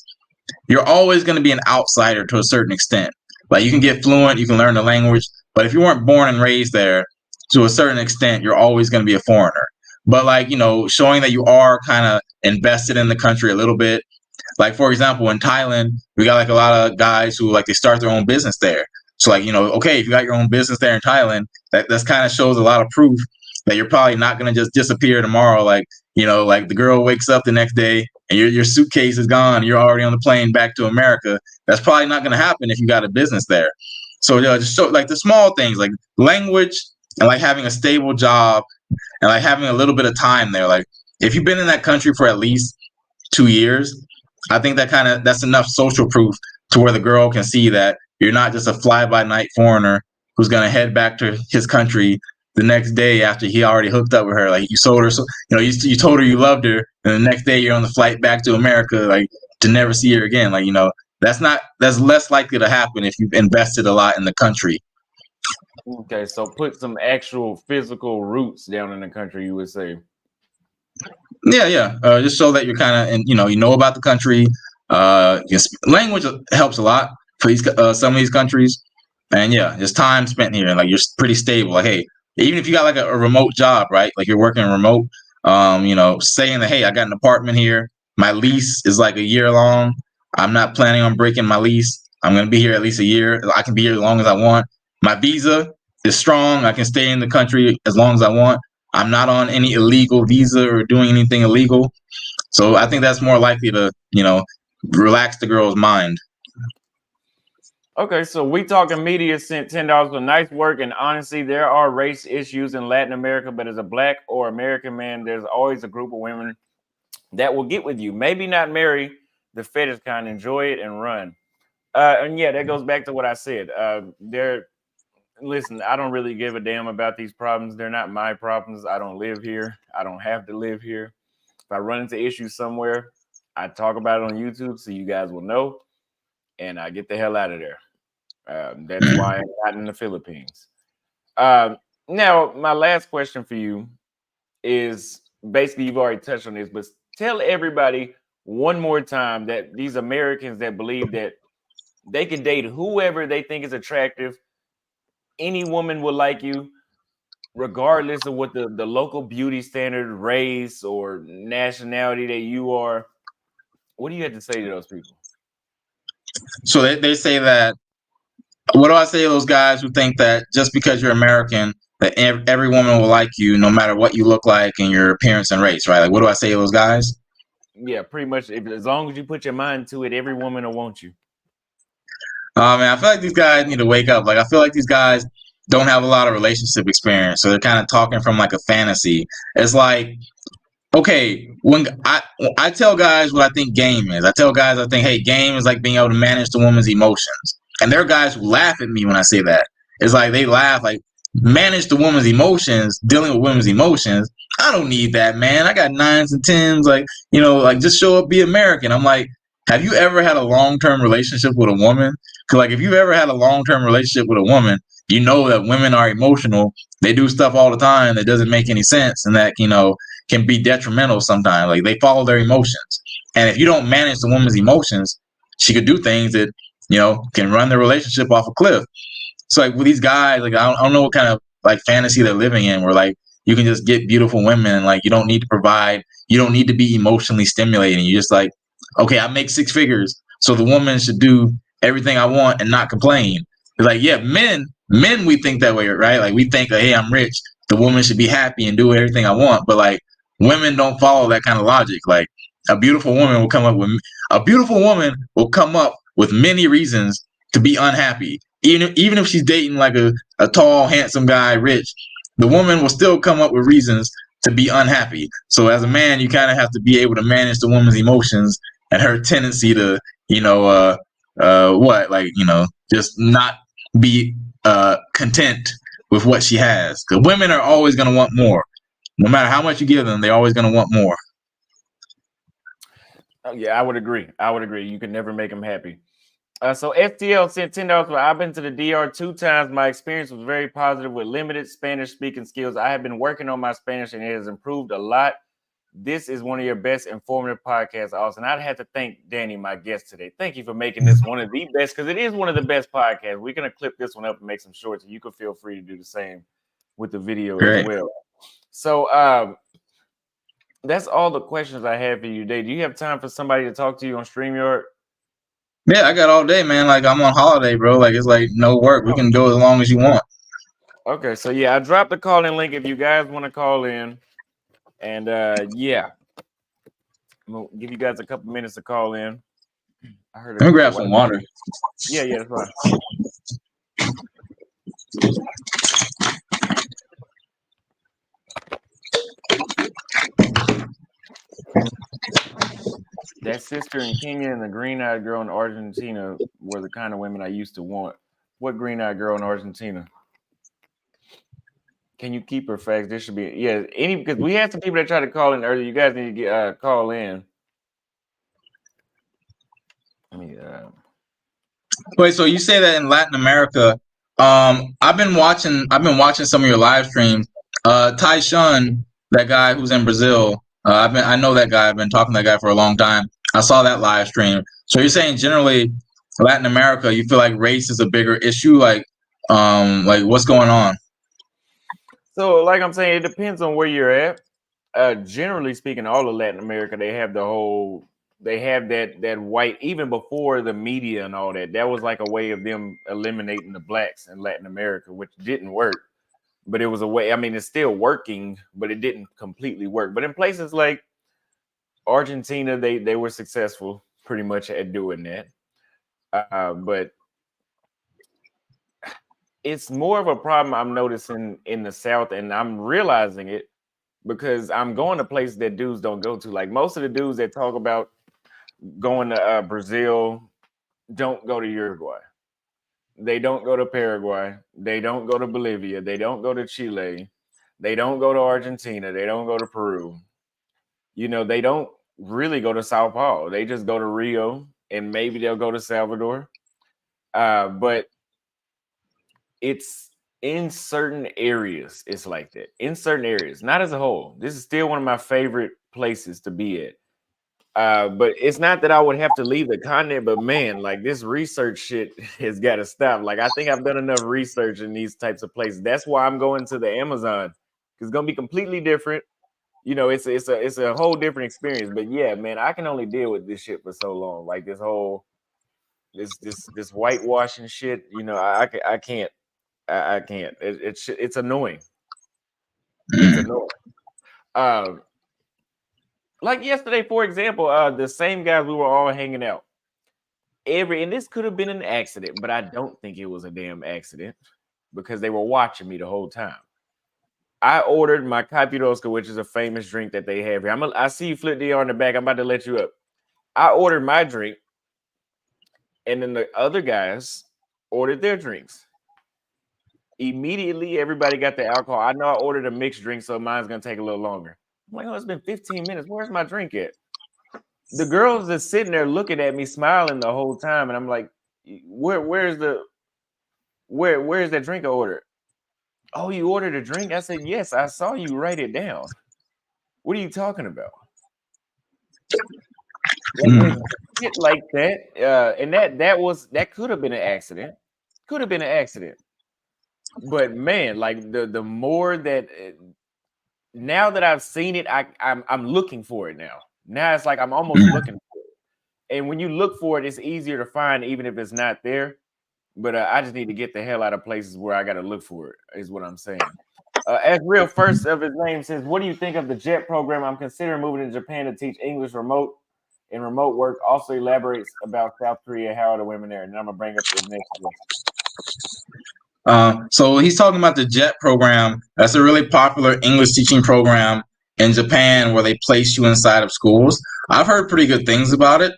you're always going to be an outsider to a certain extent. Like, you can get fluent, you can learn the language, but if you weren't born and raised there, to a certain extent, you're always going to be a foreigner. But like, showing that you are kind of invested in the country a little bit. Like, for example, in Thailand, we got like a lot of guys who like they start their own business there. So like, okay, if you got your own business there in Thailand, that's kind of shows a lot of proof that you're probably not gonna just disappear tomorrow. Like, like the girl wakes up the next day and your suitcase is gone, you're already on the plane back to America. That's probably not gonna happen if you got a business there. So just show like the small things like language and like having a stable job and like having a little bit of time there. Like, if you've been in that country for at least 2 years, I think that's enough social proof to where the girl can see that you're not just a fly by night foreigner who's gonna head back to his country the next day after he already hooked up with her. Like, you sold her, so you told her you loved her, and the next day you're on the flight back to America, like, to never see her again. Like, that's less likely to happen if you've invested a lot in the country. Okay, so put some actual physical roots down in the country, you would say. Yeah. Just so that you're kind of, and you know about the country. Language helps a lot for these some of these countries, and yeah, just time spent here, and like you're pretty stable. Like, hey, even if you got like a remote job, right? Like, you're working remote, saying that, hey, I got an apartment here. My lease is like a year long. I'm not planning on breaking my lease. I'm gonna be here at least a year. I can be here as long as I want. My visa is strong. I can stay in the country as long as I want. I'm not on any illegal visa or doing anything illegal. So I think that's more likely to, relax the girl's mind. Okay, so we talking media sent $10 for nice work, and honestly, there are race issues in Latin America, but as a Black or American man, there's always a group of women that will get with you. Maybe not marry the fetish kind, enjoy it and run. And yeah, that goes back to what I said. Listen, I don't really give a damn about these problems. They're not my problems. I don't live here. I don't have to live here. If I run into issues somewhere, I talk about it on YouTube so you guys will know, and I get the hell out of there. That's why I'm not in the Philippines. Now, my last question for you is basically, you've already touched on this, but tell everybody one more time that these Americans that believe that they can date whoever they think is attractive, any woman will like you, regardless of what the local beauty standard, race, or nationality that you are. What do you have to say to those people? So they say that What do I say to those guys who think that just because you're American, that every woman will like you no matter what you look like and your appearance and race, right? Like, what do I say to those guys? Yeah, pretty much. As long as you put your mind to it, every woman will want you. Man, I feel like these guys need to wake up. Like, I feel like these guys don't have a lot of relationship experience, so they're kind of talking from like a fantasy. It's like, okay, when I tell guys what I think game is, I tell guys I think, hey, game is like being able to manage the woman's emotions. And there are guys who laugh at me when I say that. It's like they laugh like manage the woman's emotions, dealing with women's emotions. I don't need that, man. I got nines and tens, like, like just show up, be American. I'm like, have you ever had a long-term relationship with a woman? Because like if you've ever had a long-term relationship with a woman, you know that women are emotional. They do stuff all the time that doesn't make any sense, and that can be detrimental sometimes. Like they follow their emotions. And if you don't manage the woman's emotions, she could do things that, can run the relationship off a cliff. So like with these guys, like I don't know what kind of like fantasy they're living in where like you can just get beautiful women and like you don't need to provide, you don't need to be emotionally stimulating. You just like, okay, I make six figures. So the woman should do everything I want and not complain. It's like, yeah, men we think that way, right? Like we think, hey, I'm rich. The woman should be happy and do everything I want. But like women don't follow that kind of logic. Like a beautiful woman will come up with many reasons to be unhappy. Even if she's dating like a tall, handsome guy, rich, the woman will still come up with reasons to be unhappy. So as a man, you kind of have to be able to manage the woman's emotions and her tendency to, just not be content with what she has. Because women are always going to want more. No matter how much you give them, they're always going to want more. Oh, yeah, I would agree. You can never make them happy. So FTL sent $10. Well, I've been to the DR 2 times. My experience was very positive with limited Spanish speaking skills. I have been working on my Spanish and it has improved a lot. This is one of your best informative podcasts, Austin. I'd have to thank Danny, my guest today. Thank you for making this one of the best, because it is one of the best podcasts. We're going to clip this one up and make some shorts, and you can feel free to do the same with the video as well. So that's all the questions I have for you today. Do you have time for somebody to talk to you on StreamYard? Yeah, I got all day, man. Like I'm on holiday, bro. Like it's like no work. We can go as long as you want. Okay, so yeah, I dropped the call-in link if you guys want to call in. And yeah, I'm gonna give you guys a couple minutes to call in. I heard. Let me grab some water. Yeah, that's fine. That sister in Kenya and the green-eyed girl in Argentina were the kind of women I used to want. What green-eyed girl in Argentina? Can you keep her facts? This should be because we had some people that tried to call in earlier. You guys need to get call in. Let me. Wait, so you say that in Latin America? I've been watching some of your live streams. Tai Shun, that guy who's in Brazil. I know that guy. I've been talking to that guy for a long time. I saw that live stream. So you're saying generally Latin America, you feel like race is a bigger issue? Like what's going on? So, like I'm saying, it depends on where you're at. Generally speaking, all of Latin America, they have that white, even before the media and all that. That was like a way of them eliminating the blacks in Latin America, which didn't work. But it was a way. I mean, it's still working, but it didn't completely work. But in places like Argentina, they were successful pretty much at doing that. But it's more of a problem I'm noticing in the South, and I'm realizing it because I'm going to places that dudes don't go to. Like most of the dudes that talk about going to Brazil don't go to Uruguay. They don't go to Paraguay. They don't go to Bolivia. They don't go to Chile. They don't go to Argentina. They don't go to Peru. They don't really go to Sao Paulo. They just go to Rio, and maybe they'll go to Salvador. But it's in certain areas, it's like that. In certain areas, not as a whole. This is still one of my favorite places to be at. But it's not that I would have to leave the continent, but man, like this research shit has got to stop. Like I think I've done enough research in these types of places. That's why I'm going to the Amazon. It's gonna be completely different. It's a whole different experience. But yeah, man, I can only deal with this shit for so long. Like this whole this whitewashing shit. You know, I can't. I can't. It's annoying. It's Mm. annoying. Um, like yesterday, for example, the same guys we were all hanging out. And this could have been an accident, but I don't think it was a damn accident because they were watching me the whole time. I ordered my Capirosca, which is a famous drink that they have here. I see you flip the on the back. I'm about to let you up. I ordered my drink, and then the other guys ordered their drinks. Immediately, everybody got the alcohol. I know I ordered a mixed drink, so mine's gonna take a little longer. I'm like, oh, it's been 15 minutes. Where's my drink at? The girls just sitting there looking at me, smiling the whole time, and I'm like, where's that drink I ordered? Oh, you ordered a drink? I said, yes, I saw you write it down. What are you talking about? Mm. Shit like that. And that could have been an accident. Could have been an accident. But man, like the more that now that I've seen it, I'm looking for it now. Now it's like I'm almost looking for it. And when you look for it, it's easier to find even if it's not there. But I just need to get the hell out of places where I got to look for it, is what I'm saying. As real first of his name says, what do you think of the JET program? I'm considering moving to Japan to teach English remote and remote work. Also elaborates about South Korea, how are the women there? And I'm gonna bring up the next one. So he's talking about the JET program. That's a really popular English teaching program in Japan where they place you inside of schools. I've heard pretty good things about it.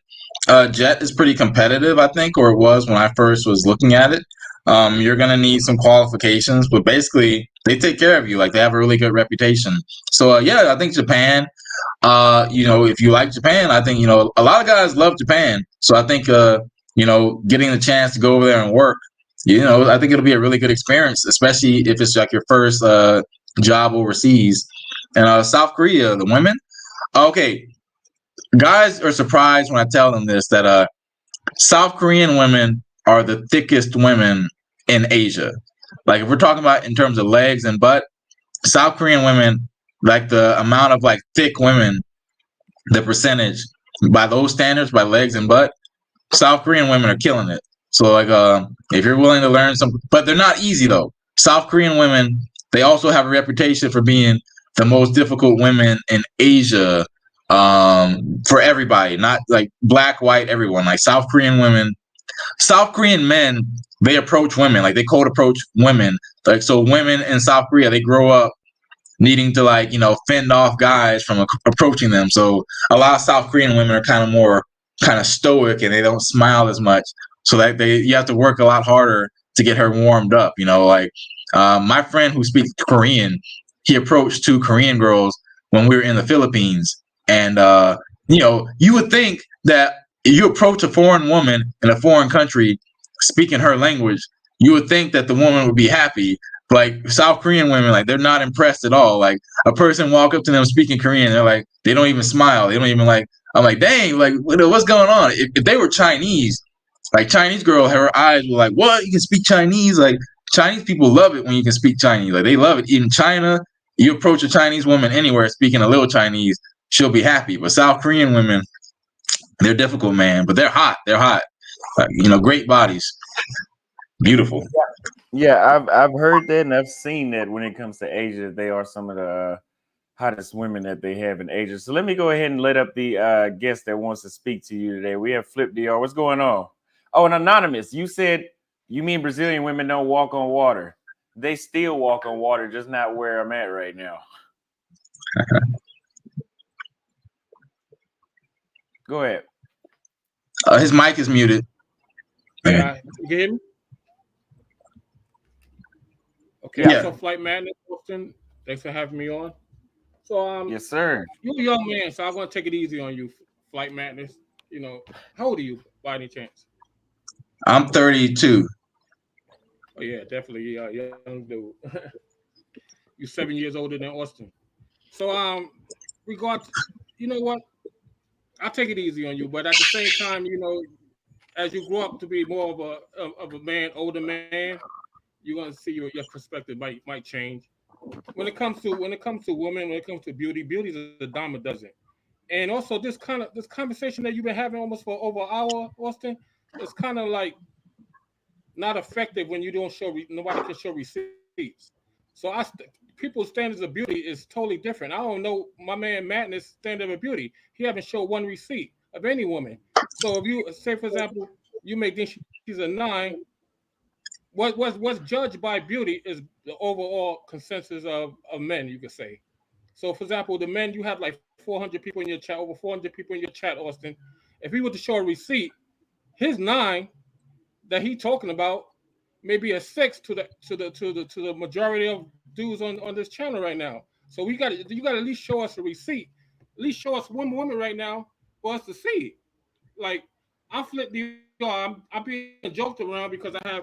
JET is pretty competitive, I think, or it was when I first was looking at it. You're going to need some qualifications, but basically they take care of you. Like they have a really good reputation. So yeah, I think Japan, if you like Japan, I think, a lot of guys love Japan. So I think, getting the chance to go over there and work, I think it'll be a really good experience, especially if it's like your first job overseas. And South Korea, the women, okay, guys are surprised when I tell them this, that South Korean women are the thickest women in Asia. Like if we're talking about in terms of legs and butt, South Korean women, like the amount of like thick women, the percentage by those standards, by legs and butt, South Korean women are killing it. So like if you're willing to learn some, but they're not easy though. South Korean women, they also have a reputation for being the most difficult women in Asia, for everybody, not like black, white, everyone. Like South Korean women, South Korean men, they approach women, like they cold approach women. Like so women in South Korea, they grow up needing to like fend off guys from approaching them. So a lot of South Korean women are kind of stoic and they don't smile as much. So that you have to work a lot harder to get her warmed up. Like my friend who speaks Korean, he approached two Korean girls when we were in the Philippines, and you would think that you approach a foreign woman in a foreign country speaking her language, you would think that the woman would be happy. Like South Korean women, like they're not impressed at all. Like a person walk up to them speaking Korean, they're like, they don't even smile. They don't even like. I'm like, dang, like what's going on? If they were Chinese, like Chinese girl, her eyes were like, what? You can speak Chinese? Like Chinese people love it when you can speak Chinese. Like they love it. In China, you approach a Chinese woman anywhere speaking a little Chinese, she'll be happy. But South Korean women, they're difficult, man. But they're hot. They're hot. Great bodies, beautiful. Yeah, I've heard that and I've seen that when it comes to Asia, they are some of the hottest women that they have in Asia. So let me go ahead and let up the guest that wants to speak to you today. We have Flip DR. What's going on? Oh, and Anonymous, you said you mean Brazilian women don't walk on water. They still walk on water, just not where I'm at right now. Go ahead. His mic is muted. Yeah, you hear me? Okay, Yeah. so Flight Madness, Austin, thanks for having me on. So Yes, sir. you're a young man, so I'm gonna take it easy on you, Flight Madness. How old are you by any chance? I'm 32. Oh yeah, definitely young dude. You're 7 years older than Austin. So regard you know what? I'll take it easy on you, but at the same time, as you grow up to be more of a man, older man, you're gonna see your perspective might change. When it comes to women, when it comes to beauty is a dime a dozen. And also this conversation that you've been having almost for over an hour, Austin. it's kind of like not effective when you don't show nobody can show receipts. So people's standards of beauty is totally different. I don't know my man Madness standard of beauty. He haven't showed one receipt of any woman. So if you say, for example, you may think she's a 9, what's judged by beauty is the overall consensus of men, you could say. So, for example, the men, you have like 400 people in your chat, over 400 people in your chat, Austin. If he were to show a receipt, his 9 that he talking about maybe a 6 to the majority of dudes on this channel right now. So you got to at least show us a receipt, at least show us one woman right now for us to see. Like I flip DR, I'm being joked around because I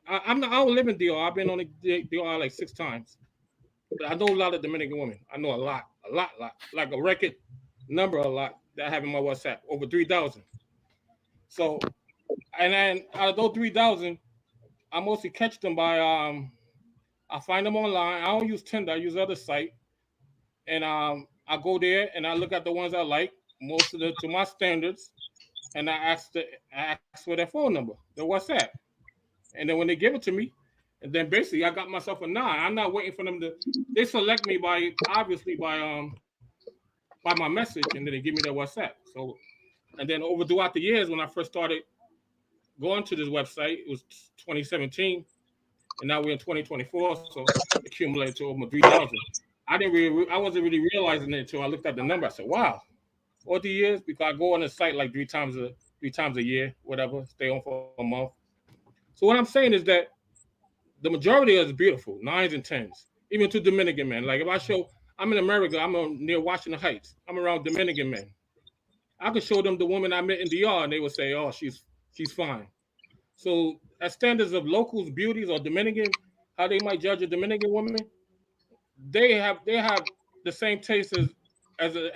don't live in DR. I've been on the DR like 6 times. But I know a lot of Dominican women. I know a lot, like a record number, a lot that I have in my WhatsApp, over 3,000. So, and then out of those 3,000, I mostly catch them by I find them online. I don't use Tinder. I use other site, and I go there and I look at the ones I like, most of them to my standards, and I ask for their phone number, their WhatsApp, and then when they give it to me, and then basically I got myself a 9. I'm not waiting for them to. They select me by obviously by my message, and then they give me their WhatsApp. So, and then over throughout the years when I first started going to this website, it was 2017, and now we're in 2024, so it accumulated to over 3,000. I wasn't really realizing it until I looked at the number. I said, "Wow, all the years," because I go on the site like three times a year, whatever, stay on for a month. So what I'm saying is that the majority is beautiful, 9s and 10s, even to Dominican men. Like if I show, I'm in America, near Washington Heights, I'm around Dominican men. I could show them the woman I met in DR, and they would say, "Oh, she's fine." So, as standards of locals, beauties, or Dominican, how they might judge a Dominican woman, they have the same taste as a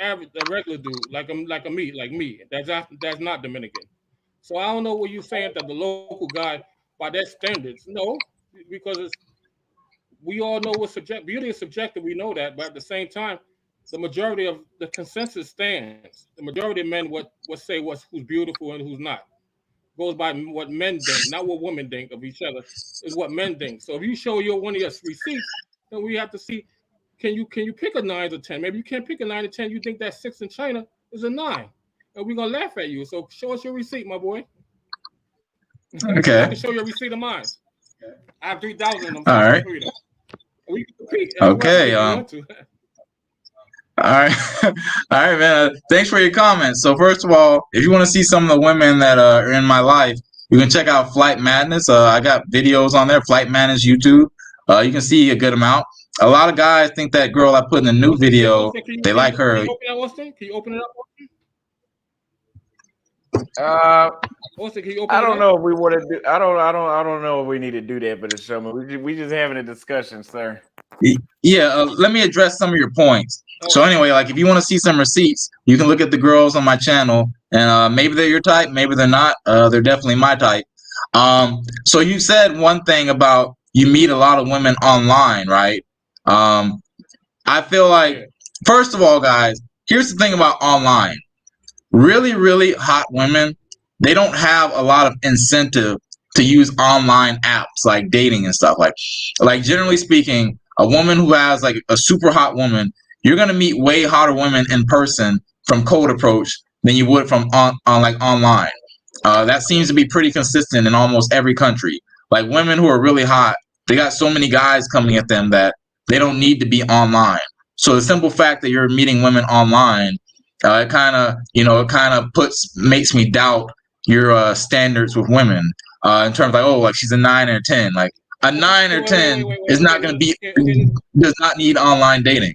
regular dude, like me. That's not Dominican. So I don't know what you're saying that the local guy by their standards. No, because we all know what beauty is subjective. We know that, but at the same time, the majority of the consensus stands. The majority of men what say who's beautiful and who's not goes by what men think, not what women think of each other. Is what men think. So if you show one of your receipts, then we have to see can you pick a 9 or 10? Maybe you can't pick a 9 or 10. You think that 6 in China is a 9, and we're gonna laugh at you. So show us your receipt, my boy. I Okay. can show you a receipt of mine. I have 3,000 of them. All So right. we can compete. Okay. If you want to. All right. All right, man. Thanks for your comments. So first of all, if you want to see some of the women that are in my life, you can check out Flight Madness. I got videos on there, Flight Madness YouTube. You can see a good amount. A lot of guys think that girl I put in the new video, Austin, they like her. Can you open that, Austin? Can you open it up? Austin, can you open I it don't up? know if we want to do. I don't know if we need to do that for the show, man. We just having a discussion, sir. Yeah, let me address some of your points. So anyway, like if you want to see some receipts, you can look at the girls on my channel, and maybe they're your type, maybe they're not. They're definitely my type. So you said one thing about you meet a lot of women online, right? I feel like, first of all, guys, here's the thing about online. Really, really hot women, they don't have a lot of incentive to use online apps like dating and stuff. Like generally speaking, a woman who has like a super hot woman, you're gonna meet way hotter women in person from cold approach than you would from on like online. That seems to be pretty consistent in almost every country. Like women who are really hot, they got so many guys coming at them that they don't need to be online. So the simple fact that you're meeting women online, it kind of makes me doubt your standards with women in terms of like, oh, like she's a 9 or 10. Like a 9 or 10 is not going to be does not need online dating.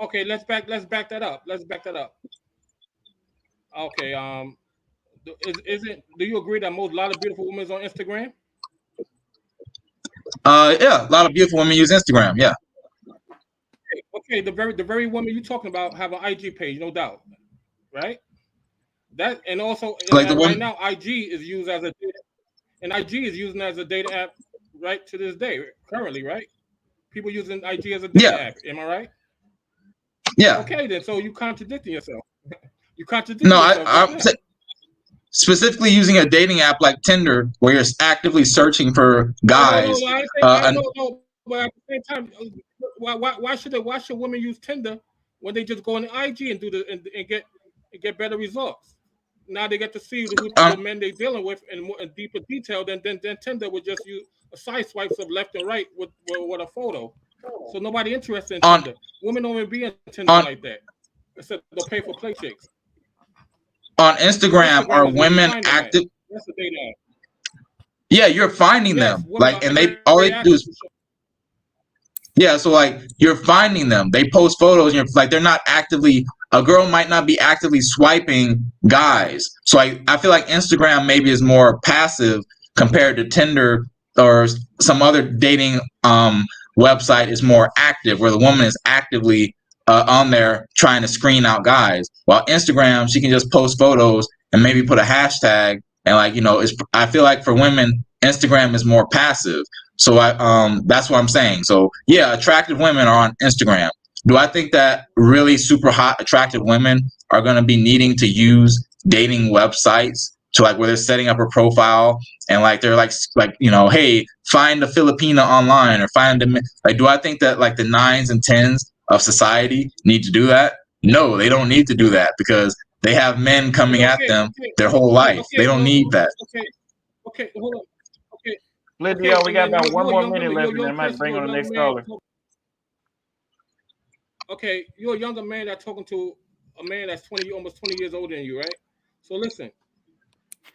Okay, let's back that up. Okay, do you agree that a lot of beautiful women is on Instagram? Yeah, a lot of beautiful women use Instagram. Yeah. Okay, the very woman you're talking about have an IG page, no doubt, right? That and also Like the right one. now, IG is used as a data app, right to this day, currently, right? People using IG as a data app. Am I right? Yeah. Okay, then. So you contradicting yourself. You No, yourself. specifically using a dating app like Tinder, where you're actively searching for guys. No. But at the same time, why should women use Tinder when they just go on the IG and and get better results? Now they get to see the men they're dealing with in deeper detail than Tinder would just use a side swipes of left and right with a photo. So nobody interested in Tinder. Women don't even be in Tinder like that. Except they'll pay for play chicks. On Instagram are women active? That's the data app. Yeah, you're finding them. Like, and all they do is. Yeah, so like you're finding them. They post photos, and you're like, they're not actively. A girl might not be actively swiping guys. So I feel like Instagram maybe is more passive compared to Tinder or some other dating website is more active, where the woman is actively on there trying to screen out guys. While Instagram, she can just post photos and maybe put a hashtag, and like, you know, I feel like for women, Instagram is more passive. So that's what I'm saying. So yeah, attractive women are on Instagram. Do I think that really super hot attractive women are going to be needing to use dating websites to, like, where they're setting up a profile and like they're like you know, hey, find a Filipina online or find a, like, do I think that like the 9s and 10s of society need to do that? No, they don't need to do that, because they have men coming at them their whole life. They don't need that. Okay, hold on. Okay. Lydia, we got about one more minute left, and I might bring on the next caller. Okay, you're a younger man that's talking to a man that's almost 20 years older than you, right? So listen,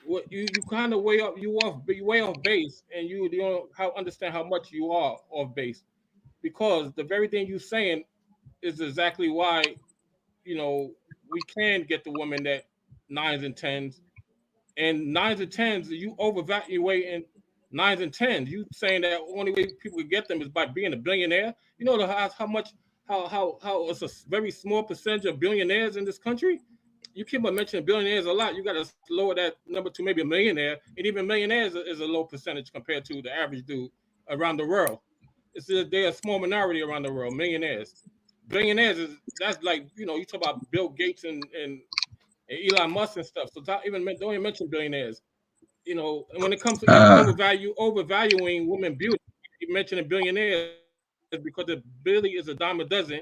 what you kind of way off base, and you don't understand how much you are off base, because the very thing you're saying is exactly why, you know, we can get the woman that 9s and 10s, and 9s and 10s, you overvaluating 9s and 10s. You saying that the only way people get them is by being a billionaire. You know how much how it's a very small percentage of billionaires in this country. You keep on mentioning billionaires a lot. You got to lower that number to maybe a millionaire, and even millionaires is a low percentage compared to the average dude around the world. They're a small minority around the world. Millionaires, billionaires that's like, you know, you talk about Bill Gates and Elon Musk and stuff. So don't even mention billionaires. You know, and when it comes to overvaluing women beauty, you mentioning billionaires because the beauty is a dime a dozen,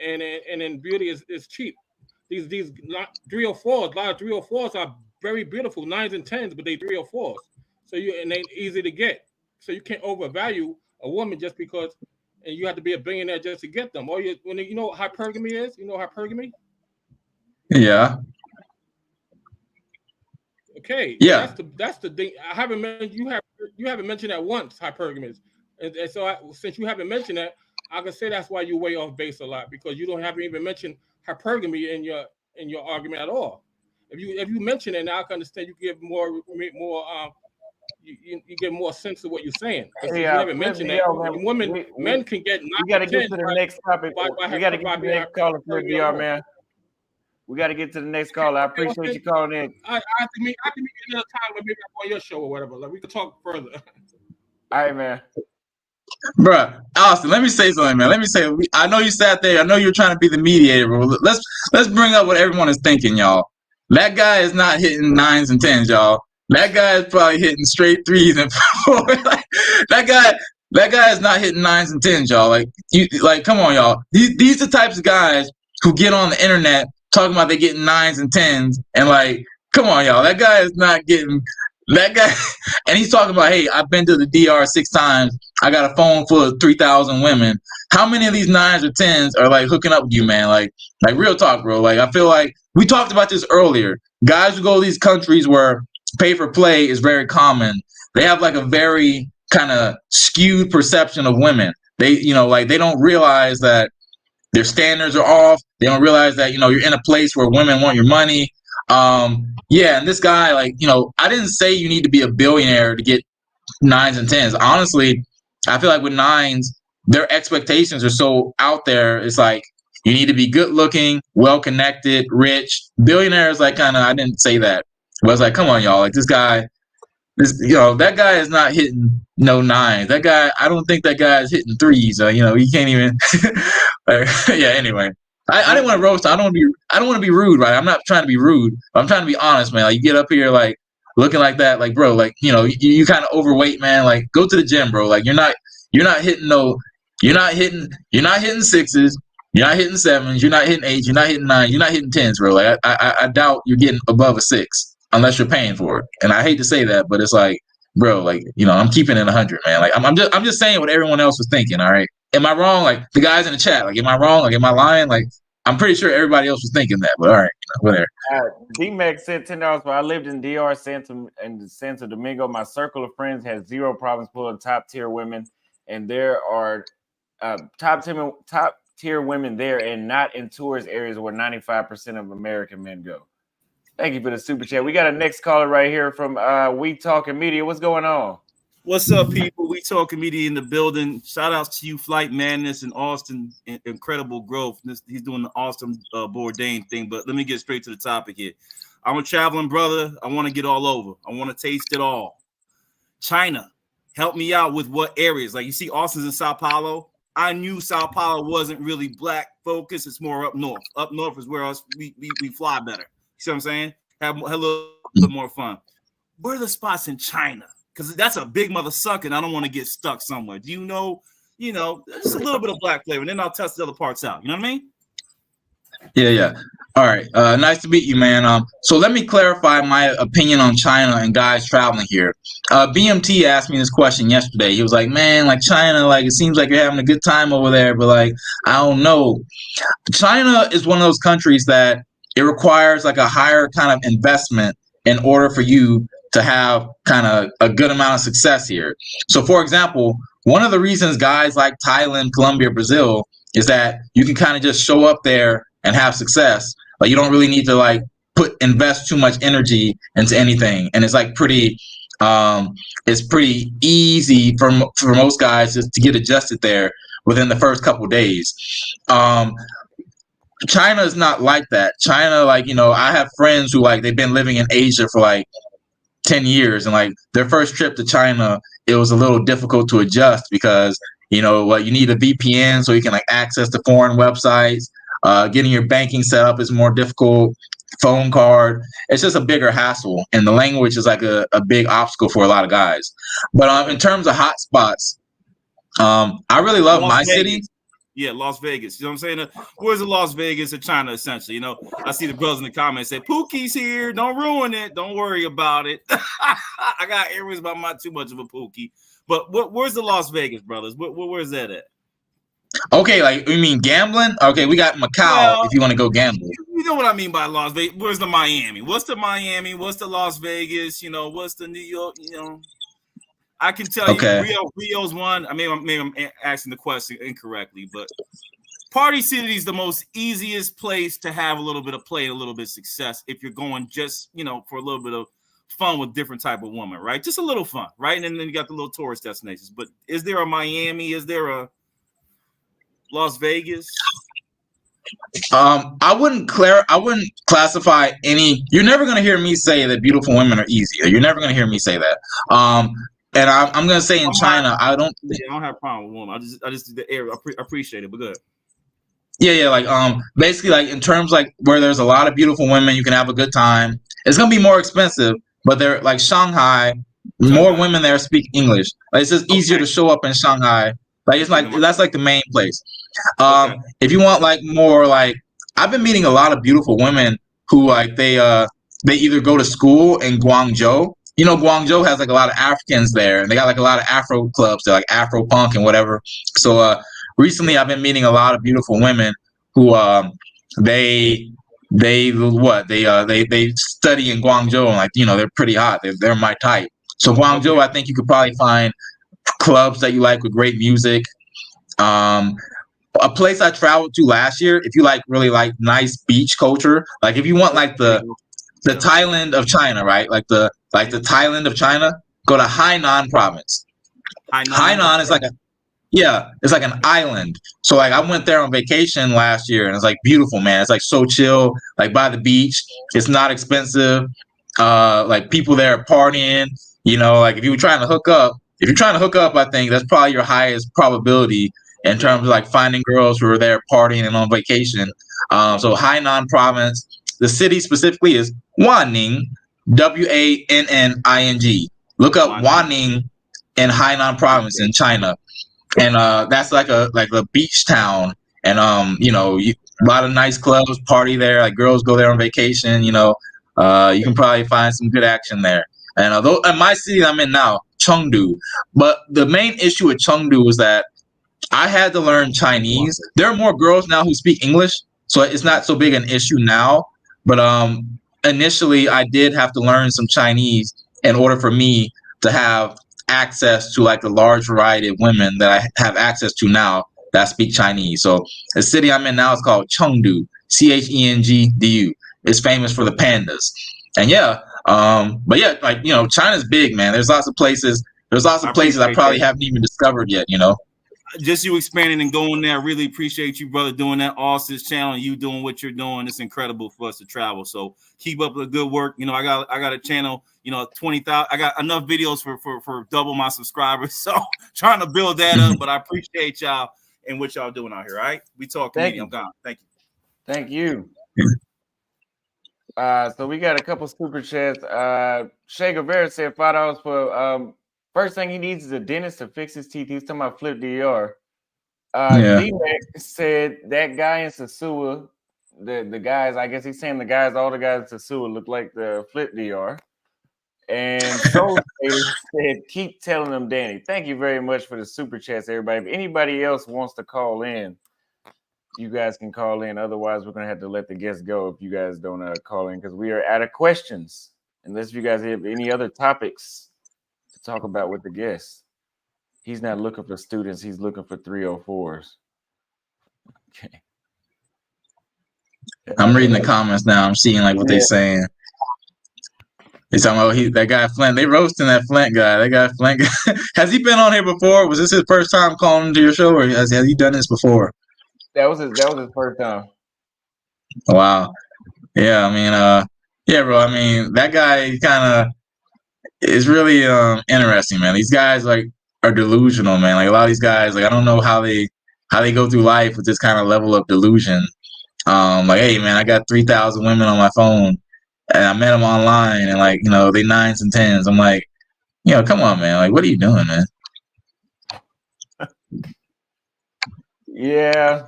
and then beauty is cheap. These 304s, a lot of 304s are very beautiful, 9s and 10s, but they 304s. So and they easy to get. So you can't overvalue a woman just because, and you have to be a billionaire just to get them. Or you know what hypergamy is? You know hypergamy? Yeah. Okay. Yeah. That's the thing. I haven't mentioned you haven't mentioned that once, hypergamy. And so since you haven't mentioned that, I can say that's why you're way off base a lot, because you haven't even mentioned hypergamy in your argument at all. If you mention it, now I can understand. You give more you get more sense of what you're saying. Because you haven't mentioned that. Men can get. We got to get to the next topic. We got to get to the next caller for DR, man. We got to get to the next caller. I appreciate you calling in. I have to meet another time when maybe I'm on your show or whatever. Like, we can talk further. All right, man. Bruh, Austin, let me say something, man. Let me say, I know you sat there. I know you're trying to be the mediator, bro. Let's bring up what everyone is thinking, y'all. That guy is not hitting 9s and 10s, y'all. That guy is probably hitting straight 3s and 4s. That guy is not hitting 9s and 10s, y'all. Like, come on, y'all. These are the types of guys who get on the internet talking about they getting 9s and 10s, and like, come on, y'all. That guy is not getting. That guy, and he's talking about, hey, I've been to the DR 6 times. I got a phone full of 3,000 women. How many of these 9s or 10s are like hooking up with you, man? Like real talk, bro. Like, I feel like we talked about this earlier. Guys who go to these countries where pay for play is very common. They have like a very kind of skewed perception of women. They, you know, like they don't realize that their standards are off. They don't realize that, you know, you're in a place where women want your money. Yeah, and this guy, like, you know, I didn't say you need to be a billionaire to get 9s and 10s. Honestly, I feel like with 9s, their expectations are so out there. It's like you need to be good looking, well connected, rich. Billionaires, like, kind of, I didn't say that. But I was like, come on, y'all. Like, that guy is not hitting no 9s. That guy, I don't think that guy is hitting 3s. You know, he can't even. Yeah, anyway. I didn't want to roast. I don't want to be rude, right? I'm not trying to be rude. I'm trying to be honest, man. Like you get up here like looking like that, like bro, like you kind of overweight, man. Like go to the gym, bro. Like you're not hitting you're not hitting sixes, you're not hitting sevens, you're not hitting eights, you're not hitting nines, you're not hitting tens, bro. Like I doubt you're getting above a six unless you're paying for it. And I hate to say that, but it's like, bro, like I'm keeping it 100, man. Like I'm just saying what everyone else was thinking. All right, am I wrong? Like the guys in the chat, like am I wrong? Like am I lying? Like I'm pretty sure everybody else was thinking that, but all right, whatever. D-Max said $10, but I lived in DR Santo Domingo. My circle of friends has zero problems pulling top tier women, and there are top tier women there, and not in tourist areas where 95% of American men go. Thank you for the super chat. We got a next caller right here from We Talking Media. What's going on? What's up, people? We Talking Media in the building. Shout outs to you, Flight Madness and Austin. Incredible growth. He's doing the awesome Bourdain thing. But let me get straight to the topic here. I'm a traveling brother. I want to get all over. I want to taste it all. China, help me out with what areas. Like you see, Austin's in Sao Paulo. I knew Sao Paulo wasn't really black focused. It's more up north. Up north is where we fly better. You see what I'm saying? Have a little bit more fun. Where are the spots in China? Because that's a big mother sucker, and I don't want to get stuck somewhere. Do you know, just a little bit of black flavor, and then I'll test the other parts out. You know what I mean? Yeah. All right. Nice to meet you, man. So let me clarify my opinion on China and guys traveling here. BMT asked me this question yesterday. He was like, man, like China, like it seems like you're having a good time over there, but like, I don't know. China is one of those countries that it requires like a higher kind of investment in order for you to have kind of a good amount of success here. So for example, one of the reasons guys like Thailand, Colombia, Brazil is that you can kind of just show up there and have success. Like you don't really need to like invest too much energy into anything. And it's like it's pretty easy for most guys just to get adjusted there within the first couple of days. China is not like that. China, like, I have friends who like they've been living in Asia for like 10 years, and like their first trip to China, it was a little difficult to adjust because you need a VPN so you can like access the foreign websites. Getting your banking set up is more difficult. Phone card, it's just a bigger hassle, and the language is like a big obstacle for a lot of guys. But in terms of hot spots, I really love my city. Yeah, Las Vegas. You know what I'm saying? Where's the Las Vegas of China, essentially? I see the brothers in the comments say, Pookie's here. Don't ruin it. Don't worry about it. I got areas about not too much of a Pookie. But where's the Las Vegas, brothers? Where's that at? Okay, like, you mean gambling? Okay, we got Macau if you want to go gambling. You know what I mean by Las Vegas. Where's the Miami? What's the Miami? What's the Las Vegas? What's the New York? I can tell you Rio's one. Maybe I'm asking the question incorrectly, but Party City is the most easiest place to have a little bit of play and a little bit of success if you're going just, for a little bit of fun with different type of woman, right? Just a little fun, right? And then you got the little tourist destinations. But is there a Miami? Is there a Las Vegas? I wouldn't classify any. You're never going to hear me say that beautiful women are easy. You're never going to hear me say that. And I'm going to say in China, I don't have a problem with women. I just the area. I appreciate it, but good. Yeah. Like, basically, like in terms like where there's a lot of beautiful women, you can have a good time. It's going to be more expensive, but they're like Shanghai. More women there speak English. Like, it's just easier to show up in Shanghai. Like it's like that's like the main place. If you want like more like, I've been meeting a lot of beautiful women who like they either go to school in Guangzhou. Guangzhou has like a lot of Africans there, and they got like a lot of Afro clubs. They're like Afro punk and whatever. So recently, I've been meeting a lot of beautiful women who they study in Guangzhou, and like they're pretty hot. They're my type. So Guangzhou, I think you could probably find clubs that you like with great music. A place I traveled to last year, if you like really like nice beach culture, like if you want like the Thailand of China, right? Like the Thailand of China, go to Hainan province. Hainan is like it's like an island. So like I went there on vacation last year, and it's like beautiful, man. It's like so chill, like by the beach. It's not expensive. Like people there are partying. Like if you're trying to hook up, I think that's probably your highest probability in terms of like finding girls who are there partying and on vacation. So Hainan province. The city specifically is Wanning, Wanning. Look up Wanning in Hainan province in China, and that's like a beach town, and a lot of nice clubs, party there. Like girls go there on vacation. You can probably find some good action there. And although in my city I'm in now, Chengdu, but the main issue with Chengdu is that I had to learn Chinese. There are more girls now who speak English, so it's not so big an issue now. But initially, I did have to learn some Chinese in order for me to have access to like a large variety of women that I have access to now that speak Chinese. So the city I'm in now is called Chengdu, Chengdu. It's famous for the pandas, and but yeah, like China's big, man. There's lots of places. There's lots of places I probably haven't even discovered yet. Just you expanding and going there. I really appreciate you, brother, doing that. Austin's channel, and you doing what you're doing. It's incredible for us to travel. So keep up the good work. I got a channel. 20,000. I got enough videos for double my subscribers. So trying to build that up. But I appreciate y'all and what y'all doing out here. All right, we talk. I'm gone. Thank you. Thank you. So we got a couple super chats. Shay Guevara said $5 for first thing he needs is a dentist to fix his teeth. He's talking about Flip DR. D-Mac said that guy in Sasua, the guys, I guess he's saying all the guys in Sasua look like the Flip DR. And Soul said, keep telling them, Danny. Thank you very much for the super chats, everybody. If anybody else wants to call in, you guys can call in. Otherwise, we're going to have to let the guests go if you guys don't call in because we are out of questions. Unless you guys have any other topics to talk about with the guests. He's not looking for students. He's looking for 304s. Okay. I'm reading the comments now. I'm seeing like what they're saying. They're talking about that guy Flint. They roasting that Flint guy. That guy Flint guy. Has he been on here before? Was this his first time calling into your show, or has he done this before? That was his first time. Wow. Yeah, I mean, yeah, bro. I mean, that guy kind of is really interesting, man. These guys are delusional, man. Like a lot of these guys, I don't know how they go through life with this kind of level of delusion. Hey, man, I got 3,000 women on my phone, and I met them online, and they 9s and 10s. I'm like, come on, man. What are you doing, man? Yeah.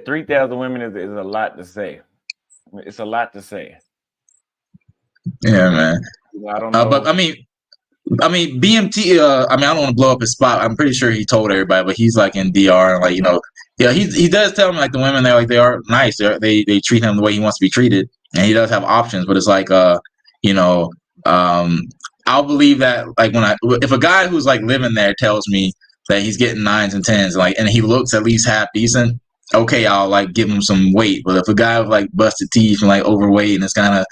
3,000 women is a lot to say. It's a lot to say. Yeah, man. I don't know. But I mean, BMT. I don't want to blow up his spot. I'm pretty sure he told everybody, but he's in DR, he does tell me the women there they are nice. They treat him the way he wants to be treated, and he does have options. But it's I'll believe that if a guy who's living there tells me that he's getting 9s and 10s, and he looks at least half decent, okay, I'll give him some weight. But if a guy with busted teeth and overweight and it's kind of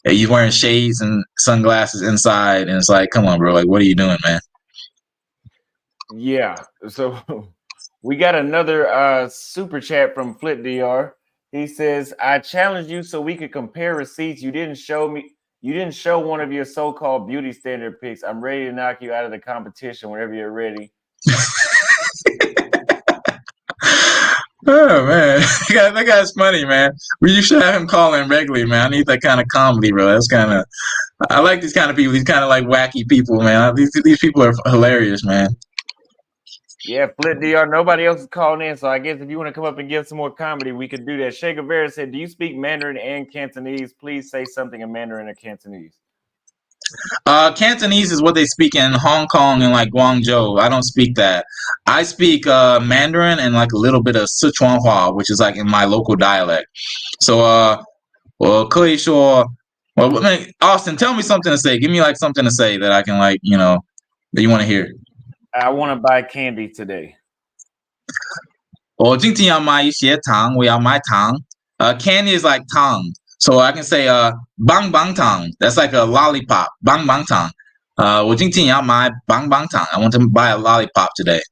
he's wearing shades and sunglasses inside, and it's come on, bro, what are you doing, man? Yeah, so we got another super chat from Flip DR. He says, I challenged you so we could compare receipts. You didn't show one of your so-called beauty standard pics. I'm ready to knock you out of the competition whenever you're ready. Oh, man. That guy's funny, man. You should have him call in regularly, man. I need that kind of comedy, bro. That's I like these kind of people. These kind of wacky people, man. These people are hilarious, man. Yeah, Flip DR. Nobody else is calling in, so I guess if you want to come up and give some more comedy, we could do that. Shay Guevara said, do you speak Mandarin and Cantonese? Please say something in Mandarin or Cantonese. Cantonese is what they speak in Hong Kong and Guangzhou. I don't speak that. I speak Mandarin and a little bit of Sichuanhua, which is in my local dialect. So, Austin, tell me something to say. Give me something to say that I can that you want to hear. I want to buy candy today. 我今天要买一些糖，我要买糖. Candy is like tongue. So I can say bang bang tang. That's like a lollipop. Bang bang tang. 我今天要买 bang bang tang. I want to buy a lollipop today.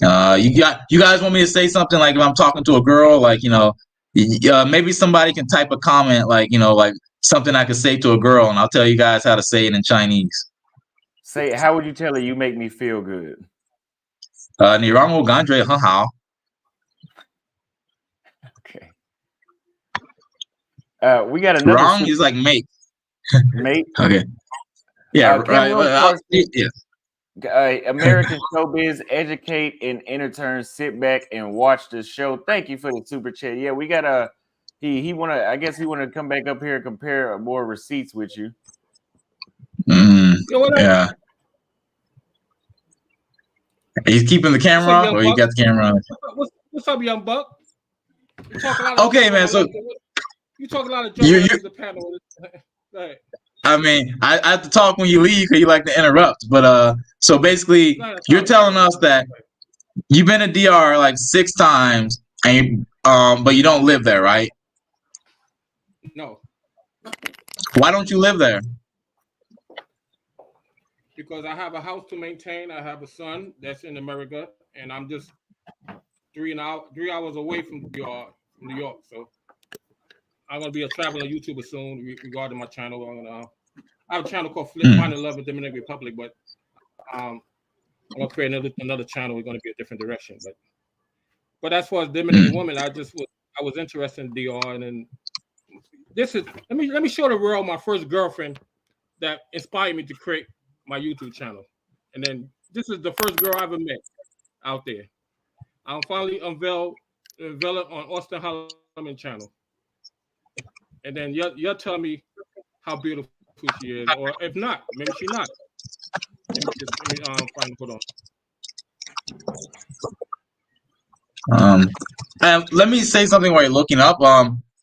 You guys want me to say something if I'm talking to a girl, maybe somebody can type a comment something I could say to a girl, and I'll tell you guys how to say it in Chinese. Say, how would you tell her you make me feel good? 你让我感觉很好. Okay. We got another Wrong is like mate. mate. Okay. Yeah. Right. Cameron Carson, Yeah. American showbiz, educate and entertain. Sit back and watch the show. Thank you for the super chat. Yeah, we got a he wanna. I guess he wanna come back up here and compare more receipts with you. Yeah. He's keeping the camera off, or you got the camera on? What's up, young buck? You talk a lot of okay, man. So you talk a lot of junk on the panel. Right. I mean, I have to talk when you leave because you like to interrupt. But so basically, you're telling us that you've been to DR like 6 times, and but you don't live there, right? No. Why don't you live there? Because I have a house to maintain. I have a son that's in America, and I'm just 3 hours away from New York. So I'm gonna be a traveling YouTuber soon regarding my channel. I have a channel called Find and Love in Dominican Republic, but I'm gonna create another channel. We're gonna be a different direction. But as far as Dominican women, I was interested in DR, and then this is let me show the world my first girlfriend that inspired me to create my YouTube channel. And then this is the first girl I ever met out there. I'll finally unveil it on Austin Holloman channel. And then you'll tell me how beautiful she is, or if not, maybe she's not. Let me find the photo. Let me say something while you're looking up.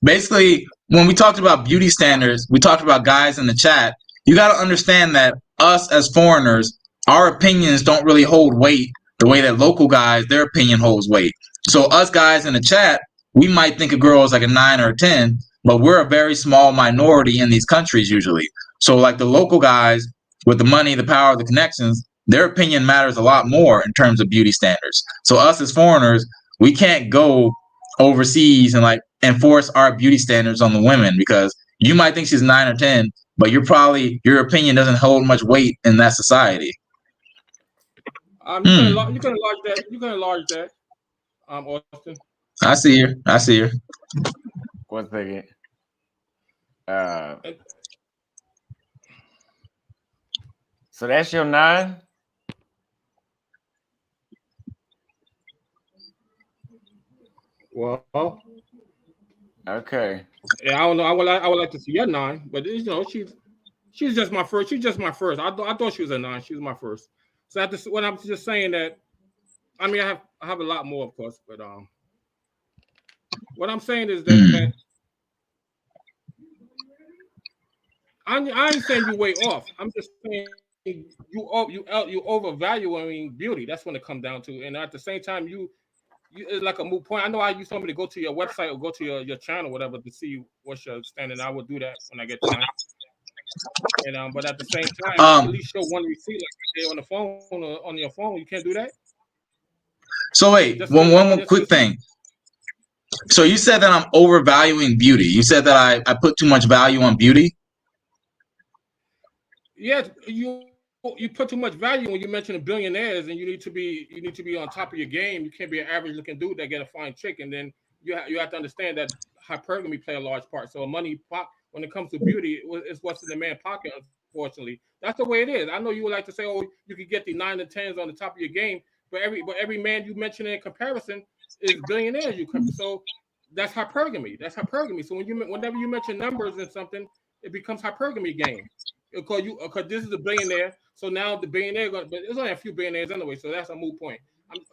Basically, when we talked about beauty standards, we talked about guys in the chat. You got to understand that us as foreigners, our opinions don't really hold weight the way that local guys, their opinion holds weight. So us guys in the chat, we might think a girl is like a 9 or a 10, but we're a very small minority in these countries usually. So like the local guys with the money, the power, the connections, their opinion matters a lot more in terms of beauty standards. So us as foreigners, we can't go overseas and like enforce our beauty standards on the women because you might think she's 9 or 10, but your opinion doesn't hold much weight in that society. You can enlarge that. You can enlarge that. Austin. I see her. 1 second. So that's your 9? Well, okay. Yeah, I don't know. I would like to see your 9, but she's just my first. She's just my first. I thought she was a 9. She was my first. So when I'm just saying that, I mean I have a lot more, of course, but what I'm saying is that I ain't saying you way off. I'm just saying you overvaluing beauty. That's when it comes down to. And at the same time, you it's like a moot point. I know you told me to go to your website or go to your channel, whatever, to see what's your standing. I will do that when I get time. And but at the same time, at least show one receipt like on the phone or on your phone. You can't do that. So wait, one more quick thing. So you said that I'm overvaluing beauty. You said that I put too much value on beauty. Yes, you put too much value when you mention billionaires, and you need to be on top of your game. You can't be an average looking dude that get a fine chick, and then you have to understand that hypergamy play a large part. So when it comes to beauty, it's what's in the man's pocket. Unfortunately, that's the way it is. I know you would like to say, "Oh, you could get the 9 and 10s on the top of your game," but every man you mention in comparison is billionaires. So that's hypergamy. That's hypergamy. So whenever you mention numbers in something, it becomes hypergamy game. Because this is a billionaire, so now the billionaire, but there's only a few billionaires anyway, so that's a moot point.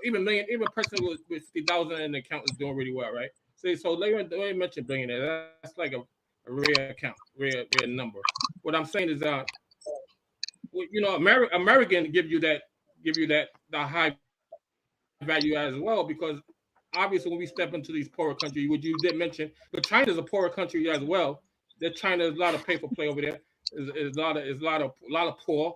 Even a person with 50,000 in the account is doing really well, right? So later don't mention billionaire. That's like a rare account, rare number. What I'm saying is American give you that the high value as well, because obviously when we step into these poorer countries, which you did mention, but China's a poorer country as well. China is a lot of pay for play over there. Is a lot of poor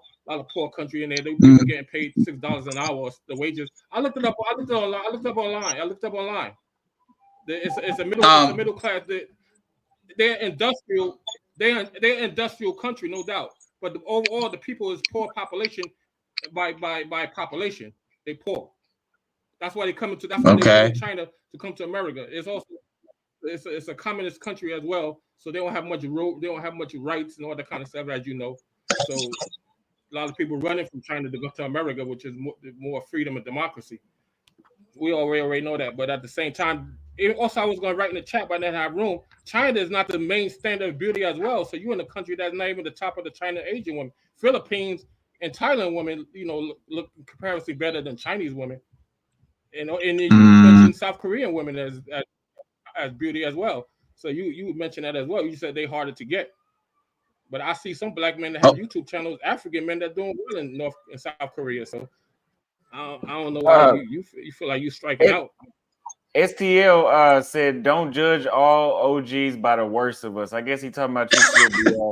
country in there. They people getting paid $6 an hour. The wages. I looked it up. I looked up online. It's a middle class. They're industrial. They're industrial country, no doubt. But overall, the people is poor population by population. They poor. That's why they come into. That's why they go to China to come to America. It's also it's a communist country as well, so they don't have much rights and all that kind of stuff, as you know. So a lot of people running from China to go to America, which is more freedom and democracy. We already know that, but at the same time, also I was going to write in the chat, but I didn't have room. China is not the main standard of beauty as well. So you're in a country that's not even the top of the China Asian women. Philippines and Thailand women, look comparatively better than Chinese women. And then you mentioned South Korean women as beauty as well. So you mentioned that as well. You said they're harder to get. But I see some black men that have YouTube channels, African men that doing well in North and South Korea. So I don't know why you feel like you striking out. STL said, "Don't judge all OGs by the worst of us." I guess he talking about you. Drew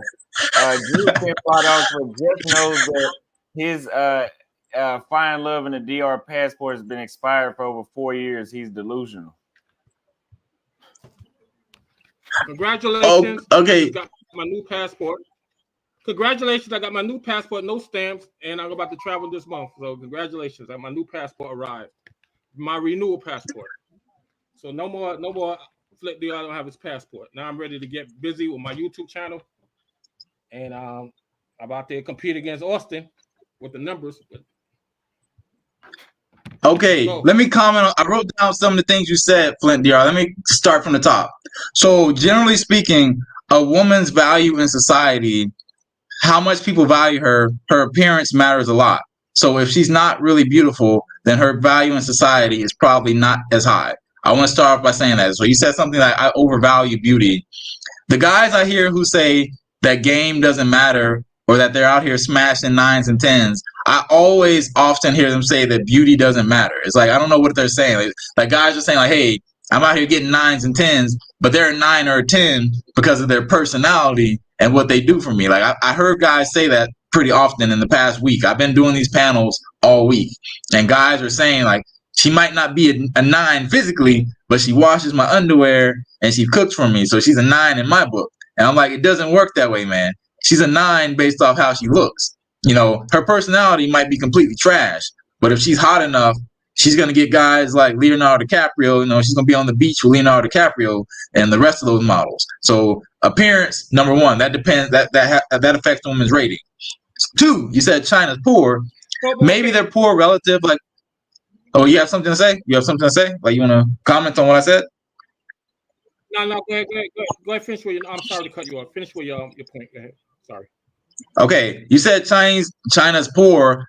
also just knows that his find love in the DR passport has been expired for over 4 years. He's delusional. Congratulations! Okay. I got my new passport. Congratulations! I got my new passport, no stamps, and I'm about to travel this month. So congratulations! My new passport arrived. My renewal passport. So no more Flip D. I don't have his passport. Now I'm ready to get busy with my YouTube channel, and I'm about to compete against Austin with the numbers. Okay, let me comment. I wrote down some of the things you said, Flint DR. Let me start from the top. So generally speaking, a woman's value in society, how much people value her appearance matters a lot. So if she's not really beautiful, then her value in society is probably not as high. I want to start off by saying that. So you said something like, I overvalue beauty. The guys I hear who say that game doesn't matter or that they're out here smashing 9s and 10s, I always often hear them say that beauty doesn't matter. It's like, I don't know what they're saying. Like guys are saying like, hey, I'm out here getting 9s and 10s, but they're a 9 or a 10 because of their personality and what they do for me. Like I heard guys say that pretty often in the past week. I've been doing these panels all week, and guys are saying like, she might not be a 9 physically, but she washes my underwear and she cooks for me. So she's a 9 in my book. And I'm like, it doesn't work that way, man. She's a 9 based off how she looks. Her personality might be completely trash, but if she's hot enough, she's going to get guys like Leonardo DiCaprio. She's going to be on the beach with Leonardo DiCaprio and the rest of those models. So appearance, number one, that depends. That affects a woman's rating. 2, you said China's poor. Maybe they're poor relative. Like, oh, you have something to say? Like, you want to comment on what I said? No, go ahead. Finish with I'm sorry to cut you off. Finish with your point. Go ahead. Sorry. Okay, you said China's poor.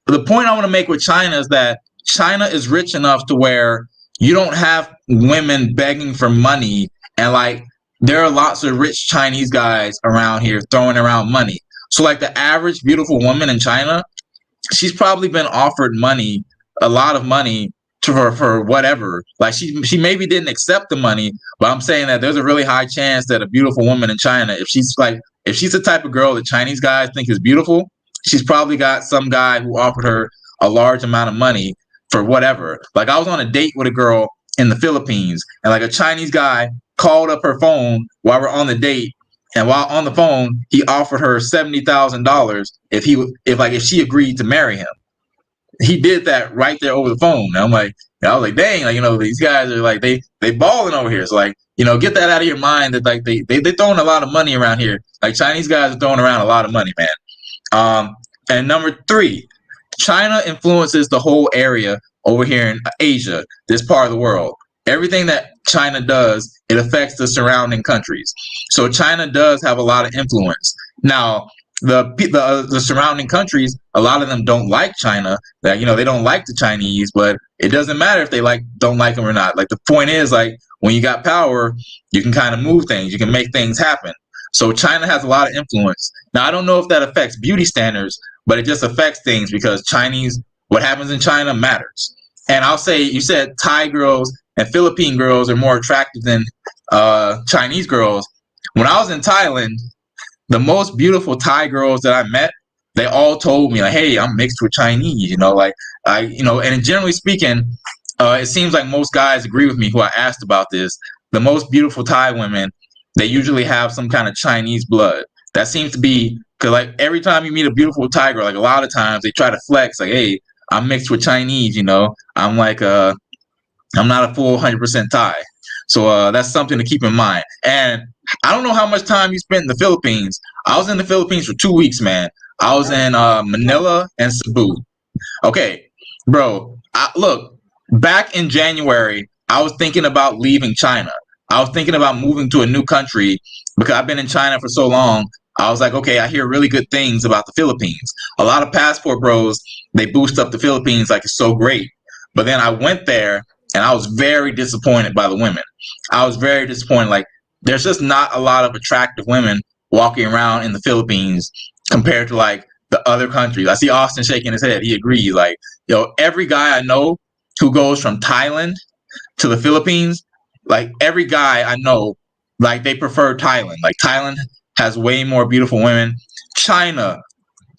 The point I want to make with China is that China is rich enough to where you don't have women begging for money, and like there are lots of rich Chinese guys around here throwing around money. So like the average beautiful woman in China, she's probably been offered money, a lot of money to her for whatever. Like she maybe didn't accept the money, but I'm saying that there's a really high chance that a beautiful woman in China, if she's the type of girl that Chinese guys think is beautiful, she's probably got some guy who offered her a large amount of money for whatever. Like I was on a date with a girl in the Philippines, and like a Chinese guy called up her phone while we're on the date, and while on the phone, he offered her $70,000 if she agreed to marry him. He did that right there over the phone. And I was like, dang, like, these guys are like, they balling over here. So like, get that out of your mind that like they throwing a lot of money around here. Like Chinese guys are throwing around a lot of money, man. And number 3, China influences the whole area over here in Asia, this part of the world. Everything that China does, it affects the surrounding countries. So China does have a lot of influence. Now, the surrounding countries, a lot of them don't like China. That they don't like the Chinese, but it doesn't matter if they don't like them or not. Like the point is, like when you got power, you can kind of move things, you can make things happen. So China has a lot of influence. Now I don't know if that affects beauty standards, but it just affects things because what happens in China matters. And I'll say, you said Thai girls and Philippine girls are more attractive than Chinese girls. When I was in Thailand, the most beautiful Thai girls that I met, they all told me like, hey, I'm mixed with Chinese, and generally speaking, it seems like most guys agree with me who I asked about this. The most beautiful Thai women, they usually have some kind of Chinese blood. That seems to be, because like every time you meet a beautiful Thai girl, like a lot of times they try to flex like, hey, I'm mixed with Chinese, I'm like, I'm not a full 100% Thai. So that's something to keep in mind. And I don't know how much time you spent in the Philippines. I was in the Philippines for 2 weeks, man. I was in Manila and Cebu. Okay, bro. Look, back in January, I was thinking about leaving China. I was thinking about moving to a new country because I've been in China for so long. I was like, okay, I hear really good things about the Philippines. A lot of passport bros, they boost up the Philippines like it's so great. But then I went there and I was very disappointed by the women. I was very disappointed. Like, there's just not a lot of attractive women walking around in the Philippines compared to like the other countries. I see Austin shaking his head. He agrees. Like, every guy I know who goes from Thailand to the Philippines, like every guy I know, like they prefer Thailand. Like Thailand has way more beautiful women. China,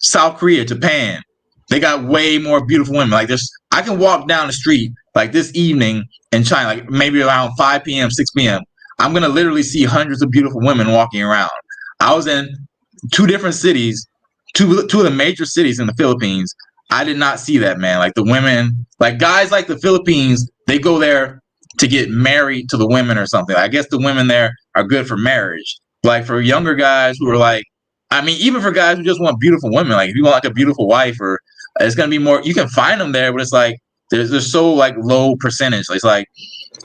South Korea, Japan, they got way more beautiful women. Like I can walk down the street like this evening in China, like maybe around 5 p.m., 6 p.m. I'm gonna literally see hundreds of beautiful women walking around. I was in two different cities, two of the major cities in the Philippines. I did not see that, man. Like the women, like guys like the Philippines, they go there to get married to the women or something. I guess the women there are good for marriage. Like for younger guys who are like, I mean, even for guys who just want beautiful women, like if you want like a beautiful wife, or it's gonna be more, you can find them there, but it's like there's so like low percentage. It's like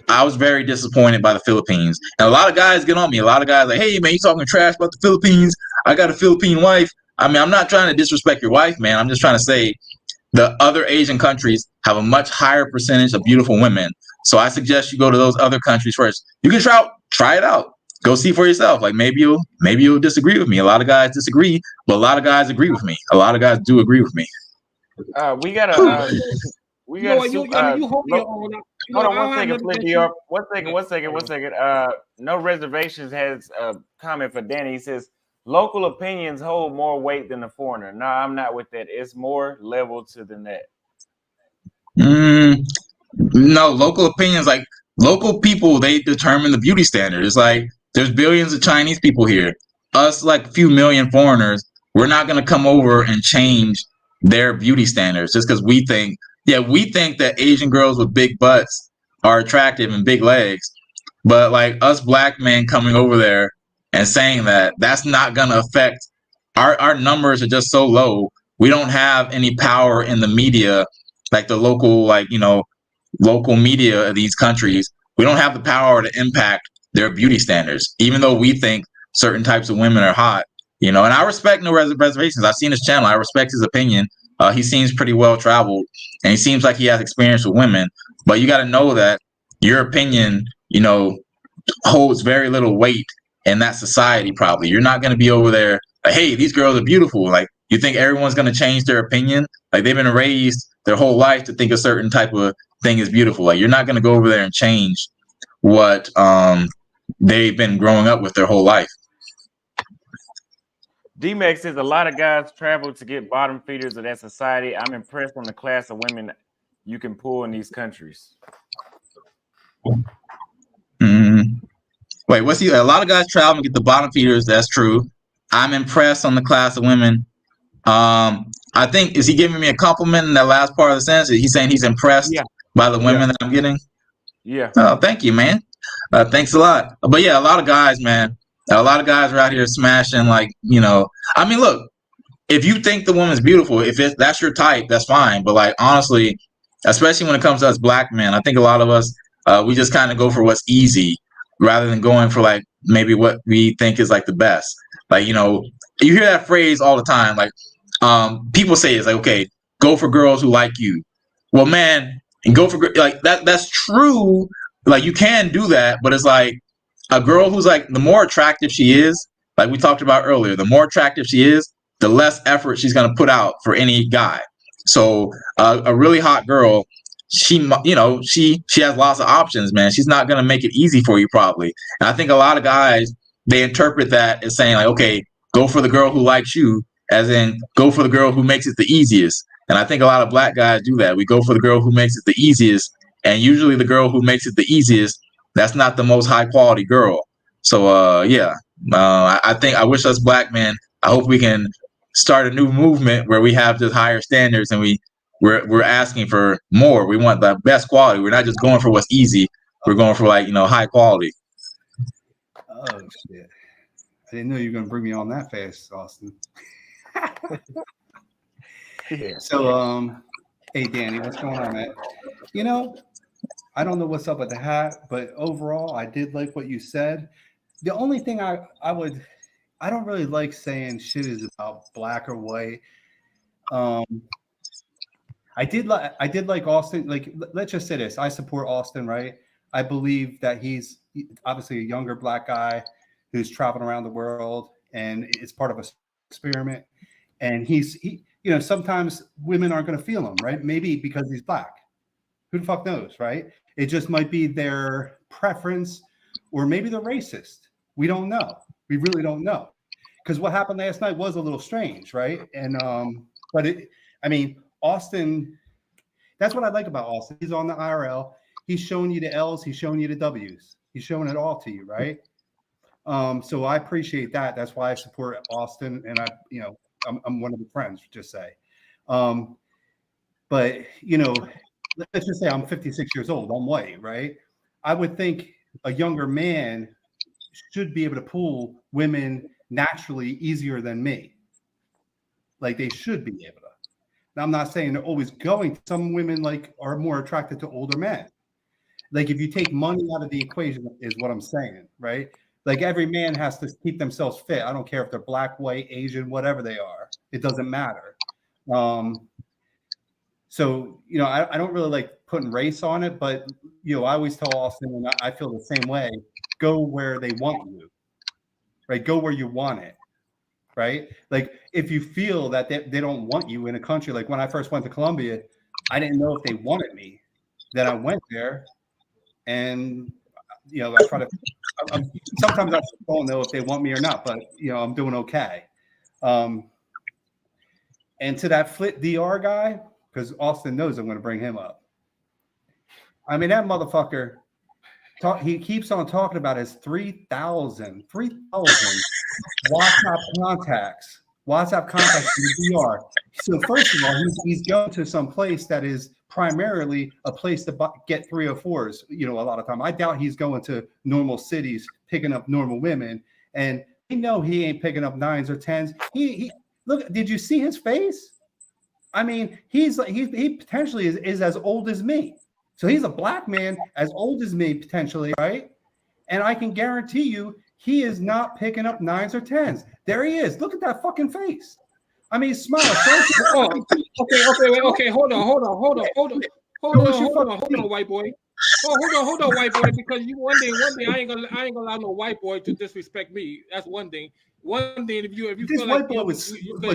I was very disappointed by the Philippines, and a lot of guys get on me. A lot of guys like, hey man, you talking trash about the Philippines? I got a Philippine wife. I mean, I'm not trying to disrespect your wife, man. I'm just trying to say the other Asian countries have a much higher percentage of beautiful women. So I suggest you go to those other countries first. You can try it out. Go see for yourself. Like maybe you'll disagree with me. A lot of guys disagree, but a lot of guys agree with me. A lot of guys do agree with me. We gotta we You know gotta what? You hold your own. hold on one second, Flippy. One second. No Reservations has a comment for Danny. He says local opinions hold more weight than the foreigner. No, I'm not with that. It's more level to than that. No, local opinions, like local people, they determine the beauty standard. It's like there's billions of Chinese people here. Us, like a few million foreigners, we're not gonna come over and change their beauty standards just because we think, we think that Asian girls with big butts are attractive and big legs. But like us black men coming over there and saying that, that's not gonna affect our numbers are just so low. We don't have any power in the media, like the local, like, local media of these countries. We don't have the power to impact their beauty standards, even though we think certain types of women are hot. And I respect no reservations. I've seen his channel. I respect his opinion. He seems pretty well traveled, and he seems like he has experience with women. But you got to know that your opinion, holds very little weight in that society. Probably you're not going to be over there like, hey, these girls are beautiful. Like, you think everyone's going to change their opinion? Like, they've been raised their whole life to think a certain type of thing is beautiful. Like, you're not going to go over there and change what they've been growing up with their whole life. D-Max says a lot of guys travel to get bottom feeders of that society. I'm impressed on the class of women you can pull in these countries. Wait, what's he? A lot of guys travel and get the bottom feeders. That's true. I'm impressed on the class of women. I think, is he giving me a compliment in that last part of the sentence? He's saying he's impressed by the women that I'm getting? Yeah. Oh, thank you, man. Thanks a lot. But yeah, a lot of guys, man. A lot of guys are out here smashing, like, I mean, look, if you think the woman's beautiful, that's your type, that's fine. But like, honestly, especially when it comes to us black men, I think a lot of us, we just kind of go for what's easy rather than going for like maybe what we think is like the best. Like, you hear that phrase all the time. Like, people say it's like, okay, go for girls who like you. Well, man, and go for like that. That's true. Like, you can do that, but it's like a girl who's like, the more attractive she is, like we talked about earlier, the more attractive she is, the less effort she's gonna put out for any guy. So a really hot girl, she has lots of options, man. She's not gonna make it easy for you probably. And I think a lot of guys, they interpret that as saying like, okay, go for the girl who likes you, as in go for the girl who makes it the easiest. And I think a lot of black guys do that. We go for the girl who makes it the easiest, and usually the girl who makes it the easiest, that's not the most high quality girl. So I think, I wish us black men, I hope we can start a new movement where we have just higher standards and we're asking for more. We want the best quality. We're not just going for what's easy. We're going for like, high quality. Oh shit! I didn't know you were gonna bring me on that fast, Austin. Yeah. So, hey Danny, what's going on, man? I don't know what's up with the hat, but overall, I did like what you said. The only thing I don't really like saying shit is about black or white. I did like Austin. Like, let's just say this: I support Austin, right? I believe that he's obviously a younger black guy who's traveling around the world, and it's part of an experiment. And sometimes women aren't going to feel him, right? Maybe because he's black. Who the fuck knows, right? It just might be their preference, or maybe they're racist. We don't know. We really don't know. Because what happened last night was a little strange, right? And Austin, that's what I like about Austin. He's on the IRL. He's showing you the L's. He's showing you the W's. He's showing it all to you, right? So I appreciate that. That's why I support Austin, and I'm one of the friends, just say. But let's just say I'm 56 years old. I'm white, right? I would think a younger man should be able to pull women naturally easier than me. Like, they should be able to. Now, I'm not saying they're always going. Some women are more attracted to older men. Like, if you take money out of the equation, is what I'm saying, right? Like, every man has to keep themselves fit. I don't care if they're black, white, Asian, whatever they are. It doesn't matter. So, I don't really like putting race on it, but, I always tell Austin, and I feel the same way, go where they want you, right? Go where you want it, right? Like, if you feel that they don't want you in a country, like when I first went to Colombia, I didn't know if they wanted me. Then I went there, and, I try to, sometimes I don't know if they want me or not, but, I'm doing okay. And to that Flit DR guy, because Austin knows I'm going to bring him up. I mean, that motherfucker, he keeps on talking about his 3,000 WhatsApp contacts in the DR. So first of all, he's going to some place that is primarily a place to get 304s, a lot of time. I doubt he's going to normal cities, picking up normal women. And he ain't picking up 9s or 10s. He look, did you see his face? I mean, he potentially is as old as me. So he's a black man as old as me, potentially, right? And I can guarantee you, he is not picking up 9s or 10s. There he is. Look at that fucking face. I mean, smile. Okay. Hold on, white boy. Hold on, white boy. Because one day, I ain't gonna allow no white boy to disrespect me. That's one thing. One thing, if you this feel white like boy would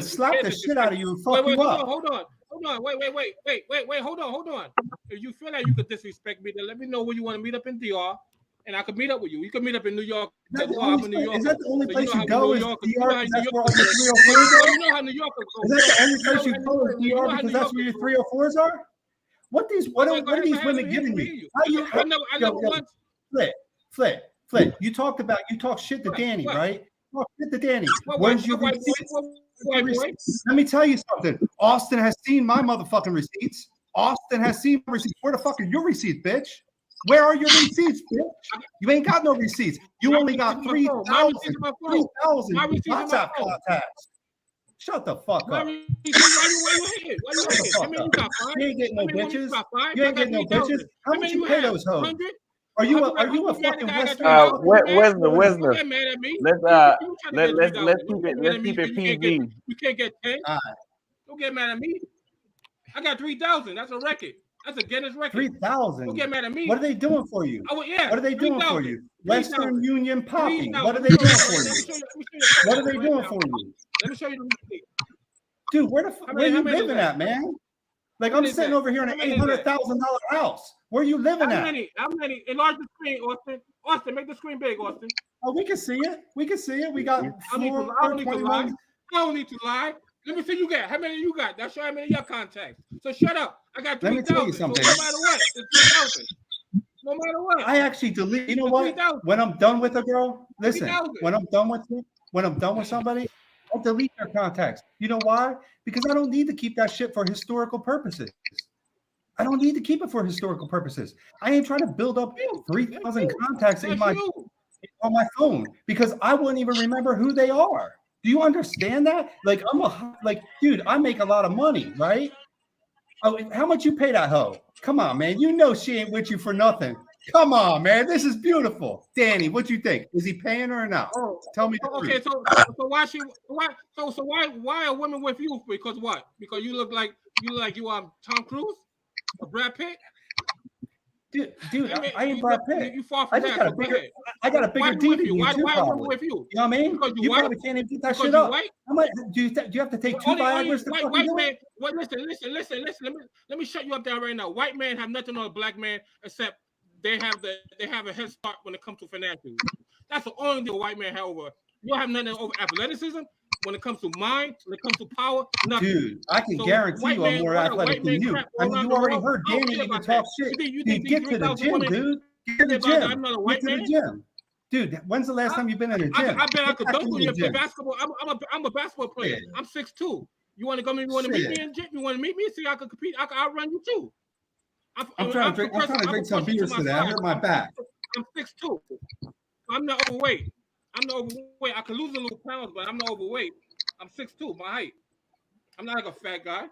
slap the shit out of you and fuck you up. Hold on. Wait. Hold on. If you feel like you could disrespect me, then let me know where you want to meet up in DR, and I could meet up with you. You can meet up in New York. Is that the only place you go? Is DR? That's where all the 304s are? You know how New York is. Is that the only place you go? Is DR because that's where your 304s are? What are these women giving you? Flit. You talk shit to Danny, right? Talk shit to Danny. Where's your receipts? Let me tell you something. Austin has seen my motherfucking receipts. Austin has seen my receipts. Where the fuck are your receipts, bitch? Where are your receipts, bitch? You ain't got no receipts. You only got 3,000 WhatsApp contacts. Shut the fuck up. Why you hit? You got 5. You ain't getting no bitches. You ain't getting no bitches. How much you pay those hoes? Are you a fucking Western? Wisner. Let's keep it PG. You can't get 10. Don't get mad at me. I got 3,000. That's a record. That's a Guinness record. 3,000. Don't get mad at me. What are they doing for you? Oh, yeah. What are they doing for you? 3, Western Union Poppy. What are they doing for you? What are they doing for you? Let me show you the receipt. Dude, where are you living at, man? Like, I'm sitting over here in an $800,000 house. Where are you living at? How many? Enlarge the screen, Austin. Austin, make the screen big, Austin. Oh, we can see it. We got I don't need to lie. Let me see you got. How many you got? That's how many your contacts. So shut up. I got 3,000. Let me tell you something. So no matter what, it's 3,000. No matter what. I actually delete. You know what? 3,000. When I'm done with a girl, listen. 3,000. When I'm done with somebody, I'll delete their contacts. You know why? Because I don't need to keep that shit for historical purposes. I don't need to keep it for historical purposes. I ain't trying to build up 3,000 contacts on my phone because I wouldn't even remember who they are. Do you understand that? Like, dude, I make a lot of money, right? Oh, how much you pay that hoe? Come on, man. You know she ain't with you for nothing. Come on, man. This is beautiful. Danny, what you think? Is he paying her or not? Tell me the truth. Why are women with you? Because what? Because you look like you are Tom Cruise or Brad Pitt? Dude, I ain't Brad Pitt. You far from that. I got a bigger deal than you. Why am I with you? You know what I mean? You probably can't even get that shit up. How much do you have to take 2 Viagra's to fucking do it? Listen. Let me shut you up there right now. White men have nothing on a black man except they have a head start when it comes to financials. That's the only thing a white man have over. You don't have nothing over athleticism. When it comes to mind, when it comes to power, nothing. Dude, I can guarantee you I'm more athletic than you. I mean, you already heard Danny even talk shit. Dude, get to the gym, dude. Get to the gym. Get to the gym. Dude, when's the last time you've been in the gym? I've been out the dunk when you play basketball. I'm a basketball player. Yeah. I'm 6'2". You want to come in? You want to meet me in gym? You want to meet me? See, I can compete. I can outrun you too. I'm trying to drink some beers today. I hurt my back. I'm 6'2". I'm not overweight. I can lose a little pounds, but I'm not overweight. I'm 6'2", my height. I'm not like a fat guy.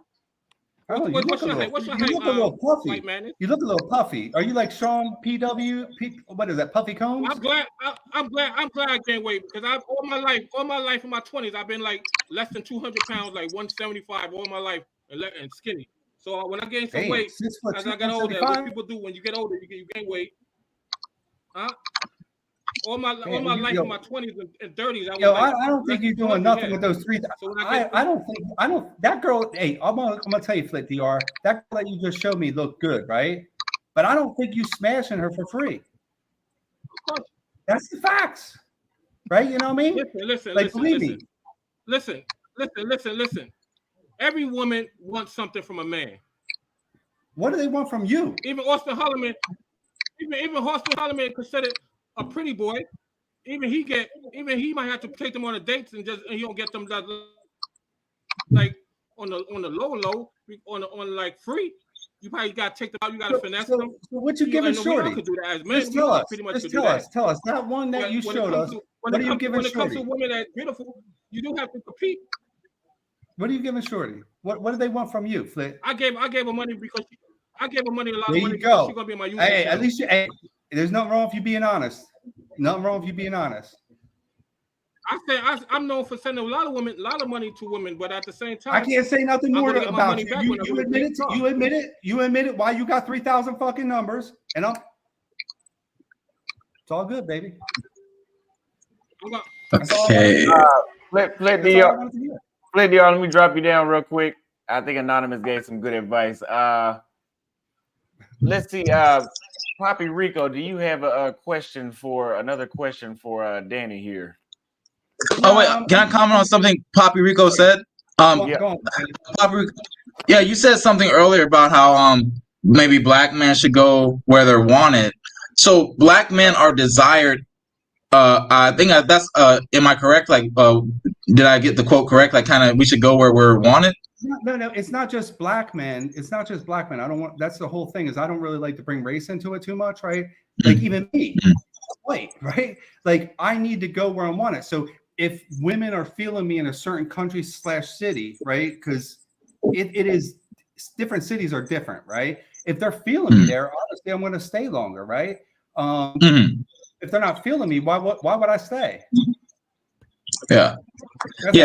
What's your height? You look a little puffy. You look a little puffy. Are you like Sean PW? What is that? Puffy Combs? I'm glad I gained weight because all my life in my 20s, I've been like less than 200 pounds, like 175 all my life and skinny. So when I gained some weight, as I got older, what people do when you get older, you gain weight. All my life in my 20s and 30s. I don't think you're doing nothing with those 3. I don't. That girl. Hey, I'm gonna tell you, Flit DR. That girl that you just showed me looked good, right? But I don't think you smashing her for free. That's the facts, right? You know what I mean? Listen. Every woman wants something from a man. What do they want from you? Even Austin Holloman considered a pretty boy. Even he might have to take them on a dates and you don't get them like on the low on like free. You probably got to take them out. You got to finesse them. So what you giving Shorty? Could do that as men. Just tell us. That one that you showed us. What are you giving Shorty? When it comes to women that's beautiful, you do have to compete. What are you giving Shorty? What do they want from you, Flit? I gave her money because I gave her money a lot of money. There you go. She's gonna be my YouTube channel. At least there's nothing wrong with you being honest. Nothing wrong with you being honest. I'm known for sending a lot of money to women, but at the same time, I can't say nothing more about you. You admit it. You admit it. Why you got 3,000 fucking numbers? And it's all good, baby. Okay. Flit DR, let me drop you down real quick. I think Anonymous gave some good advice. Let's see. Poppy Rico, do you have another question for Danny here? Oh wait, can I comment on something Poppy Rico said? Yeah, you said something earlier about how maybe black men should go where they're wanted. So black men are desired. I think that's am I correct? Like, did I get the quote correct? Like, kind of, we should go where we're wanted. No. It's not just black men. I don't want. That's the whole thing. Is I don't really like to bring race into it too much, right? Like even me, white, right? Like I need to go where I want it. So if women are feeling me in a certain country / city, right? Because it is different cities are different, right? If they're feeling me there, honestly, I'm going to stay longer, right? If they're not feeling me, why would I stay? Yeah.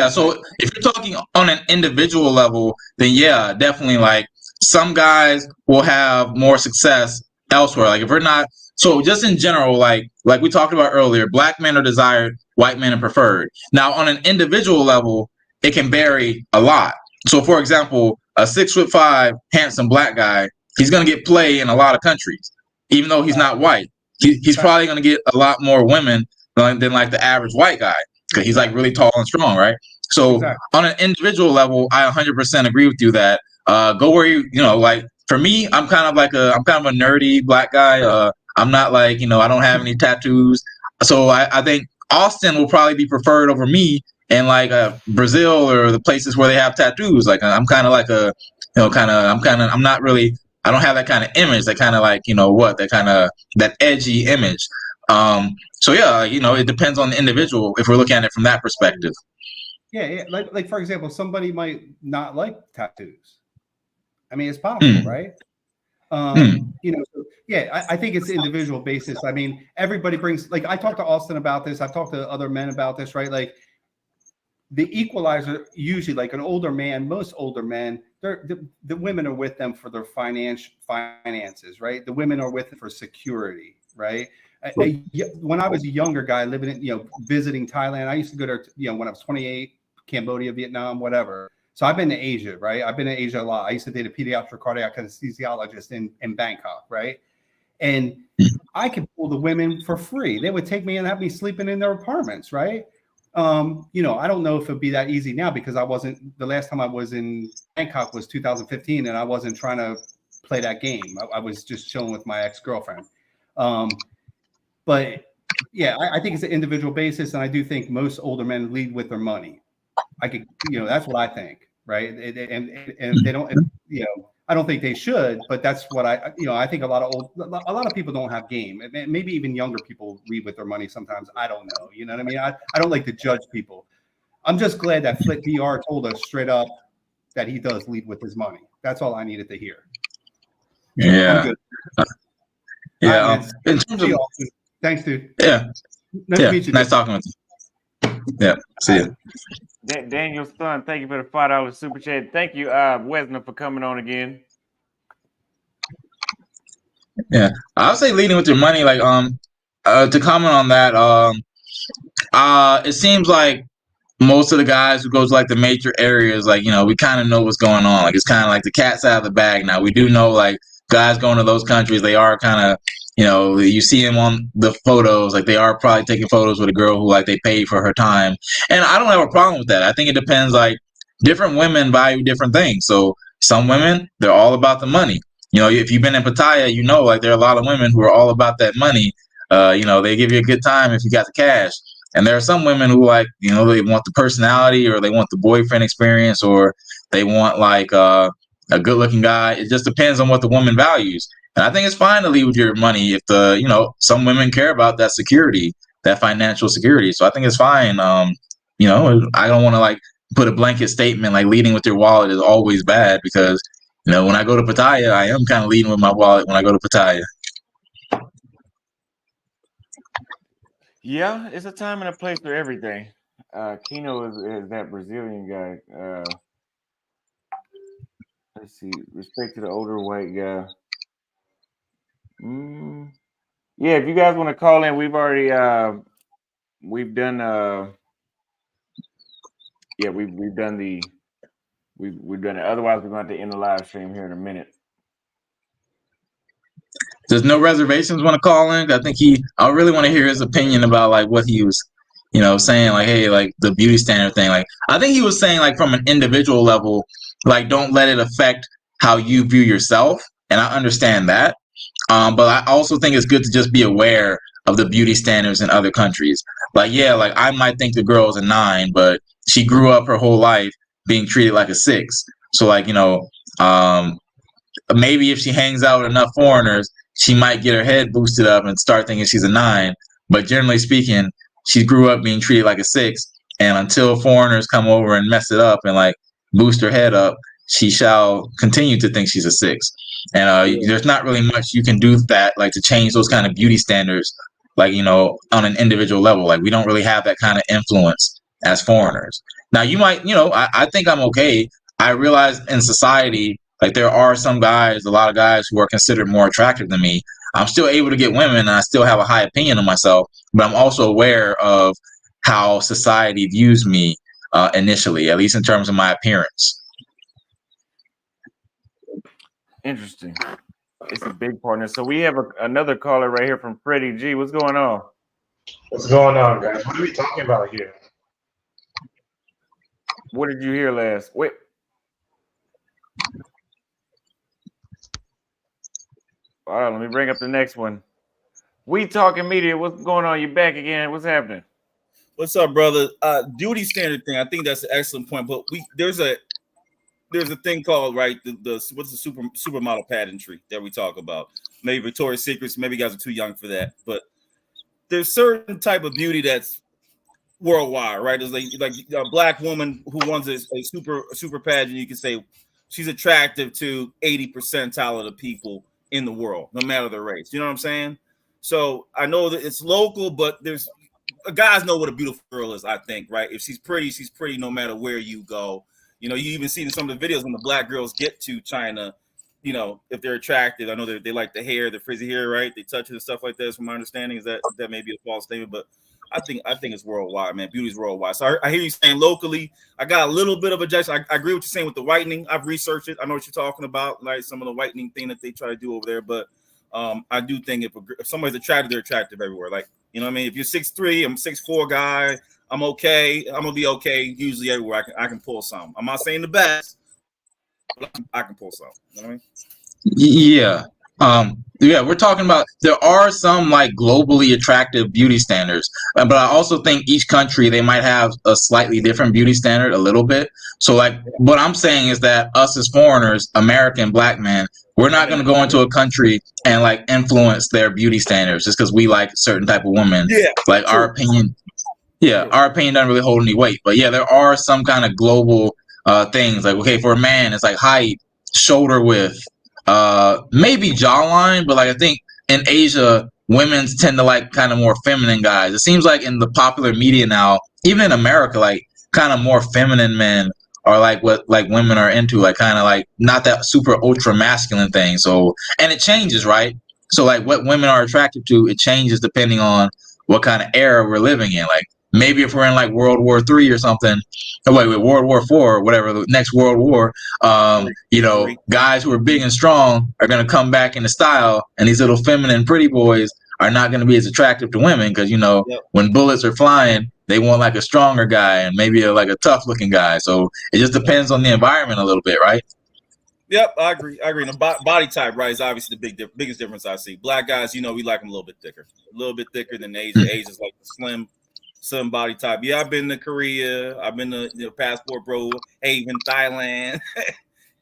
So if you're talking on an individual level, then yeah, definitely. Like some guys will have more success elsewhere. Like if we're not, so just in general, like we talked about earlier, black men are desired, white men are preferred. Now on an individual level, it can vary a lot. So for example, a 6'5" handsome black guy, he's gonna get play in a lot of countries, even though he's not white. He's probably gonna get a lot more women than like the average white guy. Because he's like really tall and strong, right? So on an individual level, I 100% agree with you that go where you like. For me, I'm kind of a nerdy black guy. I'm not like I don't have any tattoos, so I think Austin will probably be preferred over me in like Brazil or the places where they have tattoos. Like I'm kind of like I'm not really. I don't have that kind of image, that kind of like, that edgy image. So yeah, it depends on the individual if we're looking at it from that perspective. Yeah. Like for example, somebody might not like tattoos. I mean, it's possible, right? So, yeah, I think it's individual basis. I mean, everybody brings, like, I talked to Austin about this. I've talked to other men about this, right? Like, the equalizer, usually, like an older man, most older men, the women are with them for their finances, right? The women are with them for security, right? When I was a younger guy living in, visiting Thailand, I used to go there, when I was 28, Cambodia, Vietnam, whatever. So I've been to Asia, right? I've been to Asia a lot. I used to date a pediatric cardiac anesthesiologist in Bangkok, right? And I could pull the women for free. They would take me and have me sleeping in their apartments, right? I don't know if it'd be that easy now because the last time I was in Bangkok was 2015 and I wasn't trying to play that game. I was just chilling with my ex-girlfriend. But yeah, I think it's an individual basis. And I do think most older men lead with their money. That's what I think, right? And if they don't, I don't think they should, but that's what I think a lot of people don't have game. Maybe even younger people lead with their money sometimes. I don't know. You know what I mean? I don't like to judge people. I'm just glad that Flick DR told us straight up that he does lead with his money. That's all I needed to hear. So yeah. I'm good. Yeah. Right, in terms of, thanks, dude. Yeah. Nice to meet you. Nice talking with you. Yeah. See you. Daniel's son, thank you for the $5 super chat. Thank you, Wesner, for coming on again. Yeah, I would say leading with your money, like to comment on that, it seems like most of the guys who go to like the major areas, like we kind of know what's going on. Like it's kind of like the cat's out of the bag now. We do know like guys going to those countries, they are kind of, you see them on the photos, like they are probably taking photos with a girl who like they paid for her time, and I don't have a problem with that. I think it depends. Like different women value different things. So some women, they're all about the money. If you've been in Pattaya, like there are a lot of women who are all about that money. They give you a good time if you got the cash. And there are some women who like, they want the personality or they want the boyfriend experience or they want like a good looking guy. It just depends on what the woman values. And I think it's fine to leave with your money if some women care about that security, that financial security. So I think it's fine. I don't want to like put a blanket statement like leading with your wallet is always bad because when I go to Pattaya, I am kind of leading with my wallet when I go to Pattaya. Yeah, it's a time and a place for everything. Kino is that Brazilian guy. Let's see. Respect to the older white guy. Yeah, if you guys want to call in, we've already we've done we've done it. Otherwise, we're going to end the live stream here in a minute. There's no reservations want to call in. I think I really want to hear his opinion about like what he was, saying like, hey, like the beauty standard thing. Like, I think he was saying like from an individual level, like don't let it affect how you view yourself. And I understand that. But I also think it's good to just be aware of the beauty standards in other countries. Like, yeah, like I might think the girl is a 9, but she grew up her whole life being treated like a 6. So like, maybe if she hangs out with enough foreigners, she might get her head boosted up and start thinking she's a 9. But generally speaking, she grew up being treated like a 6. And until foreigners come over and mess it up and like boost her head up, she shall continue to think she's a 6. And there's not really much you can do that, like to change those kind of beauty standards, like, on an individual level. Like we don't really have that kind of influence as foreigners. Now you might, I think I'm okay. I realize in society, like there are some guys, a lot of guys who are considered more attractive than me. I'm still able to get women and I still have a high opinion of myself, but I'm also aware of how society views me initially, at least in terms of my appearance. Interesting. It's a big partner. So we have another caller right here from Freddie G. What's going on? What's going on, guys? What are we talking about here? What did you hear last? Wait. All right, let me bring up the next one. We Talking Media. What's going on? You back again? What's happening? What's up, brother? Duty standard thing. I think that's an excellent point. But there's a there's a thing called the what's the supermodel pageantry that we talk about. Maybe Victoria's Secrets. Maybe you guys are too young for that, but there's certain type of beauty that's worldwide, right? There's like a black woman who runs a super pageant. You can say she's attractive to 80 percentile of the people in the world, no matter the race. You know what I'm saying? So I know that it's local, but there's guys know what a beautiful girl is. I think, right? If she's pretty no matter where you go. You know, you even see in some of the videos when the black girls get to China, you know, if they're attractive. I know they like the hair, the frizzy hair, right? They touch it and stuff like that. From my understanding, is that may be a false statement, but I think it's worldwide, man. Beauty's worldwide. So I hear you saying locally. I got a little bit of objection. I agree with you saying with the whitening. I've researched it. I know what you're talking about, like some of the whitening thing that they try to do over there. But I do think if somebody's attractive, they're attractive everywhere. Like, you know what I mean? If you're 6'3", I'm 6'4" guy, I'm okay. I'm gonna be okay usually everywhere. I can pull some. I'm not saying the best, but I can pull some. You know what I mean? Yeah. Yeah, we're talking about there are some like globally attractive beauty standards, but I also think each country they might have a slightly different beauty standard a little bit. So like what I'm saying is that us as foreigners, American black men, we're not going to go into a country and like influence their beauty standards just because we like certain type of women. Yeah, like true. Our opinion. Yeah, our opinion doesn't really hold any weight. But yeah, there are some kind of global things. Like, okay, for a man, it's like height, shoulder width, maybe jawline. But like I think in Asia, women's tend to like kind of more feminine guys. It seems like in the popular media now, even in America, like kind of more feminine men are like what like women are into, like kind of like not that super ultra masculine thing. So, and it changes, right? So like what women are attracted to, it changes depending on what kind of era we're living in. Like maybe if we're in like World War III or something, World War IV or whatever, the next World War, you know, guys who are big and strong are going to come back into style, and these little feminine pretty boys are not going to be as attractive to women because, you know, when bullets are flying, they want like a stronger guy and maybe like a tough looking guy. So it just depends on the environment a little bit, right? Yep, I agree. And the body type, right, is obviously the biggest difference I see. Black guys, you know, we like them a little bit thicker than Asian. Asians like the slim body type. Yeah, I've been to Korea. I've been to Passport Bro, Haven, Thailand,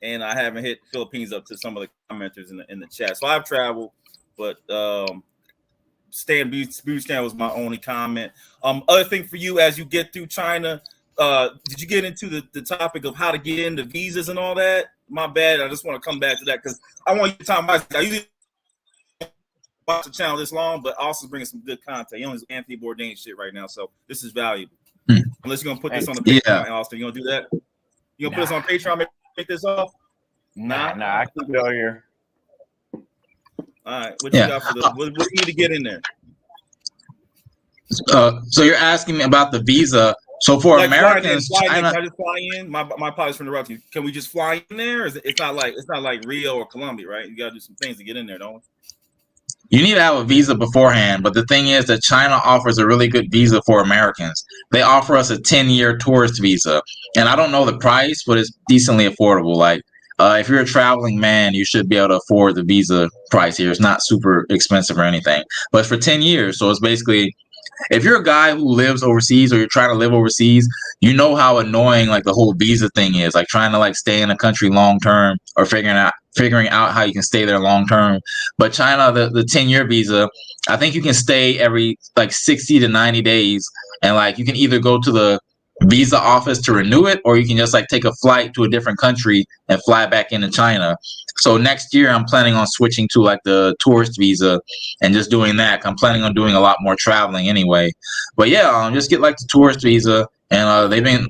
and I haven't hit Philippines up to some of the commenters in the chat. So I've traveled, but beauty stand was my only comment. Other thing for you as you get through China, did you get into the topic of how to get into visas and all that? My bad. I just want to come back to that because I want you to talk about. I usually watch the channel this long, but also bringing some good content. You know, it's Anthony Bourdain shit right now, so this is valuable. Unless you're gonna put this on the Patreon, Austin, you gonna do that? You gonna put this on Patreon? Make this off? Nah, I keep it out here. All right, what you got for the? What you need to get in there? So you're asking me about the visa. So for like Americans, China, can I just fly in? My apologies for interrupting you. Can we just fly in there? Or it's not like Rio or Colombia, right? You gotta do some things to get in there, don't we? You need to have a visa beforehand, but the thing is that China offers a really good visa for Americans. They offer us a 10-year tourist visa, and I don't know the price, but it's decently affordable. Like if you're a traveling man, you should be able to afford the visa price here. It's not super expensive or anything, but it's for 10 years. So it's basically, if you're a guy who lives overseas or you're trying to live overseas, you know how annoying like the whole visa thing is, like trying to like stay in a country long term or figuring out how you can stay there long term. But China, the 10-year visa, I think you can stay every like 60 to 90 days, and like you can either go to the visa office to renew it, or you can just like take a flight to a different country and fly back into China. So next year I'm planning on switching to like the tourist visa and just doing that. I'm planning on doing a lot more traveling anyway. But yeah, just get like the tourist visa. And they've been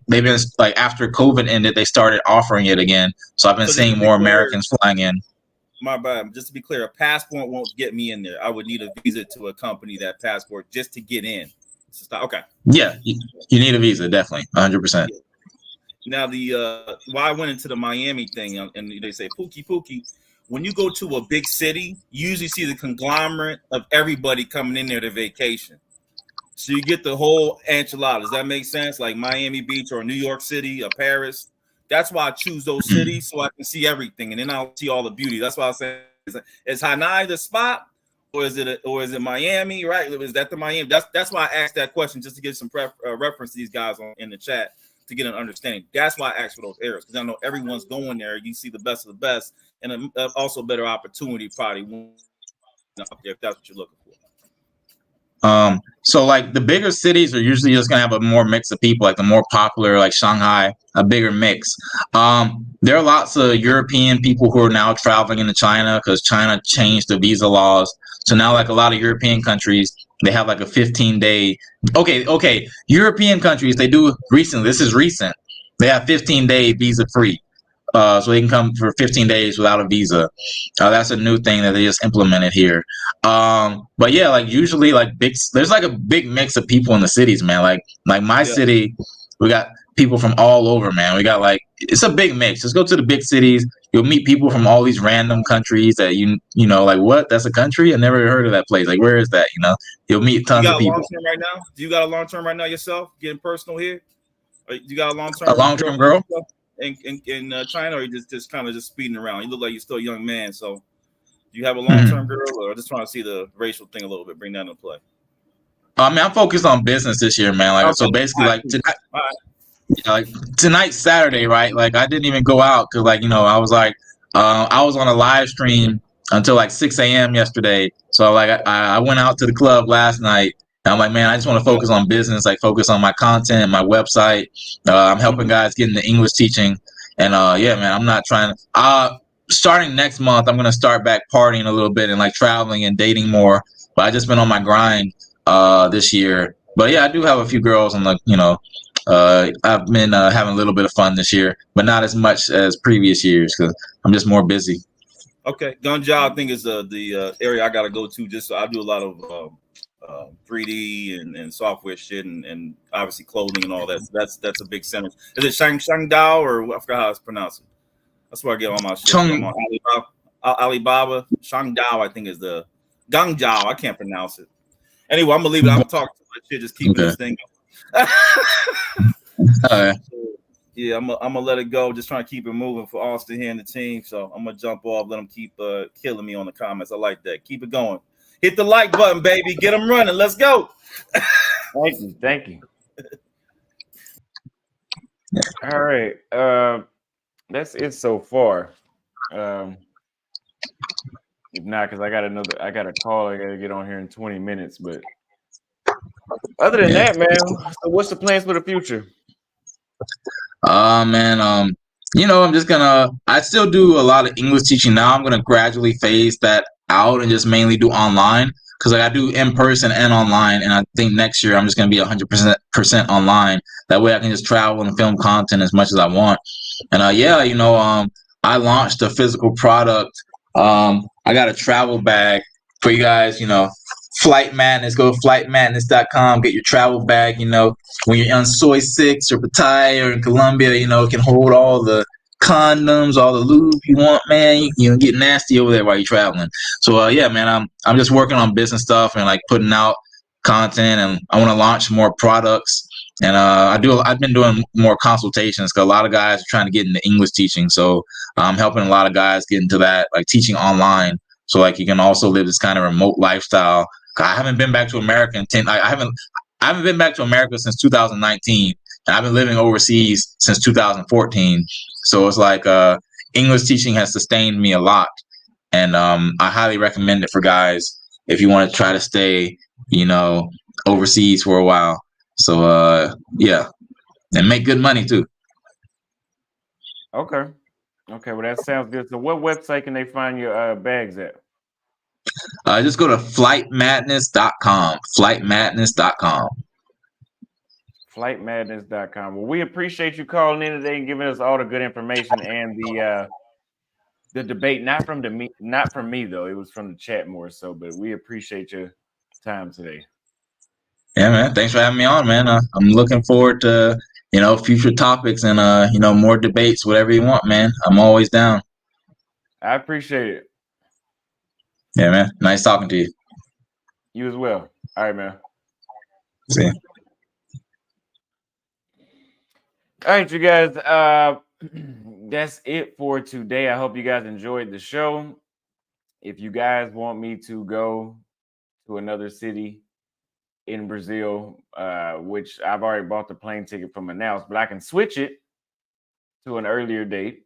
like after COVID ended, they started offering it again. So I've been seeing more Americans flying in. My bad. Just to be clear, a passport won't get me in there. I would need a visa to accompany that passport just to get in. Okay. Yeah, you need a visa, definitely, 100%. Now why I went into the Miami thing, and they say Pookie. When you go to a big city, you usually see the conglomerate of everybody coming in there to vacation. So you get the whole enchilada. Does that make sense? Like Miami Beach or New York City or Paris. That's why I choose those cities so I can see everything, and then I'll see all the beauty. That's why I say, is Hanoi the spot, or is it Miami? Right? Is that the Miami? That's why I asked that question, just to get some reference to these guys in the chat. to get an understanding. That's why I asked for those areas, because I know everyone's going there. You see the best of the best, and also better opportunity probably out there if that's what you're looking for. So like the bigger cities are usually just gonna have a more mix of people, like the more popular, like Shanghai, a bigger mix. There are lots of European people who are now traveling into China because China changed the visa laws. So now, like a lot of European countries, they have like a 15-day. Okay. European countries, they do recently. This is recent. They have 15-day visa free. So they can come for 15 days without a visa. That's a new thing that they just implemented here. But yeah, like usually, like there's like a big mix of people in the cities, man. Like my city, we got people from all over, man. We got like it's a big mix. Just go to the big cities. You'll meet people from all these random countries that you know, like what? That's a country? I never heard of that place. Like where is that? You know, you'll meet tons of people. You got a long term right now? Do you got a long term right now yourself? Getting personal here? Or you got a long term girl? In China, or you just kind of just speeding around? You look like you're still a young man, so do you have a long-term girl, or just trying to see the racial thing a little bit, bring that into play? I mean, I'm focused on business this year, man. Like, so basically, like tonight's Saturday, right? Like, I didn't even go out because, like, you know, I was on a live stream until like 6 a.m. yesterday. So, like, I went out to the club last night. And I'm like, man, I just want to focus on business, like focus on my content, my website. I'm helping guys get into English teaching. And yeah, man, I'm not trying to. Starting next month, I'm gonna start back partying a little bit and like traveling and dating more. But I just been on my grind this year. But yeah, I do have a few girls, and like you know, I've been having a little bit of fun this year, but not as much as previous years because I'm just more busy. Okay, Gunja, I think is the area I gotta go to. Just so I do a lot of 3D and software shit, and obviously clothing and all that. So that's a big center. Is it Shangdao, or I forgot how it's pronounced? That's where I get all my shit. I'm on Alibaba. Shangdao, I think, is the Gangjiao. I can't pronounce it. Anyway, I'm gonna leave it. I'm talking too much shit. Just keeping this thing. Yeah, I'm gonna let it go. Just trying to keep it moving for Austin here in the team. So I'm gonna jump off. Let them keep killing me on the comments. I like that. Keep it going. Hit the like button, baby. Get them running. Let's go. Thank you. All right. That's it so far. If not, because I got a call I gotta get on here in 20 minutes. But other than that, man, so what's the plans for the future? Man, you know, I still do a lot of English teaching now. I'm gonna gradually phase that out and just mainly do online because like I do in person and online. And I think next year I'm just gonna be 100% online. That way I can just travel and film content as much as I want. And yeah, you know, I launched a physical product. I got a travel bag for you guys, you know, Flight Madness. Go to theflightmadness.com, get your travel bag, you know, when you're on Soy 6 or Pattaya or in Colombia, you know, it can hold all the condoms, all the lube you want, man. You know, get nasty over there while you're traveling. So yeah, man, I'm just working on business stuff and like putting out content, and I want to launch more products. And I've been doing more consultations because a lot of guys are trying to get into English teaching. So I'm helping a lot of guys get into that, like teaching online. So like you can also live this kind of remote lifestyle. I haven't been back to America in 10. I haven't been back to America since 2019, and I've been living overseas since 2014. So it's like English teaching has sustained me a lot, and I highly recommend it for guys if you want to try to stay, you know, overseas for a while. So yeah, and make good money too. Okay, well that sounds good. So what website can they find your bags at? Just go to flightmadness.com. Flightmadness.com. Flightmadness.com. Well, we appreciate you calling in today and giving us all the good information and the debate. Not from me though. It was from the chat more so. But we appreciate your time today. Yeah, man. Thanks for having me on, man. I'm looking forward to, you know, future topics and, you know, more debates, whatever you want, man. I'm always down. I appreciate it. Yeah, man. Nice talking to you. You as well. All right, man. See ya. All right, you guys. That's it for today. I hope you guys enjoyed the show. If you guys want me to go to another city in Brazil, which I've already bought the plane ticket from Manaus, but I can switch it to an earlier date.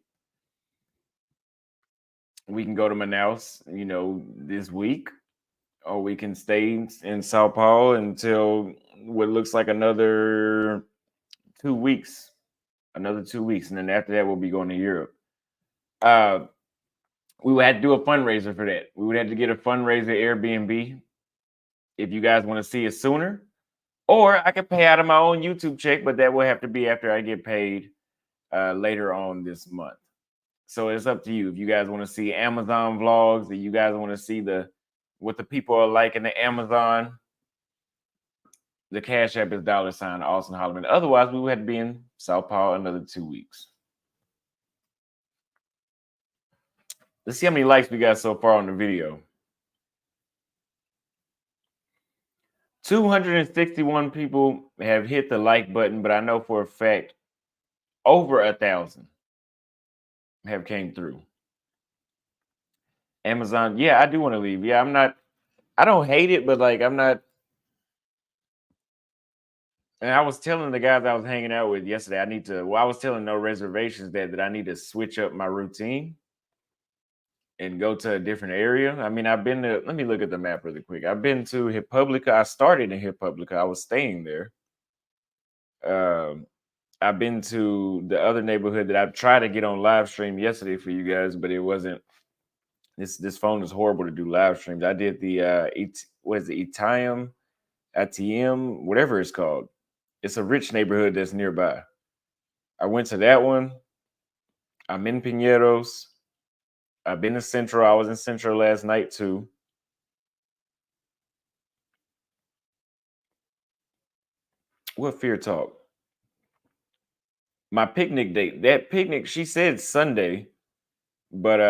We can go to Manaus, this week, or we can stay in Sao Paulo until what looks like another 2 weeks. Another 2 weeks, and then after that, we'll be going to Europe. We would have to do a fundraiser for that. We would have to get a fundraiser Airbnb if you guys want to see it sooner. Or I could pay out of my own YouTube check, but that will have to be after I get paid later on this month. So it's up to you. If you guys want to see Amazon vlogs, if you guys want to see what the people are like in the Amazon, the Cash App is $ Austin Holloman. Otherwise, we would have to be in Sao Paulo another 2 weeks. Let's see how many likes we got so far on the video. 261 people have hit the like button, but I know for a fact over 1,000 have came through. Amazon, yeah, I do want to leave. Yeah, I don't hate it, but like I'm not. And I was telling the guys I was hanging out with yesterday, I was telling No Reservations that I need to switch up my routine and go to a different area. I mean, let me look at the map really quick. I've been to Republica. I started in Republica. I was staying there. I've been to the other neighborhood that I tried to get on live stream yesterday for you guys, but it wasn't. This phone is horrible to do live streams. I did the Itium, whatever it's called. It's a rich neighborhood that's nearby. I went to that one. I'm in Pinheiros. I've been to Central. I was in Central last night too. What fear talk? My picnic date. That picnic, she said Sunday, but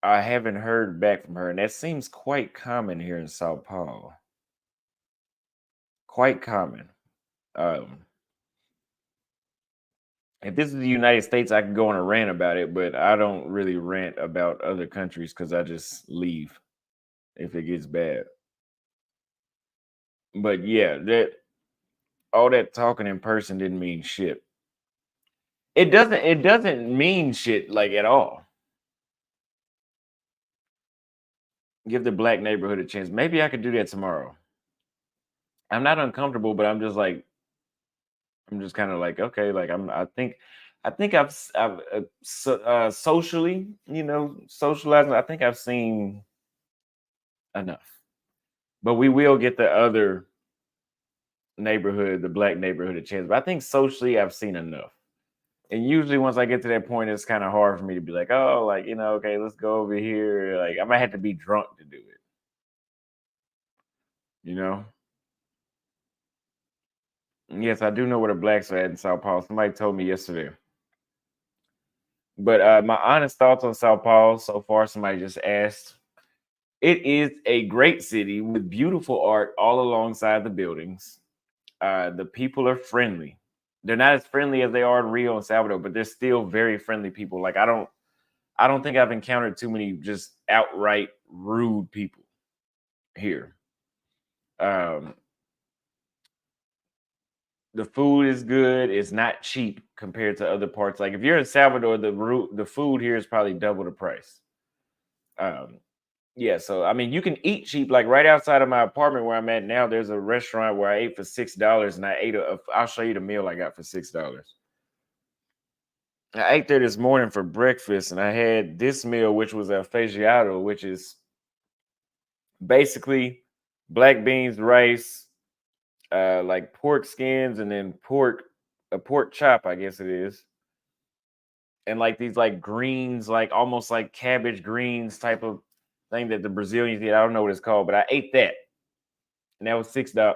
I haven't heard back from her, and that seems quite common here in Sao Paulo. Quite common. If this is the United States, I could go on a rant about it, but I don't really rant about other countries because I just leave if it gets bad. But yeah, all that talking in person didn't mean shit. It doesn't mean shit like at all. Give the black neighborhood a chance. Maybe I could do that tomorrow. I'm not uncomfortable, but I'm just kind of like, okay, like I think I've socially, socializing. I think I've seen enough, but we will get the other neighborhood, the black neighborhood, a chance. But I think socially, I've seen enough. And usually, once I get to that point, it's kind of hard for me to be like, oh, like okay, let's go over here. Like I might have to be drunk to do it. Yes, I do know where the blacks are at in Sao Paulo. Somebody told me yesterday. But my honest thoughts on Sao Paulo so far, somebody just asked. It is a great city with beautiful art all alongside the buildings. The people are friendly. They're not as friendly as they are in Rio and Salvador, but they're still very friendly people. Like I don't think I've encountered too many just outright rude people here. The food is good. It's not cheap compared to other parts. Like if you're in Salvador, the food here is probably double the price. Yeah, so I mean, you can eat cheap. Like right outside of my apartment where I'm at now, there's a restaurant where I ate for $6, and I ate I'll show you the meal I got for $6. I ate there this morning for breakfast, and I had this meal, which was a feijoada, which is basically black beans, rice, like pork skins, and then a pork chop, I guess it is, and like these like greens, like almost like cabbage greens type of thing that the Brazilians eat. I don't know what it's called, but I ate that, and that was $6.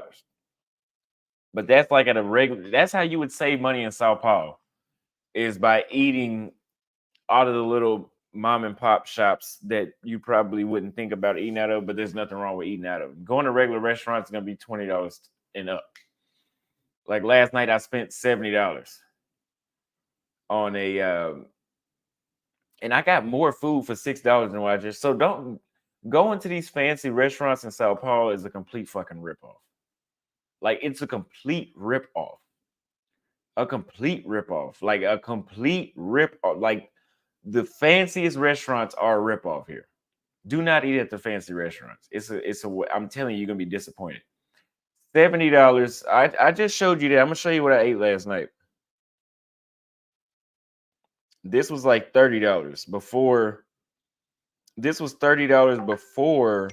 But that's like at a regular. That's how you would save money in Sao Paulo, is by eating out of the little mom and pop shops that you probably wouldn't think about eating out of, but there's nothing wrong with eating out of. Going to regular restaurants is gonna be $20 and up. Like last night, I spent $70 on and I got more food for $6 than what I just. So going to these fancy restaurants in Sao Paulo is a complete fucking ripoff. Like, it's a complete ripoff. A complete ripoff. Like, a complete ripoff. Like, the fanciest restaurants are a ripoff here. Do not eat at the fancy restaurants. I'm telling you, you're gonna be disappointed. $70. I just showed you that. I'm gonna show you what I ate last night. This was like $30 before. This was $30 before.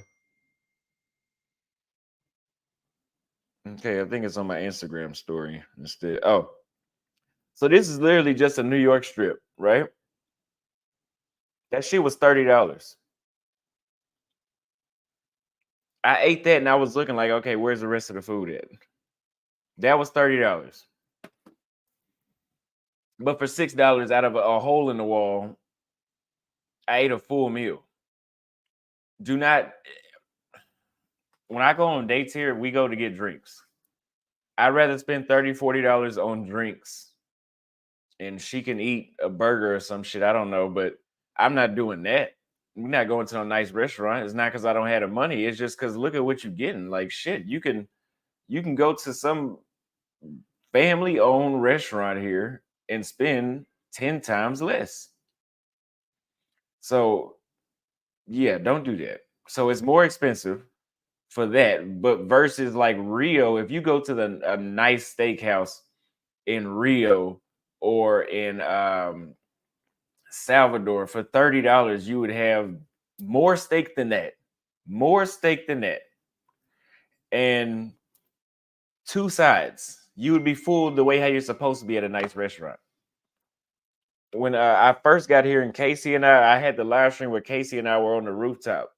Okay, I think it's on my Instagram story instead. Oh, so this is literally just a New York strip, right? That shit was $30. I ate that and I was looking like, okay, where's the rest of the food at? That was $30. But for $6 out of a hole in the wall, I ate a full meal. Do not, when I go on dates here, we go to get drinks. I'd rather spend $30, $40 on drinks and she can eat a burger or some shit. I don't know, but I'm not doing that. We're not going to a nice restaurant. It's not because I don't have the money. It's just because look at what you're getting. Like, shit, you can go to some family-owned restaurant here and spend 10 times less. So, yeah, don't do that. So it's more expensive for that. But versus like Rio, if you go to a nice steakhouse in Rio or in Salvador for $30, you would have more steak than that. More steak than that. And 2 sides. You would be full the way how you're supposed to be at a nice restaurant. When I first got here and Casey and I had the live stream where Casey and I were on the rooftop.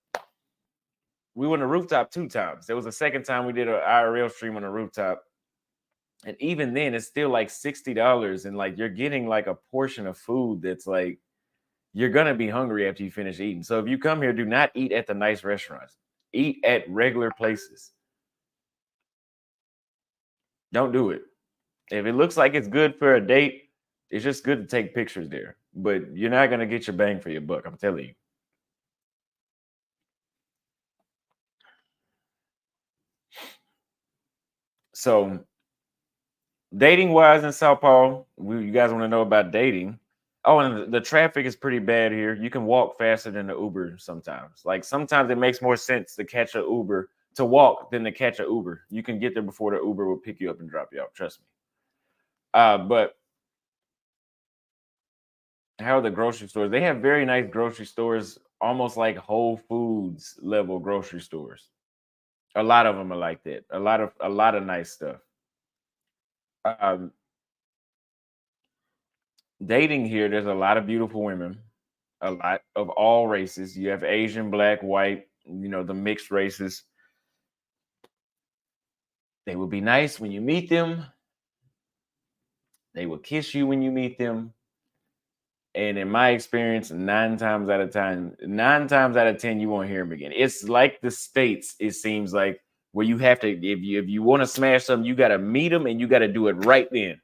We were on the rooftop 2 times. There was a second time we did an IRL stream on the rooftop. And even then, it's still like $60. And like, you're getting like a portion of food that's like, you're going to be hungry after you finish eating. So if you come here, do not eat at the nice restaurants. Eat at regular places. Don't do it. If it looks like it's good for a date, it's just good to take pictures there. But you're not going to get your bang for your buck, I'm telling you. So, dating-wise in Sao Paulo, you guys want to know about dating. Oh, and the traffic is pretty bad here. You can walk faster than the Uber sometimes. Like, sometimes it makes more sense to catch an Uber, to walk than to catch an Uber. You can get there before the Uber will pick you up and drop you off. Trust me. But how are the grocery stores? They have very nice grocery stores, almost like Whole Foods level grocery stores. A lot of them are like that. A lot of nice stuff. Dating here, there's a lot of beautiful women, a lot of all races. You have Asian, black, white, the mixed races. They will be nice when you meet them. They will kiss you when you meet them. And in my experience, 9 times out of 10, you won't hear them again. It's like the States, it seems like, where you have to, if you want to smash something, you got to meet them and you got to do it right then.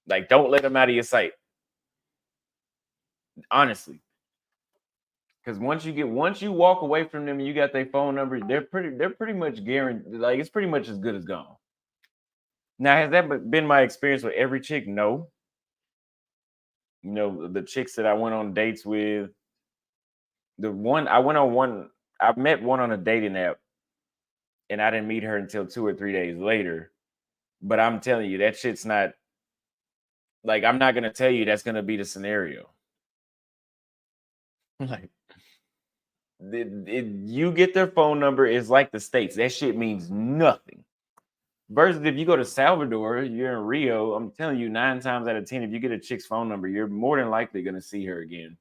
Like, don't let them out of your sight. Honestly. Because once you walk away from them and you got their phone number, they're pretty much guaranteed. Like, it's pretty much as good as gone. Now, has that been my experience with every chick? No. The chicks that I went on dates with, I met one on a dating app and I didn't meet her until 2 or 3 days later. But I'm telling you, that shit's not, like, I'm not going to tell you that's going to be the scenario. Like, you get their phone number, is like the States. That shit means nothing. Versus if you go to Salvador, you're in Rio, I'm telling you, 9 times out of 10, if you get a chick's phone number, you're more than likely going to see her again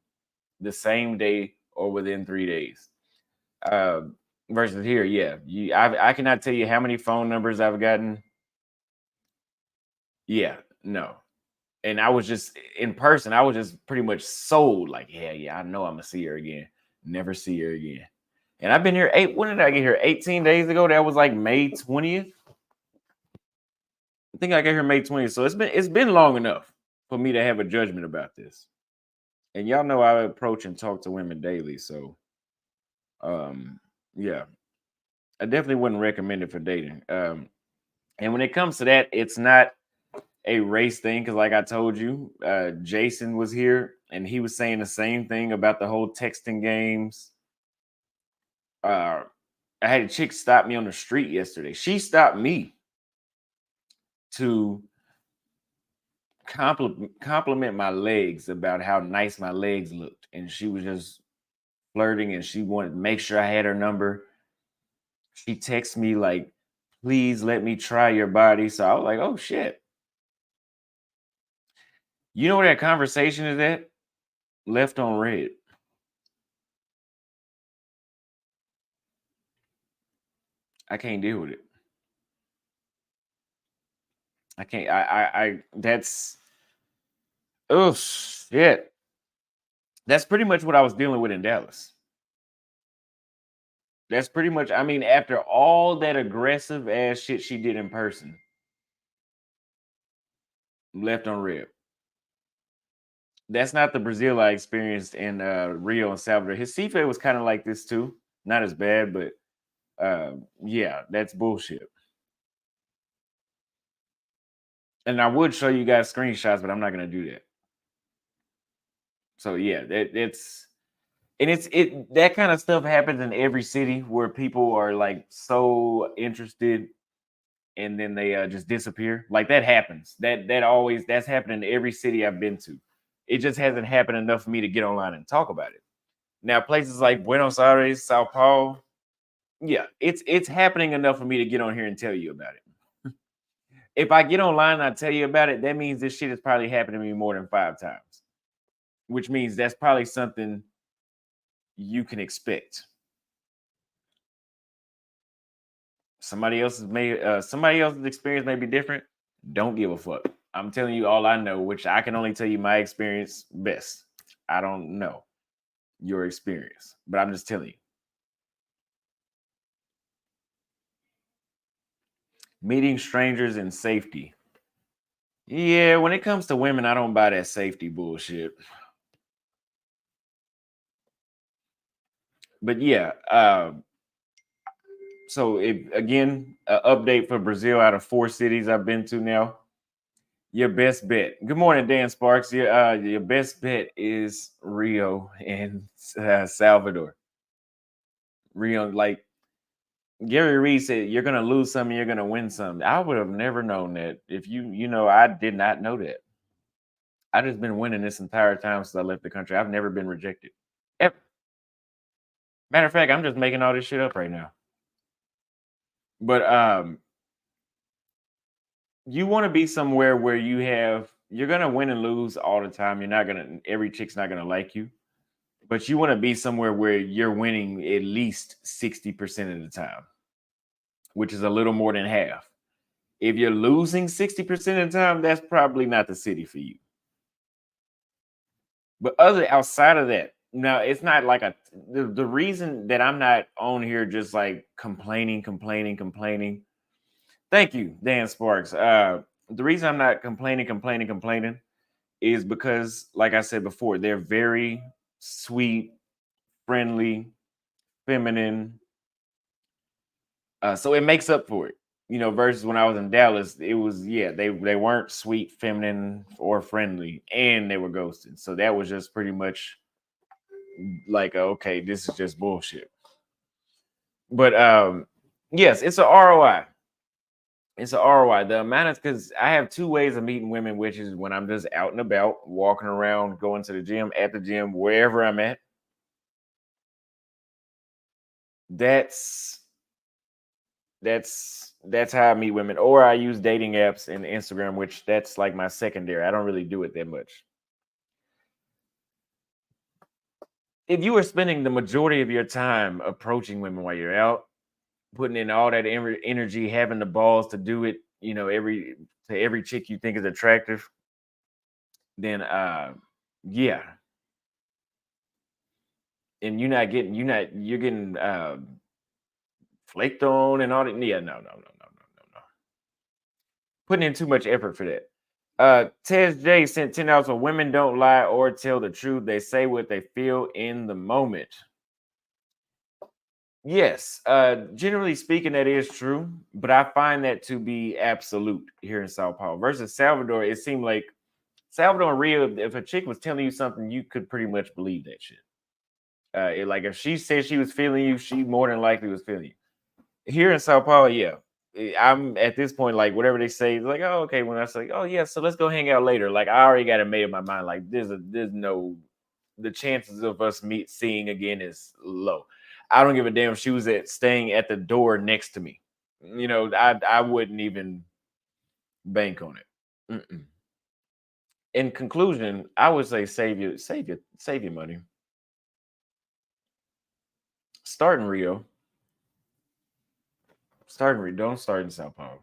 the same day or within 3 days. Versus here, yeah. I cannot tell you how many phone numbers I've gotten. Yeah, no. And I was just, in person, I was just pretty much sold. Like, yeah, I know I'm going to see her again. Never see her again. And I've been here when did I get here? 18 days ago? That was like May 20th. I think I got here May 20th. So it's been long enough for me to have a judgment about this. And y'all know I approach and talk to women daily. So Yeah, I definitely wouldn't recommend it for dating. And when it comes to that, it's not a race thing because, like I told you, Jason was here and he was saying the same thing about the whole texting games. I had a chick stop me on the street yesterday. She stopped me to compliment my legs about how nice my legs looked, and she was just flirting and she wanted to make sure I had her number. She texted me like, please let me try your body. So I was like, oh shit. You know where that conversation is at? Left on red. I can't deal with it. I can't. That's. Oh shit. That's pretty much what I was dealing with in Dallas. That's pretty much. I mean, after all that aggressive ass shit she did in person, left on red. That's not the Brazil I experienced in Rio and Salvador. His Recife was kind of like this too. Not as bad, but yeah, that's bullshit. And I would show you guys screenshots, but I'm not gonna do that. So yeah, it's that kind of stuff happens in every city where people are like so interested and then they just disappear. Like that happens. That's happened in every city I've been to. It just hasn't happened enough for me to get online and talk about it. Now, places like Buenos Aires, Sao Paulo, yeah, it's happening enough for me to get on here and tell you about it. If I get online and I tell you about it, that means this shit has probably happened to me more than 5 times, which means that's probably something you can expect. Somebody else's experience may be different. Don't give a fuck. I'm telling you all I know, which I can only tell you my experience best. I don't know your experience, but I'm just telling you. Meeting strangers in safety. Yeah, when it comes to women, I don't buy that safety bullshit. But yeah, so again, update for Brazil out of 4 cities I've been to now. Your best bet. Good morning, Dan Sparks. Your best bet is Rio and Salvador. Rio, like Gary Reed said, you're gonna lose some and you're gonna win some. I would have never known that. If I did not know that. I just been winning this entire time since I left the country. I've never been rejected. Ever. Matter of fact, I'm just making all this shit up right now. But you want to be somewhere where you're gonna win and lose all the time. Every chick's not gonna like you, but you want to be somewhere where you're winning at least 60% of the time, which is a little more than half. If you're losing 60% of the time, that's probably not the city for you. But outside of that, now it's not like the reason that I'm not on here just like complaining. Thank you, Dan Sparks. The reason I'm not complaining is because, like I said before, they're very sweet, friendly, feminine. So it makes up for it, versus when I was in Dallas, it was, they weren't sweet, feminine, or friendly, and they were ghosted. So that was just pretty much like, okay, this is just bullshit. But yes, it's an ROI. It's an ROI. The amount of, because I have 2 ways of meeting women, which is when I'm just out and about, walking around, going to the gym, at the gym, wherever I'm at. That's how I meet women. Or I use dating apps and Instagram, which that's like my secondary. I don't really do it that much. If you are spending the majority of your time approaching women while you're out, putting in all that energy, having the balls to do it, every chick you think is attractive, then yeah. And you're getting flaked on and all that. Yeah, no. Putting in too much effort for that. Tez J sent $10 for women don't lie or tell the truth. They say what they feel in the moment. Yes, generally speaking, that is true, but I find that to be absolute here in Sao Paulo versus Salvador. It seemed like Salvador and Rio, if a chick was telling you something, you could pretty much believe that shit. Like if she said she was feeling you, she more than likely was feeling you. Here in Sao Paulo, yeah, I'm at this point like whatever they say, it's like oh okay. When I say oh yeah, so let's go hang out later. Like I already got it made in my mind. Like there's no the chances of us seeing again is low. I don't give a damn if she was staying at the door next to me. You know, I wouldn't even bank on it. Mm-mm. In conclusion, I would say save your money. Start in Rio. Start in Rio. Don't start in Sao Paulo.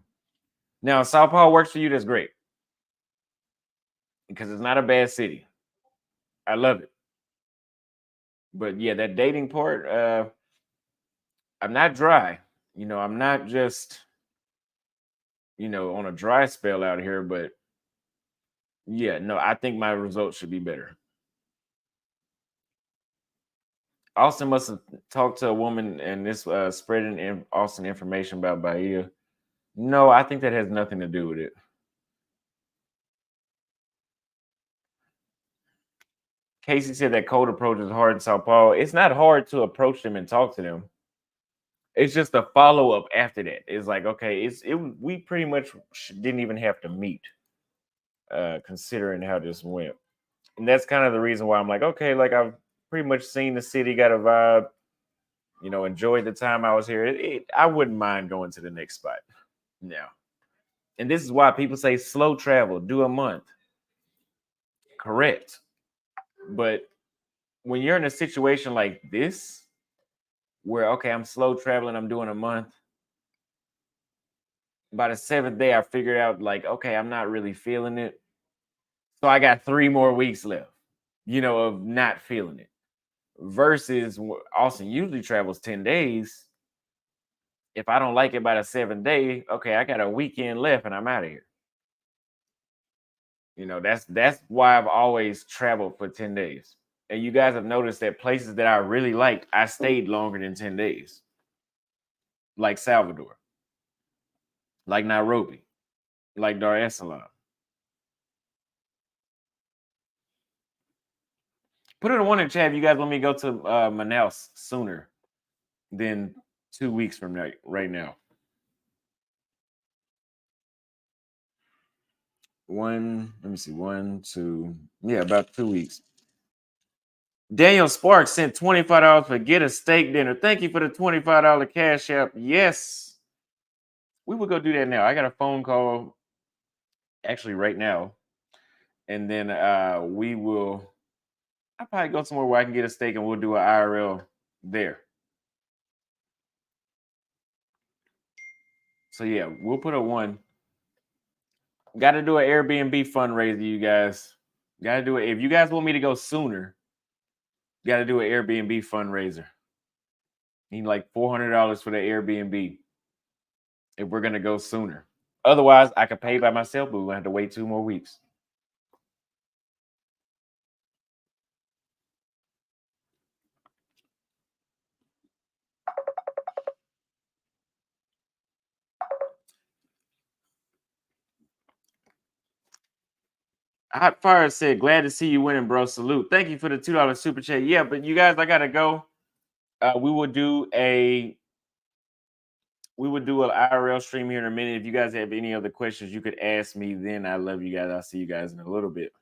Now, if Sao Paulo works for you, that's great because it's not a bad city. I love it. But yeah, that dating part, I'm not dry. You know, I'm not just, you know, on a dry spell out here, but yeah, no, I think my results should be better. Austin must have talked to a woman and this spreading Austin information about Bahia. No, I think that has nothing to do with it. Casey said that cold approach is hard in Sao Paulo. It's not hard to approach them and talk to them. It's just the follow up after that. It's like okay, we pretty much didn't even have to meet, considering how this went, and that's kind of the reason why I'm like okay, like I've pretty much seen the city, got a vibe, you know, enjoyed the time I was here. I wouldn't mind going to the next spot now, and this is why people say slow travel, do a month. Correct, but when you're in a situation like this where okay, I'm slow traveling, I'm doing a month. By the seventh day, I figured out like, okay, I'm not really feeling it. So I got 3 more weeks left, you know, of not feeling it. Versus Austin usually travels 10 days. If I don't like it by the 7th day, okay, I got a weekend left and I'm out of here. You know, that's why I've always traveled for 10 days. And you guys have noticed that places that I really liked, I stayed longer than 10 days. Like Salvador, like Nairobi, like Dar es Salaam. Put it in one in chat if you guys want me to go to Manaus sooner than 2 weeks from now, right now. Let me see, 1, 2, yeah, about 2 weeks. Daniel Sparks sent $25 for get a steak dinner. Thank you for the $25 cash app. Yes, we will go do that now. I got a phone call actually right now, and then I'll probably go somewhere where I can get a steak and we'll do an IRL there. So yeah, we'll put a 1. Got to do an Airbnb fundraiser, you guys. Got to do it. If you guys want me to go sooner, got to do an Airbnb fundraiser. Need like $400 for the Airbnb if we're gonna go sooner. Otherwise, I could pay by myself, but we're gonna have to wait 2 more weeks. Hot Fire said, "Glad to see you winning, bro. Salute. Thank you for the $2 super chat. Yeah, but you guys, I gotta go. We will do an IRL stream here in a minute. If you guys have any other questions, you could ask me then. I love you guys. I'll see you guys in a little bit.